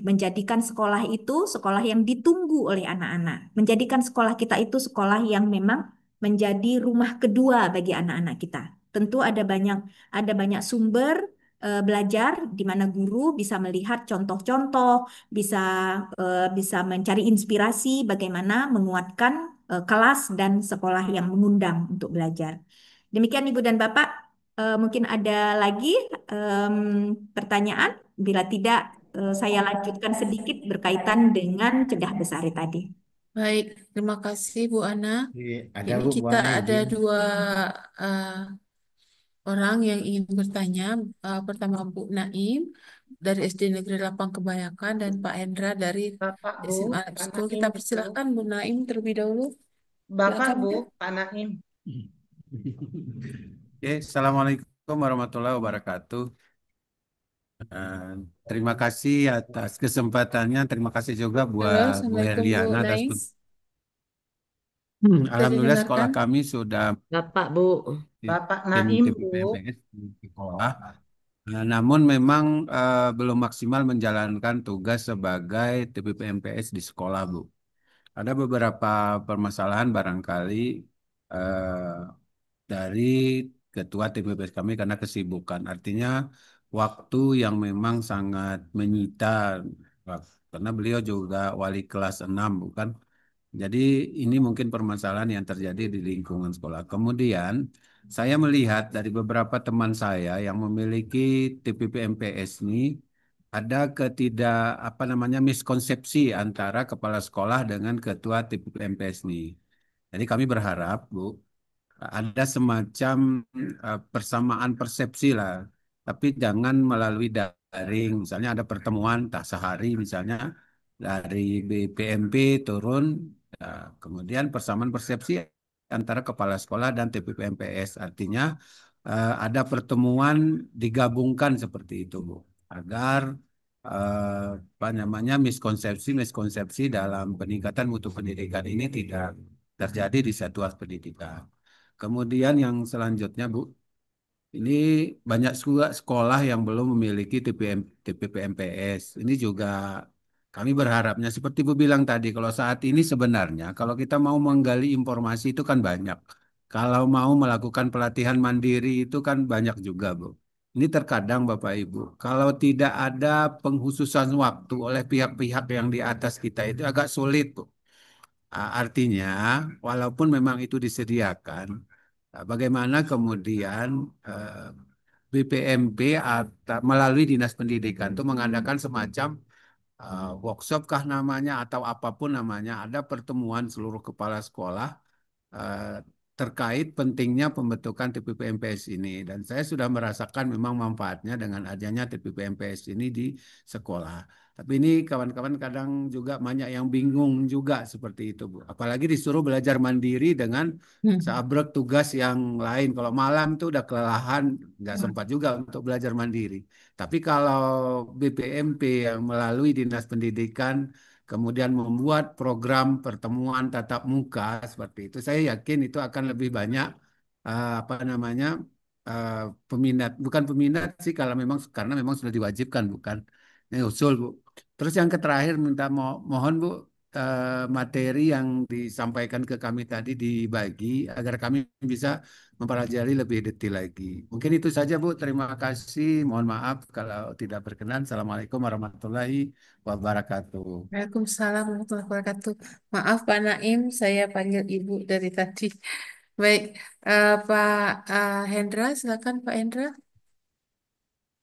menjadikan sekolah itu sekolah yang ditunggu oleh anak-anak, menjadikan sekolah kita itu sekolah yang memang menjadi rumah kedua bagi anak-anak kita. Tentu ada banyak sumber belajar di mana guru bisa melihat contoh-contoh, bisa bisa mencari inspirasi bagaimana menguatkan kelas dan sekolah yang mengundang untuk belajar. Demikian Ibu dan Bapak, Mungkin ada lagi em, pertanyaan? Bila tidak, saya lanjutkan sedikit berkaitan dengan Cedah Besari tadi. Baik, terima kasih Bu Ana. Ada Ini Bu, Bu kita Ana ada izin. dua eh, orang yang ingin bertanya. Pertama Bu Naim dari SD Negeri 8 Kebayakan dan Pak Hendra dari Bapak, Bu, SMA Lab Pak School. Naim, Kita Bu. persilahkan Bu Naim terlebih dahulu. Bapak, Silakan Bu, Bu. Pak Naim. Oke, Assalamualaikum warahmatullahi wabarakatuh. Eh, Terima kasih atas kesempatannya. Terima kasih juga Halo, buat Bu Assalamualaikum Bu Herliana atas Nais. Bisa Alhamdulillah sekolah didengarkan? kami sudah Bapak, Bu. Bapak tim Naim, Bu. TPPMPS di sekolah. Namun memang belum maksimal menjalankan tugas sebagai TPPMPS di sekolah, Bu. Ada beberapa permasalahan barangkali eh, dari ketua TPPS kami karena kesibukan. Artinya waktu yang memang sangat menyita karena beliau juga wali kelas 6, bukan? Jadi ini mungkin permasalahan yang terjadi di lingkungan sekolah. Kemudian saya melihat dari beberapa teman saya yang memiliki TPP MPS ini ada ketidak apa namanya miskonsepsi antara kepala sekolah dengan ketua TPP MPS ini. Jadi kami berharap, Bu, ada semacam persamaan persepsi lah, tapi jangan melalui daring. Misalnya ada pertemuan tak sehari misalnya dari BPMP turun, kemudian persamaan persepsi antara kepala sekolah dan TPP MPS. Artinya ada pertemuan digabungkan seperti itu, Bu, agar apa namanya miskonsepsi dalam peningkatan mutu pendidikan ini tidak terjadi di satuan pendidikan. Kemudian yang selanjutnya, Bu, ini banyak juga sekolah yang belum memiliki TPP-MPS. Ini juga kami berharapnya seperti Bu bilang tadi, kalau saat ini sebenarnya kalau kita mau menggali informasi itu kan banyak. Kalau mau melakukan pelatihan mandiri itu kan banyak juga, Bu. Ini terkadang Bapak Ibu, kalau tidak ada penghususan waktu oleh pihak-pihak yang di atas kita itu agak sulit, Bu. Artinya, walaupun memang itu disediakan, bagaimana kemudian BPMP atau melalui Dinas Pendidikan itu mengadakan semacam workshop kah namanya atau apapun namanya, ada pertemuan seluruh kepala sekolah eh, terkait pentingnya pembentukan TPP-MPS ini. Dan saya sudah merasakan memang manfaatnya dengan adanya TPP-MPS ini di sekolah. Tapi ini kawan-kawan kadang juga banyak yang bingung juga seperti itu, Bu. Apalagi disuruh belajar mandiri dengan seabrek tugas yang lain. Kalau malam tuh udah kelelahan, nggak sempat juga untuk belajar mandiri. Tapi kalau BPMP yang melalui Dinas Pendidikan kemudian membuat program pertemuan tatap muka seperti itu, saya yakin itu akan lebih banyak apa namanya eh, peminat, bukan peminat sih kalau memang karena memang sudah diwajibkan, bukan. Ini usul, Bu. Terus yang terakhir minta mohon, Bu, materi yang disampaikan ke kami tadi dibagi agar kami bisa mempelajari lebih detail lagi. Mungkin itu saja, Bu. Terima kasih. Mohon maaf kalau tidak berkenan. Assalamualaikum warahmatullahi wabarakatuh. Waalaikumsalam warahmatullahi wabarakatuh. Maaf Pak Naim, saya panggil Ibu dari tadi. Baik, Pak Hendra, silakan Pak Hendra.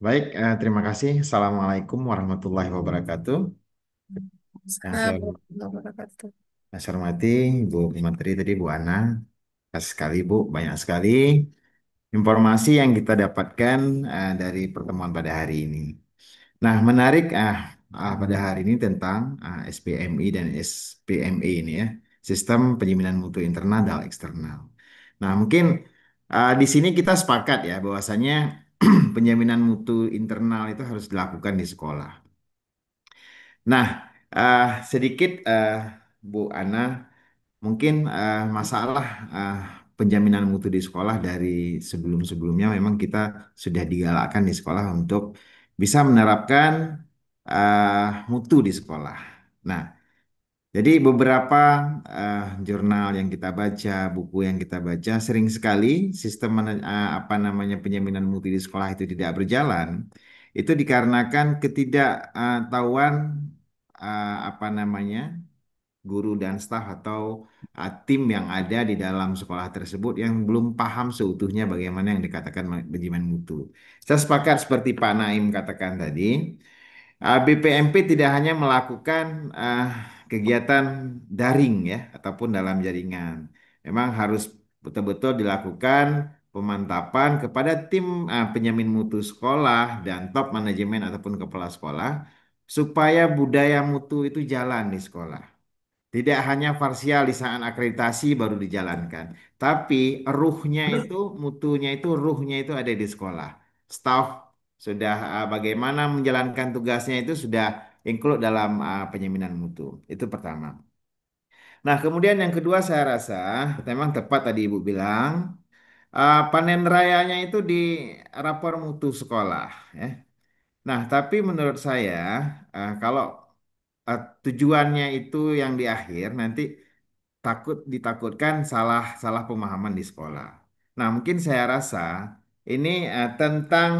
Baik, terima kasih. Assalamualaikum warahmatullahi wabarakatuh. Yang Assalamualaikum saya, warahmatullahi wabarakatuh. yang saya hormati Bu Menteri tadi, Bu Ana. Kasih sekali Bu, banyak sekali informasi yang kita dapatkan dari pertemuan pada hari ini. Nah, menarik pada hari ini tentang SPMI dan SPME ini ya, Sistem Penjaminan Mutu Internal dan Eksternal. Nah, mungkin di sini kita sepakat ya bahwasanya penjaminan mutu internal itu harus dilakukan di sekolah. Nah, sedikit Bu Ana, mungkin masalah penjaminan mutu di sekolah dari sebelum-sebelumnya memang kita sudah digalakkan di sekolah untuk bisa menerapkan mutu di sekolah. Nah, jadi beberapa jurnal yang kita baca, buku yang kita baca, sering sekali sistem apa namanya penjaminan mutu di sekolah itu tidak berjalan. Itu dikarenakan ketidaktahuan apa namanya guru dan staf atau tim yang ada di dalam sekolah tersebut yang belum paham seutuhnya bagaimana yang dikatakan manajemen mutu. Saya sepakat seperti Pak Naim katakan tadi, BPMP tidak hanya melakukan kegiatan daring ya ataupun dalam jaringan. Memang harus betul-betul dilakukan pemantapan kepada tim penjamin mutu sekolah dan top manajemen ataupun kepala sekolah supaya budaya mutu itu jalan di sekolah. Tidak hanya parsial di saat akreditasi baru dijalankan, tapi ruhnya itu ada di sekolah. Staff sudah bagaimana menjalankan tugasnya itu sudah include dalam penjaminan mutu. Itu pertama. Nah, kemudian yang kedua saya rasa memang tepat tadi Ibu bilang panen rayanya itu di rapor mutu sekolah ya. Nah, tapi menurut saya kalau tujuannya itu yang di akhir nanti ditakutkan salah salah pemahaman di sekolah. Nah, mungkin saya rasa ini tentang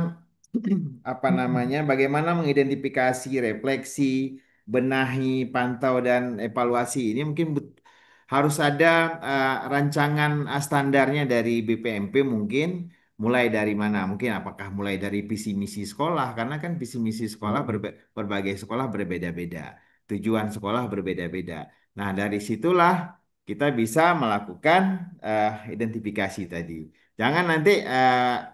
apa namanya bagaimana mengidentifikasi, refleksi, benahi, pantau dan evaluasi ini mungkin harus ada rancangan standarnya dari BPMP mungkin mulai dari mana? Mungkin apakah mulai dari visi misi sekolah karena kan visi misi sekolah berbagai sekolah berbeda-beda, tujuan sekolah berbeda-beda. Nah, dari situlah kita bisa melakukan identifikasi tadi. Jangan nanti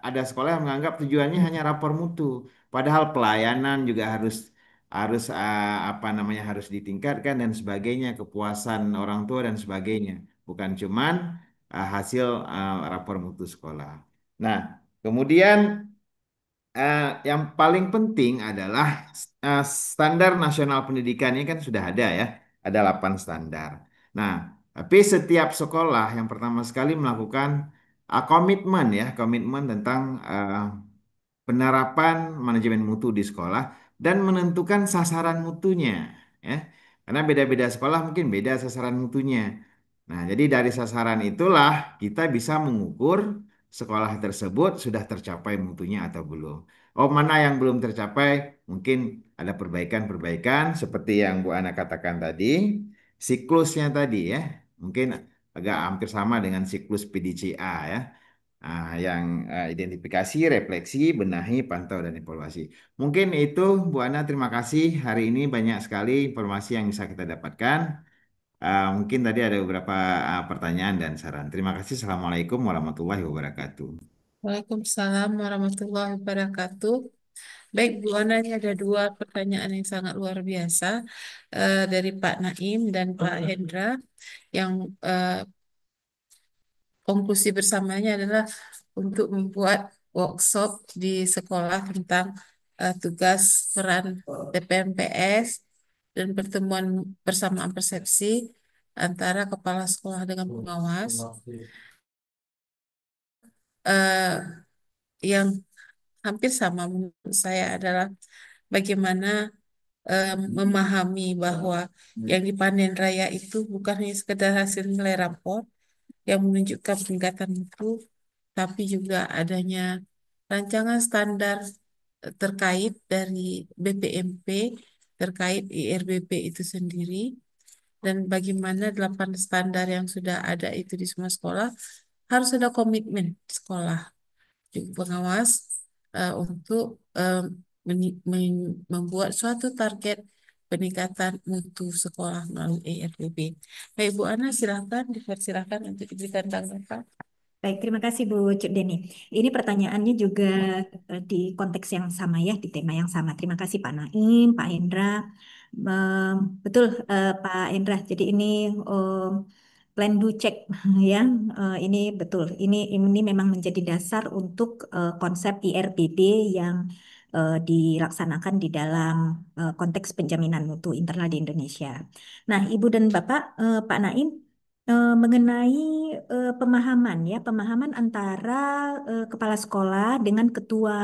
ada sekolah yang menganggap tujuannya hanya rapor mutu, padahal pelayanan juga harus harus apa namanya harus ditingkatkan dan sebagainya, kepuasan orang tua dan sebagainya, bukan cuman hasil rapor mutu sekolah. Nah, kemudian yang paling penting adalah standar nasional pendidikan ini kan sudah ada ya, ada 8 standar. Nah, tapi setiap sekolah yang pertama sekali melakukan komitmen ya, komitmen tentang penerapan manajemen mutu di sekolah dan menentukan sasaran mutunya ya. Karena beda-beda sekolah mungkin beda sasaran mutunya. Nah, jadi dari sasaran itulah kita bisa mengukur sekolah tersebut sudah tercapai mutunya atau belum. Oh, mana yang belum tercapai? Mungkin ada perbaikan-perbaikan seperti yang Bu Ana katakan tadi, siklusnya tadi ya. Mungkin agak hampir sama dengan siklus PDCA ya. Yang identifikasi, refleksi, benahi, pantau, dan evaluasi. Mungkin itu Bu Ana, terima kasih. Hari ini banyak sekali informasi yang bisa kita dapatkan. Mungkin tadi ada beberapa pertanyaan dan saran. Terima kasih. Assalamualaikum warahmatullahi wabarakatuh. Waalaikumsalam warahmatullahi wabarakatuh. Baik, Bu Ana, ini ada dua pertanyaan yang sangat luar biasa dari Pak Naim dan Pak Hendra yang konklusi bersamanya adalah untuk membuat workshop di sekolah tentang tugas peran TPMPS dan pertemuan persamaan persepsi antara kepala sekolah dengan pengawas. Yang hampir sama menurut saya adalah bagaimana memahami bahwa yang dipanen raya itu bukan hanya sekedar hasil nilai rapor yang menunjukkan peningkatan mutu, tapi juga adanya rancangan standar terkait dari BPMP terkait IRBP itu sendiri dan bagaimana 8 standar yang sudah ada itu di semua sekolah harus ada komitmen di sekolah juga pengawas untuk membuat suatu target peningkatan mutu sekolah melalui IRBP. Baik, Bu Ana, silakan dipersilakan untuk diberikan tanggapan. Baik, terima kasih Bu Cuk Deni. Ini pertanyaannya juga di konteks yang sama ya, di tema yang sama. Terima kasih Pak Naim, Pak Hendra. Betul Pak Hendra, jadi ini plan do check ya. Ini betul. Ini memang menjadi dasar untuk konsep IRBB yang dilaksanakan di dalam konteks penjaminan mutu internal di Indonesia. Nah, Ibu dan Bapak, Pak Naim, mengenai pemahaman ya, pemahaman antara kepala sekolah dengan ketua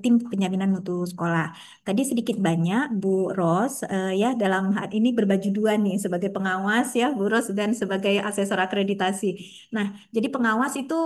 tim penjaminan mutu sekolah. Tadi sedikit banyak Bu Ros ya dalam hal ini berbaju dua nih sebagai pengawas ya Bu Ros dan sebagai asesor akreditasi. Nah, jadi pengawas itu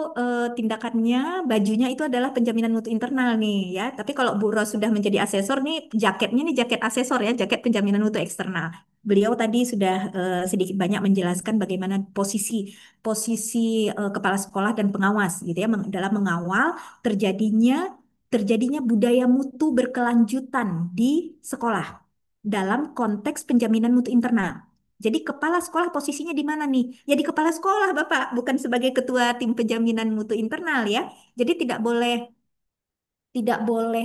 tindakannya bajunya itu adalah penjaminan mutu internal nih ya. Tapi kalau Bu Ros sudah menjadi asesor nih jaketnya nih jaket asesor ya, jaket penjaminan mutu eksternal. beliau tadi sudah sedikit banyak menjelaskan bagaimana posisi posisi kepala sekolah dan pengawas gitu ya dalam mengawal terjadinya terjadinya budaya mutu berkelanjutan di sekolah dalam konteks penjaminan mutu internal. Jadi kepala sekolah posisinya di mana nih? Ya di kepala sekolah, Bapak, bukan sebagai ketua tim penjaminan mutu internal ya. Jadi tidak boleh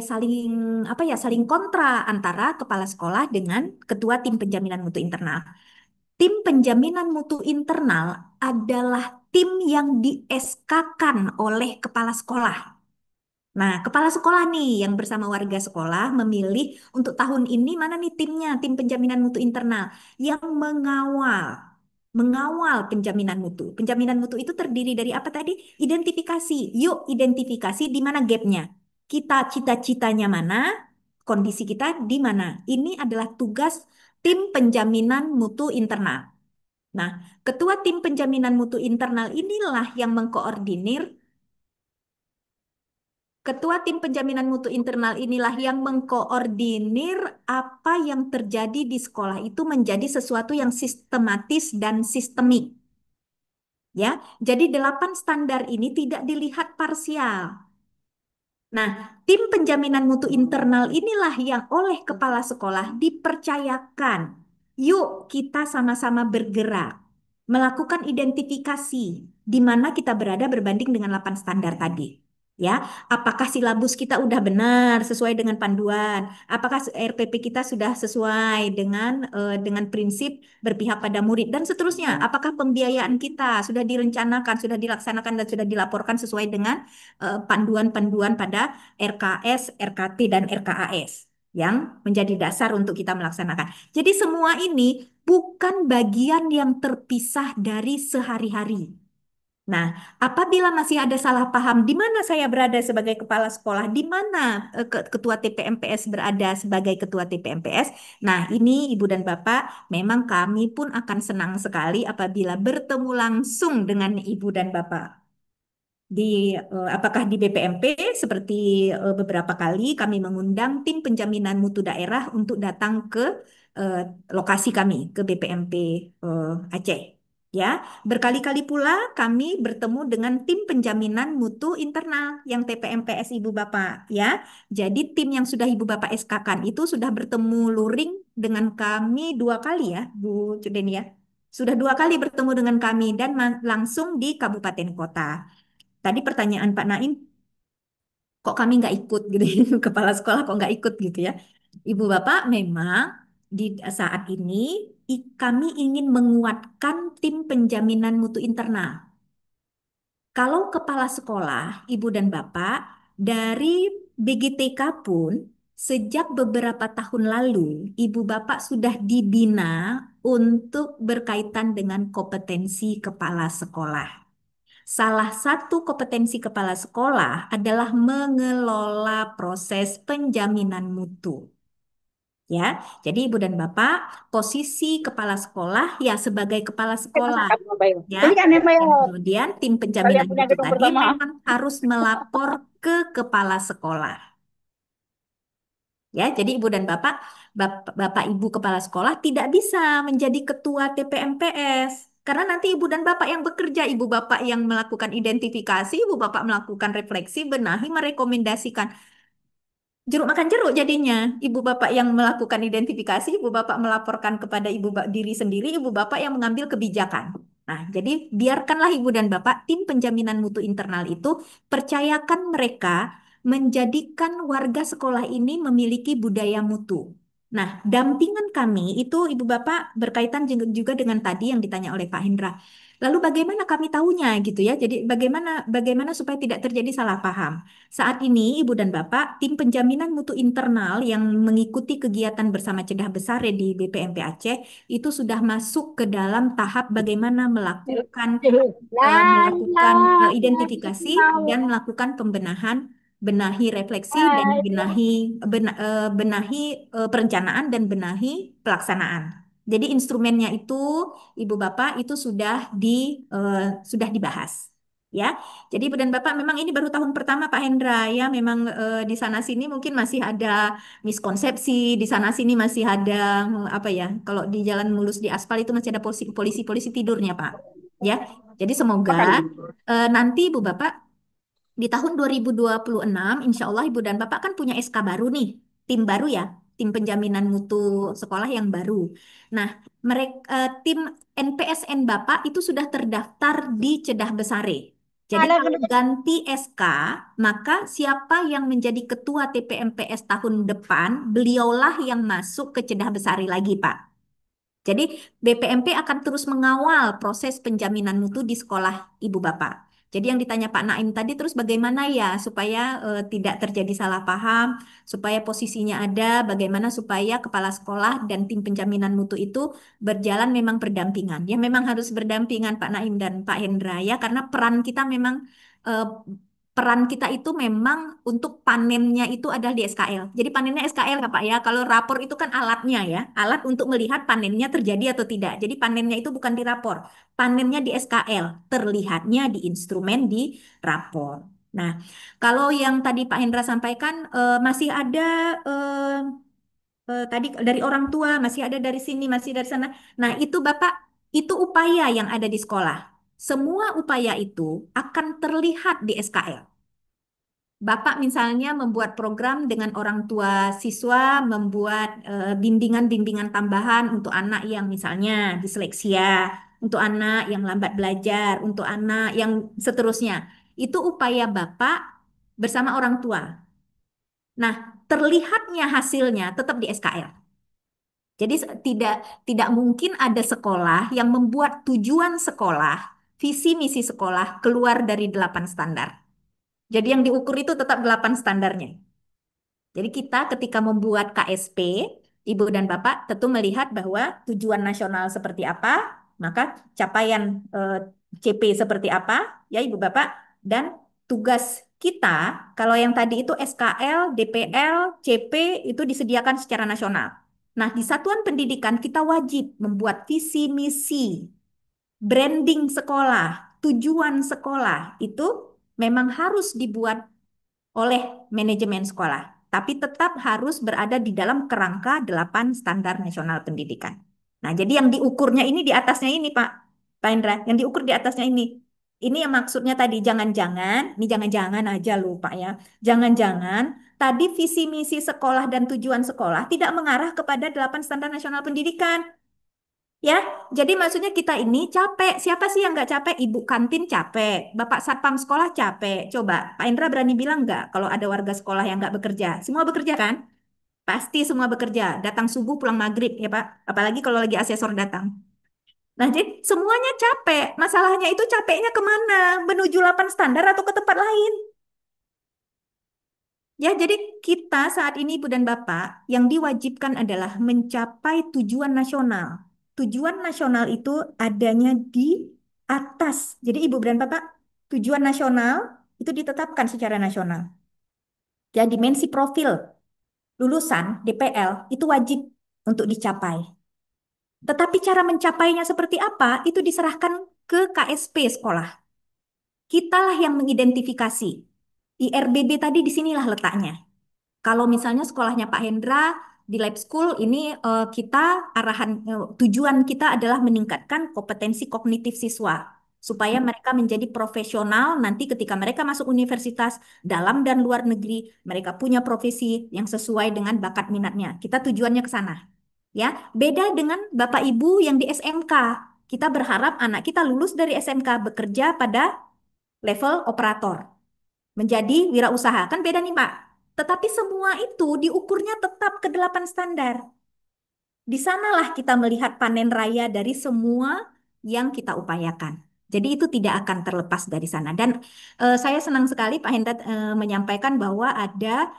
saling apa ya saling kontra antara kepala sekolah dengan ketua tim penjaminan mutu internal. Tim penjaminan mutu internal adalah tim yang di SK-kan oleh kepala sekolah. Nah, kepala sekolah nih yang bersama warga sekolah memilih untuk tahun ini mana nih timnya, tim penjaminan mutu internal yang mengawal penjaminan mutu. Penjaminan mutu itu terdiri dari apa tadi? Identifikasi. Yuk, identifikasi di mana gapnya. Kita cita-citanya mana, kondisi kita di mana. Ini adalah tugas tim penjaminan mutu internal. Nah, ketua tim penjaminan mutu internal inilah yang mengkoordinir. Ketua tim penjaminan mutu internal inilah yang mengkoordinir apa yang terjadi di sekolah itu menjadi sesuatu yang sistematis dan sistemik. Ya, jadi 8 standar ini tidak dilihat parsial. Nah, tim penjaminan mutu internal inilah yang oleh kepala sekolah dipercayakan. Yuk, kita sama-sama bergerak, melakukan identifikasi di mana kita berada berbanding dengan 8 standar tadi. Ya, apakah silabus kita udah benar sesuai dengan panduan? Apakah RPP kita sudah sesuai dengan prinsip berpihak pada murid dan seterusnya? Apakah pembiayaan kita sudah direncanakan, sudah dilaksanakan dan sudah dilaporkan sesuai dengan panduan-panduan pada RKS, RKT dan RKAS yang menjadi dasar untuk kita melaksanakan. Jadi semua ini bukan bagian yang terpisah dari sehari-hari. Nah, apabila masih ada salah paham di mana saya berada sebagai kepala sekolah, di mana ketua TPMPS berada sebagai ketua TPMPS. Nah, ini Ibu dan Bapak, memang kami pun akan senang sekali apabila bertemu langsung dengan Ibu dan Bapak apakah di BPMP seperti beberapa kali kami mengundang tim penjaminan mutu daerah untuk datang ke eh, lokasi kami ke BPMP Aceh. Ya, berkali-kali pula kami bertemu dengan tim penjaminan mutu internal yang TPMPS Ibu Bapak ya. Jadi tim yang sudah Ibu Bapak SK-kan itu sudah bertemu luring dengan kami 2 kali ya, Bu Cudeni ya. Sudah 2 kali bertemu dengan kami dan langsung di kabupaten kota. Tadi pertanyaan Pak Naim, kok kami nggak ikut gitu ya? Kepala sekolah kok nggak ikut gitu ya. Ibu Bapak memang di saat ini kami ingin menguatkan tim penjaminan mutu internal. Kalau kepala sekolah, Ibu dan Bapak, dari BGTK pun sejak beberapa tahun lalu, Ibu Bapak sudah dibina untuk berkaitan dengan kompetensi kepala sekolah. Salah satu kompetensi kepala sekolah adalah mengelola proses penjaminan mutu. Ya, jadi Ibu dan Bapak, posisi kepala sekolah ya sebagai kepala sekolah, ya. Dan kemudian tim penjaminan mutu tadi memang harus melapor ke kepala sekolah. Ya, jadi Ibu dan Bapak Ibu kepala sekolah tidak bisa menjadi ketua TPMPS. Karena nanti Ibu dan Bapak yang bekerja, Ibu Bapak yang melakukan identifikasi, Ibu Bapak melakukan refleksi, benahi, merekomendasikan. Jeruk makan jeruk jadinya. Ibu Bapak yang melakukan identifikasi, Ibu Bapak melaporkan kepada diri sendiri, Ibu Bapak yang mengambil kebijakan. Nah, jadi biarkanlah Ibu dan Bapak tim penjaminan mutu internal itu percayakan mereka menjadikan warga sekolah ini memiliki budaya mutu. Nah, dampingan kami itu Ibu Bapak berkaitan juga dengan tadi yang ditanya oleh Pak Hendra. Lalu bagaimana kami tahunya gitu ya? Jadi bagaimana supaya tidak terjadi salah paham? Saat ini Ibu dan Bapak, tim penjaminan mutu internal yang mengikuti kegiatan bersama Cedah Besar di BPMP Aceh itu sudah masuk ke dalam tahap bagaimana melakukan identifikasi dan melakukan pembenahan, benahi refleksi dan benahi perencanaan dan benahi pelaksanaan. Jadi instrumennya itu Ibu Bapak itu sudah dibahas. Ya, jadi Ibu dan Bapak memang ini baru tahun pertama Pak Hendra ya, memang di sana sini mungkin masih ada miskonsepsi, di sana sini masih ada apa ya, kalau di jalan mulus di aspal itu masih ada polisi-polisi tidurnya Pak. Ya, jadi semoga nanti Ibu Bapak di tahun 2026, insya Allah Ibu dan Bapak kan punya SK baru nih, tim baru ya, tim penjaminan mutu sekolah yang baru. Nah, mereka tim NPSN Bapak itu sudah terdaftar di Cedah Besare. Jadi kalau ganti SK, maka siapa yang menjadi ketua TPMPS tahun depan, beliaulah yang masuk ke Cedah Besari lagi, Pak. Jadi BPMP akan terus mengawal proses penjaminan mutu di sekolah ibu bapak. Jadi yang ditanya Pak Naim tadi terus bagaimana ya supaya tidak terjadi salah paham, supaya posisinya ada, bagaimana supaya kepala sekolah dan tim penjaminan mutu itu berjalan memang berdampingan. Ya memang harus berdampingan Pak Naim dan Pak Hendra ya karena peran kita memang eh, peran kita itu memang untuk panennya itu adalah di SKL. Jadi panennya SKL ya Pak ya. Kalau rapor itu kan alatnya ya, alat untuk melihat panennya terjadi atau tidak. Jadi panennya itu bukan di rapor, panennya di SKL, terlihatnya di instrumen di rapor. Nah, kalau yang tadi Pak Hendra sampaikan masih ada tadi dari orang tua, masih ada dari sini, masih dari sana. Nah, itu Bapak, itu upaya yang ada di sekolah. Semua upaya itu akan terlihat di SKL. Bapak misalnya membuat program dengan orang tua siswa, membuat bimbingan-bimbingan tambahan untuk anak yang misalnya disleksia, untuk anak yang lambat belajar, untuk anak yang seterusnya. Itu upaya Bapak bersama orang tua. Nah, terlihatnya hasilnya tetap di SKL. Jadi tidak tidak mungkin ada sekolah yang membuat tujuan sekolah, visi misi sekolah keluar dari 8 standar. Jadi yang diukur itu tetap 8 standarnya. Jadi kita ketika membuat KSP, Ibu dan Bapak tentu melihat bahwa tujuan nasional seperti apa, maka capaian CP seperti apa, ya Ibu Bapak, dan tugas kita, kalau yang tadi itu SKL, DPL, CP itu disediakan secara nasional. Nah, di satuan pendidikan kita wajib membuat visi misi, branding sekolah, tujuan sekolah itu memang harus dibuat oleh manajemen sekolah, tapi tetap harus berada di dalam kerangka 8 standar nasional pendidikan. Nah, jadi yang diukurnya ini di atasnya ini, Pak Indra, yang diukur di atasnya ini. Ini yang maksudnya tadi jangan-jangan, ini jangan-jangan aja loh Pak ya. Jangan-jangan tadi visi misi sekolah dan tujuan sekolah tidak mengarah kepada 8 standar nasional pendidikan. Ya, jadi maksudnya kita ini capek. Siapa sih yang nggak capek? Ibu kantin capek, Bapak satpam sekolah capek. Coba, Pak Indra berani bilang nggak kalau ada warga sekolah yang nggak bekerja? Semua bekerja kan? Pasti semua bekerja. Datang subuh, pulang maghrib ya Pak. Apalagi kalau lagi asesor datang. Nah, jadi semuanya capek. Masalahnya itu capeknya kemana? Menuju 8 standar atau ke tempat lain? Ya, jadi kita saat ini Ibu dan Bapak yang diwajibkan adalah mencapai tujuan nasional. Tujuan nasional itu adanya di atas. Jadi Ibu dan Bapak, tujuan nasional itu ditetapkan secara nasional. Ya, dimensi profil lulusan DPL itu wajib untuk dicapai. Tetapi cara mencapainya seperti apa itu diserahkan ke KSP sekolah. Kitalah yang mengidentifikasi. IRBB tadi di sinilah letaknya. Kalau misalnya sekolahnya Pak Hendra di lab school ini kita arahan tujuan kita adalah meningkatkan kompetensi kognitif siswa supaya mereka menjadi profesional nanti ketika mereka masuk universitas dalam dan luar negeri mereka punya profesi yang sesuai dengan bakat minatnya. Kita tujuannya ke sana. Ya, beda dengan Bapak Ibu yang di SMK. Kita berharap anak kita lulus dari SMK bekerja pada level operator menjadi wirausaha. Kan beda nih, Pak. Tetapi semua itu diukurnya tetap ke 8 standar. Di sanalah kita melihat panen raya dari semua yang kita upayakan. Jadi itu tidak akan terlepas dari sana. Dan saya senang sekali Pak Hendra menyampaikan bahwa ada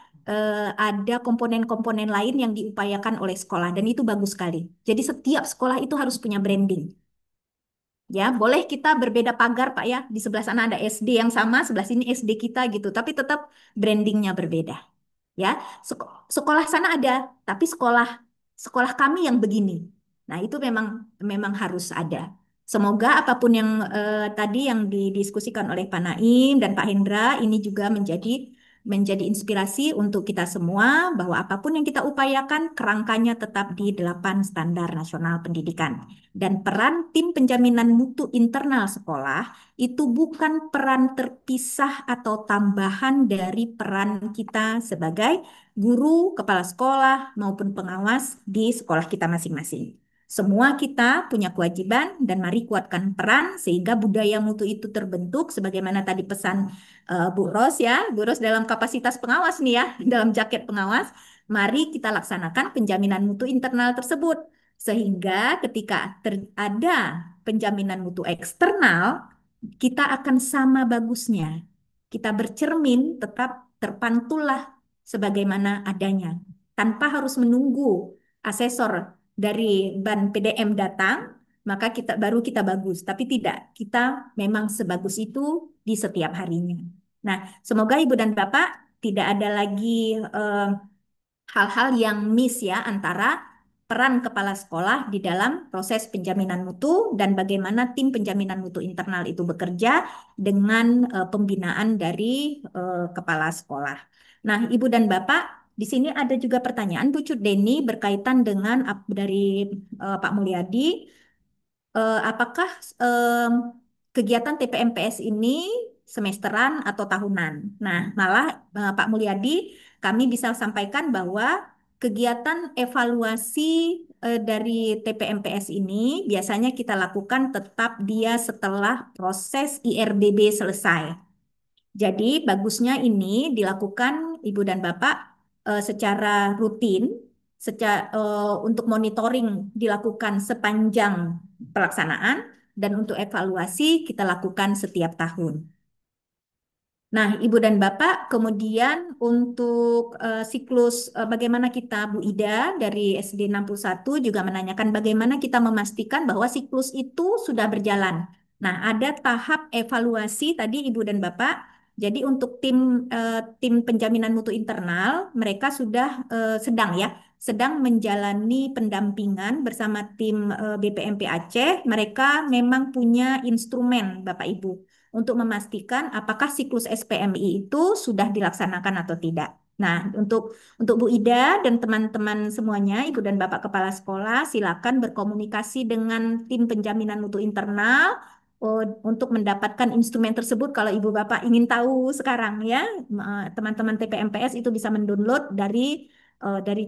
komponen-komponen lain yang diupayakan oleh sekolah dan itu bagus sekali. Jadi setiap sekolah itu harus punya branding. Ya, boleh kita berbeda pagar, Pak ya. Di sebelah sana ada SD yang sama, sebelah sini SD kita gitu. Tapi tetap brandingnya berbeda. Ya, sekolah sana ada, tapi sekolah sekolah kami yang begini. Nah, itu memang memang harus ada. Semoga apapun yang tadi yang didiskusikan oleh Pak Naim dan Pak Hendra ini juga menjadi inspirasi untuk kita semua bahwa apapun yang kita upayakan kerangkanya tetap di 8 standar nasional pendidikan. Dan peran tim penjaminan mutu internal sekolah itu bukan peran terpisah atau tambahan dari peran kita sebagai guru, kepala sekolah maupun pengawas di sekolah kita masing-masing. Semua kita punya kewajiban dan mari kuatkan peran sehingga budaya mutu itu terbentuk sebagaimana tadi pesan Bu Ros ya, Bu Ros dalam kapasitas pengawas nih ya, dalam jaket pengawas, mari kita laksanakan penjaminan mutu internal tersebut sehingga ketika ada penjaminan mutu eksternal, kita akan sama bagusnya. Kita bercermin tetap terpantullah sebagaimana adanya tanpa harus menunggu asesor dari ban PDM datang, maka baru kita bagus. Tapi tidak, kita memang sebagus itu di setiap harinya. Nah, semoga Ibu dan Bapak tidak ada lagi hal-hal yang miss ya antara peran kepala sekolah di dalam proses penjaminan mutu dan bagaimana tim penjaminan mutu internal itu bekerja dengan pembinaan dari kepala sekolah. Nah, Ibu dan Bapak, di sini ada juga pertanyaan Bu Cudeni berkaitan dengan dari Pak Mulyadi. Apakah kegiatan TPMPS ini semesteran atau tahunan? Nah, malah Pak Mulyadi, kami bisa sampaikan bahwa kegiatan evaluasi dari TPMPS ini biasanya kita lakukan tetap dia setelah proses IRBB selesai. Jadi bagusnya ini dilakukan Ibu dan Bapak secara rutin, untuk monitoring dilakukan sepanjang pelaksanaan dan untuk evaluasi kita lakukan setiap tahun. Nah, Ibu dan Bapak, kemudian untuk siklus bagaimana kita Bu Ida dari SD 61 juga menanyakan bagaimana kita memastikan bahwa siklus itu sudah berjalan. Nah, ada tahap evaluasi tadi Ibu dan Bapak. Jadi untuk tim penjaminan mutu internal, mereka sudah sedang menjalani pendampingan bersama tim BPMP Aceh. Mereka memang punya instrumen Bapak Ibu untuk memastikan apakah siklus SPMI itu sudah dilaksanakan atau tidak. Nah, untuk Bu Ida dan teman-teman semuanya, Ibu dan Bapak Kepala Sekolah, silakan berkomunikasi dengan tim penjaminan mutu internal untuk mendapatkan instrumen tersebut. Kalau Ibu Bapak ingin tahu sekarang ya, teman-teman TPMPS itu bisa mendownload dari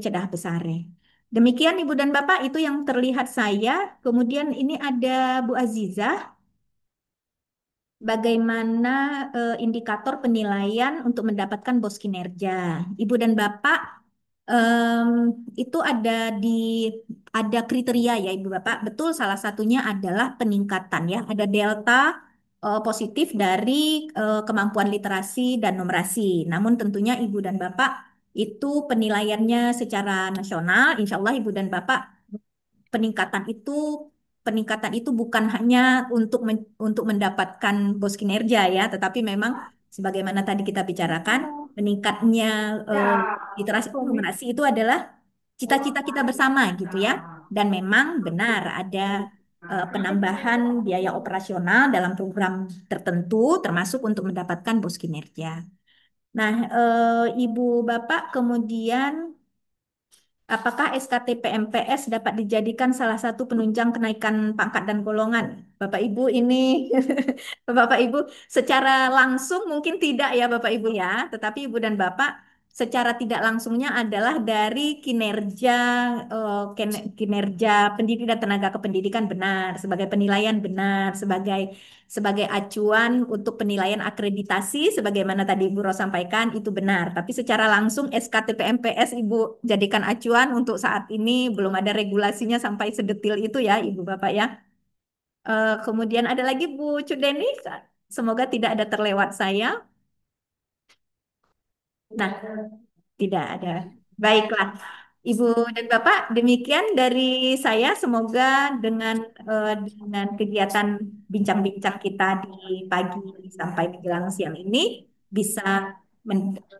Cedah Besare. Demikian Ibu dan Bapak, itu yang terlihat saya. Kemudian ini ada Bu Azizah. Bagaimana indikator penilaian untuk mendapatkan bos kinerja? Ibu dan Bapak, itu ada kriteria ya Ibu Bapak. Betul, salah satunya adalah peningkatan ya. Ada delta positif dari kemampuan literasi dan numerasi. Namun tentunya Ibu dan Bapak itu penilaiannya secara nasional. Insya Allah Ibu dan Bapak peningkatan itu peningkatan itu bukan hanya untuk mendapatkan bos kinerja ya, tetapi memang sebagaimana tadi kita bicarakan, meningkatnya literasi numerasi itu adalah cita-cita kita bersama gitu ya. Dan memang benar ada penambahan biaya operasional dalam program tertentu, termasuk untuk mendapatkan bos kinerja. Nah, Ibu Bapak kemudian apakah SKTP MPS dapat dijadikan salah satu penunjang kenaikan pangkat dan golongan? Bapak Ibu ini, Bapak Ibu secara langsung mungkin tidak ya Bapak Ibu ya, tetapi Ibu dan Bapak secara tidak langsungnya adalah dari kinerja pendidik dan tenaga kependidikan benar, sebagai penilaian benar, sebagai acuan untuk penilaian akreditasi sebagaimana tadi Ibu Ros sampaikan itu benar. Tapi secara langsung SKTP MPS Ibu jadikan acuan untuk saat ini belum ada regulasinya sampai sedetil itu ya Ibu Bapak ya. Kemudian ada lagi Bu Cudeni, semoga tidak ada terlewat saya. Nah, tidak ada. Baiklah. Ibu dan Bapak, demikian dari saya. Semoga dengan kegiatan bincang-bincang kita di pagi sampai menjelang siang ini bisa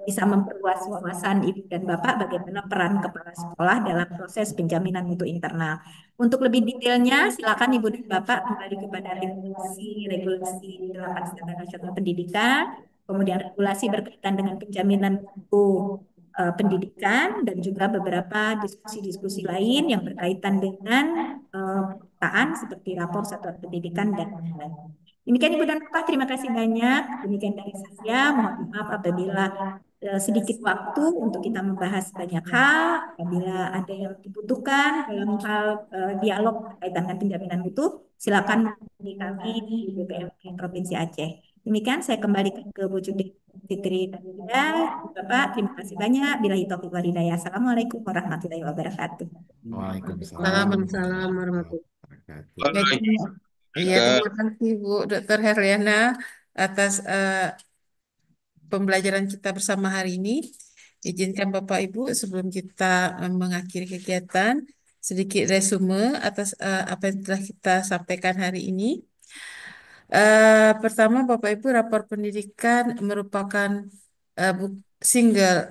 bisa memperluas wawasan Ibu dan Bapak bagaimana peran kepala sekolah dalam proses penjaminan mutu internal. Untuk lebih detailnya, silakan Ibu dan Bapak kembali kepada regulasi 8 Standar Nasional Pendidikan, kemudian regulasi berkaitan dengan penjaminan mutu pendidikan, dan juga beberapa diskusi-diskusi lain yang berkaitan dengan pemetaan seperti rapor satuan pendidikan dan lain-lain. Demikian Ibu dan Bapak, terima kasih banyak. Demikian dari saya, mohon maaf apabila sedikit waktu untuk kita membahas banyak hal. Apabila ada yang dibutuhkan dalam hal dialog berkaitan dengan penjaminan mutu, silakan menghubungi kami di BPMP Provinsi Aceh. Demikian saya kembalikan ke Bu Judit Fitri dan Bapak, terima kasih banyak. Billahi taufiq wal hidayah. Assalamualaikum warahmatullahi wabarakatuh. Waalaikumsalam Waalaikumsalam warahmatullahi wabarakatuh. Baik, iya, terima kasih Bu Dr. Herliana atas pembelajaran kita bersama hari ini. Izinkan Bapak Ibu sebelum kita mengakhiri kegiatan, sedikit resume atas apa yang telah kita sampaikan hari ini. Pertama, Bapak Ibu, rapor pendidikan merupakan single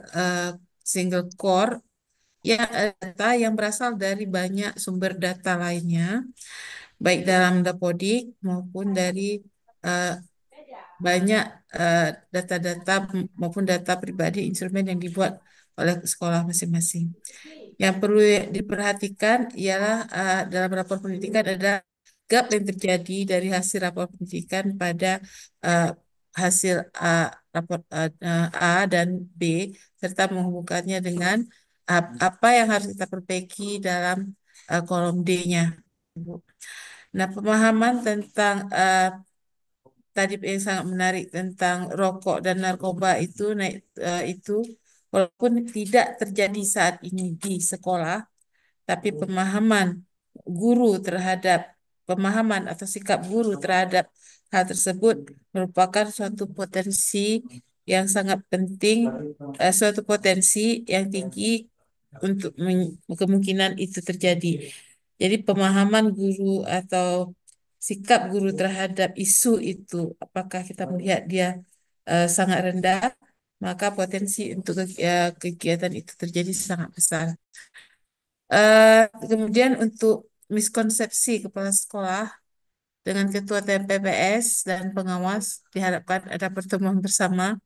single core data yang berasal dari banyak sumber data lainnya, baik dalam Dapodik maupun dari banyak data-data maupun data pribadi instrumen yang dibuat oleh sekolah masing-masing. Yang perlu diperhatikan ialah dalam rapor pendidikan ada gap yang terjadi dari hasil rapor pendidikan pada hasil rapor A dan B, serta menghubungkannya dengan apa yang harus kita perbaiki dalam kolom D-nya. Nah, pemahaman tentang tadi yang sangat menarik tentang rokok dan narkoba itu walaupun tidak terjadi saat ini di sekolah, tapi pemahaman atau sikap guru terhadap hal tersebut merupakan suatu potensi yang sangat penting, suatu potensi yang tinggi untuk kemungkinan itu terjadi. Jadi pemahaman guru atau sikap guru terhadap isu itu, apakah kita melihat dia sangat rendah, maka potensi untuk kegiatan itu terjadi sangat besar. Kemudian untuk miskonsepsi kepala sekolah dengan ketua TMPPS dan pengawas diharapkan ada pertemuan bersama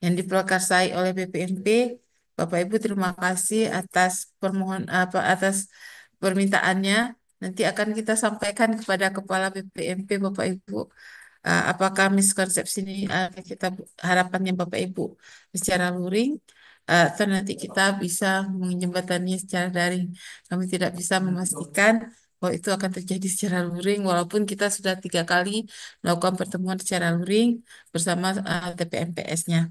yang diprakarsai oleh BPMP. Bapak Ibu terima kasih atas permintaannya. Nanti akan kita sampaikan kepada Kepala BPMP Bapak Ibu. Apakah miskonsepsi ini harapannya Bapak Ibu secara luring atau nanti kita bisa menjembataninya secara daring. Kami tidak bisa memastikan bahwa itu akan terjadi secara luring walaupun kita sudah 3 kali melakukan pertemuan secara luring bersama TPMPS-nya.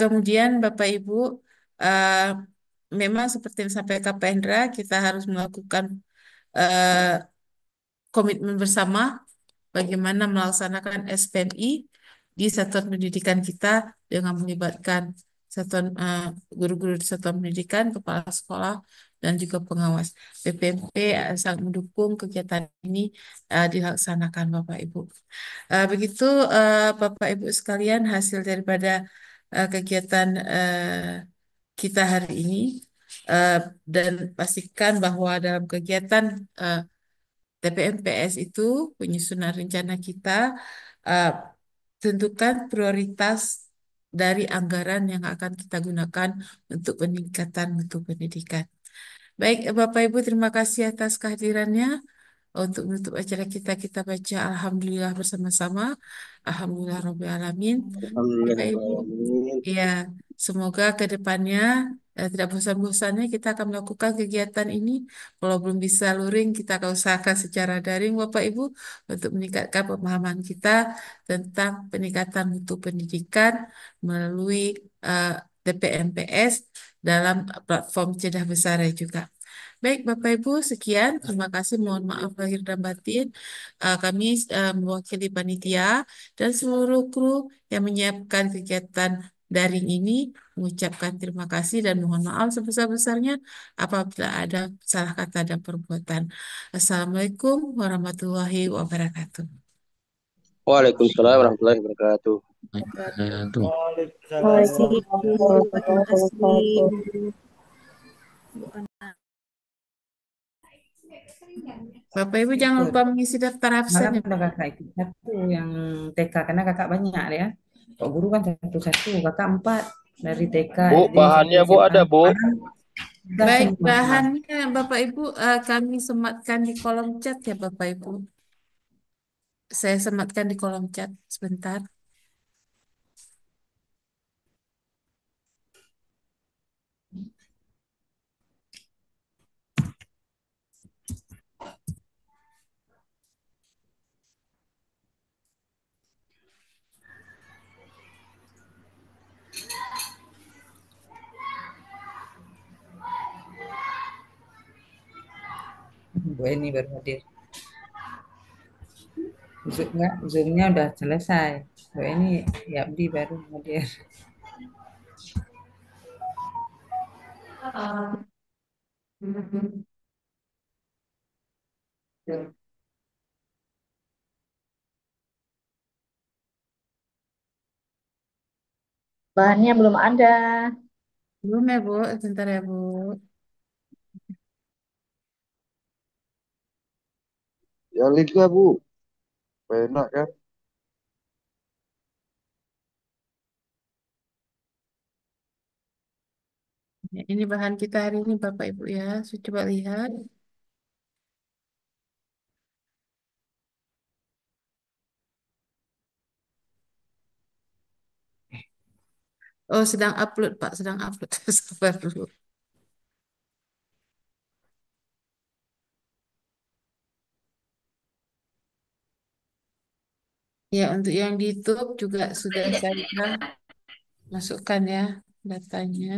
Kemudian Bapak Ibu, memang seperti yang disampaikan Pak Hendra, kita harus melakukan komitmen bersama bagaimana melaksanakan SPMI di satuan pendidikan kita dengan melibatkan guru-guru di satuan pendidikan, kepala sekolah, dan juga pengawas. BPMP sangat mendukung kegiatan ini dilaksanakan Bapak Ibu. Begitu Bapak Ibu sekalian hasil daripada kegiatan kita hari ini dan pastikan bahwa dalam kegiatan TPMPS itu penyusunan rencana kita tentukan prioritas dari anggaran yang akan kita gunakan untuk peningkatan mutu pendidikan. Baik, Bapak Ibu, terima kasih atas kehadirannya. Untuk menutup acara kita baca Alhamdulillah bersama-sama. Alhamdulillah Rabbil Alamin. Bapak Ibu, ya, semoga ke depannya tidak bosan-bosannya kita akan melakukan kegiatan ini. Kalau belum bisa luring, kita akan usahakan secara daring, Bapak Ibu, untuk meningkatkan pemahaman kita tentang peningkatan mutu pendidikan melalui TPMPS dalam platform Cedah Besar juga. Baik, Bapak Ibu, sekian. Terima kasih. Mohon maaf lahir dan batin. Kami mewakili panitia dan seluruh kru yang menyiapkan kegiatan daring ini mengucapkan terima kasih dan mohon maaf sebesar-besarnya apabila ada salah kata dan perbuatan. Assalamualaikum warahmatullahi wabarakatuh. Waalaikumsalam warahmatullahi wabarakatuh. Tuh. Waalaikumsalam. Terima kasih, Ibu. Bapak Ibu jangan Ikut. lupa mengisi daftar absen Malam ya. udah kakak ikut satu yang TK karena kakak banyak ya. Kok guru kan satu-satu, kakak empat dari TK, Bu, SD sampai bahannya Bu SMA. ada Bu. Sekarang udah Baik, semua. bahannya Bapak Ibu kami sematkan di kolom chat ya Bapak Ibu. Saya sematkan di kolom chat sebentar. Bu ini baru hadir. Zoomnya udah selesai. Bu ini Yabdi baru hadir. Bahannya belum ada. Belum ya Bu, sebentar ya Bu. Ya linknya Bu. Enak kan? Ya, ini bahan kita hari ini Bapak Ibu ya. Saya coba lihat. Oh, sedang upload Pak, sedang upload. Sabar dulu. Ya, untuk yang di YouTube juga sudah saya masukkan ya datanya.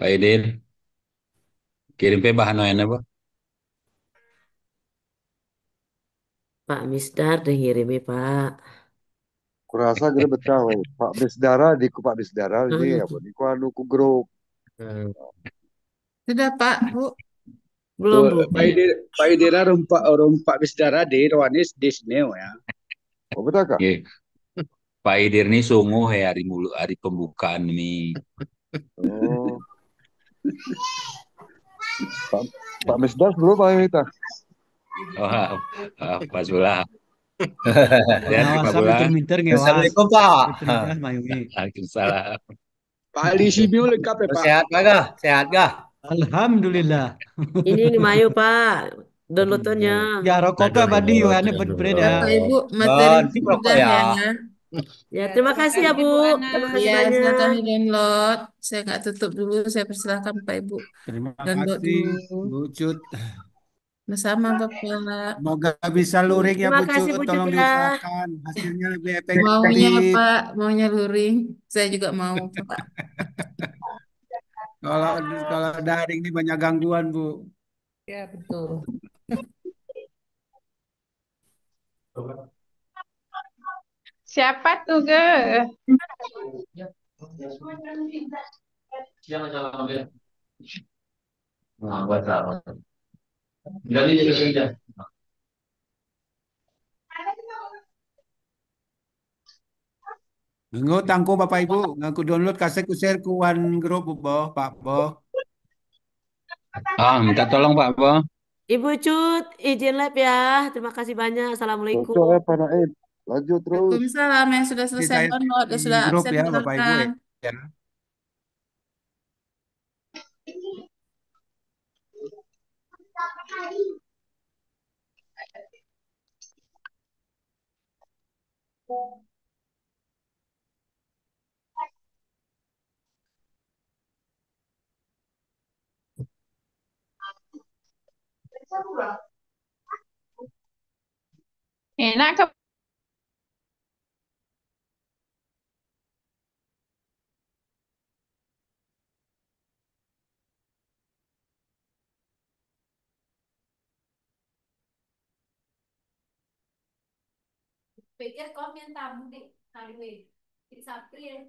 Pak Idil, kirim pe bahan lain apa? Pak Misdar deh ngirimi Pak. Kurasa kira betah weh. Pak Bisdara di ku Pak Bisdara di apa Hmm. di ku anu ku grup. Sudah Pak, Bu. Belum Bu. Pak Idira rumpak Bisdara di Rowanis di Sneo ya. Oh betul kak? Iya. Pak Idir nih sungguh ya hari pembukaan ini. Oh. Pak Bisdar berapa ya kita? Wah, Pak Sula. Lihat Pak Pengawasan Sula. minter-minter ngewas. Assalamualaikum Pak. Perintah Mayungi. Waalaikumsalam. Pak Ali Simio lengkap ya Pak. Sehat gak? Sehat gak? Alhamdulillah. Ini Mayu Pak. Downloadannya. Ya rokok kah badi ane pen ya. Bapak Ibu, materinya Nanti rokok sudah ya. ya. Ya, terima kasih ya Bu. Terima kasih Ya, silakan banyak. di-download. Saya nggak tutup dulu, saya persilahkan Pak Ibu. Terima Download kasih dulu. Bu Cut. Bersama Bapak. Semoga bisa luring ya Terima Bu kasih Cut. Bu Cut Tolong ya. diusahakan hasilnya lebih Maunya efektif. Pak, maunya luring. Saya juga mau Pak. Kalau kalau daring ini banyak gangguan Bu. Ya betul. Siapa tuh, Ge? Nah, buat apa? Jadi kerja. Nggak tangko Bapak Ibu, ngaku download kasih ku share ku one group Bo, Pak Bo. Minta tolong Pak Bo. Ibu Cut, izin live ya. Terima kasih banyak. Assalamualaikum. Cocok ya Pak Naib. Lanjut terus. Waalaikumsalam yang sudah Jadi selesai saya download, yang di sudah grup absen ya Bapak Ibu silahkan. ya. Enak ke Pikir komen tamu di highway di Sapri ya.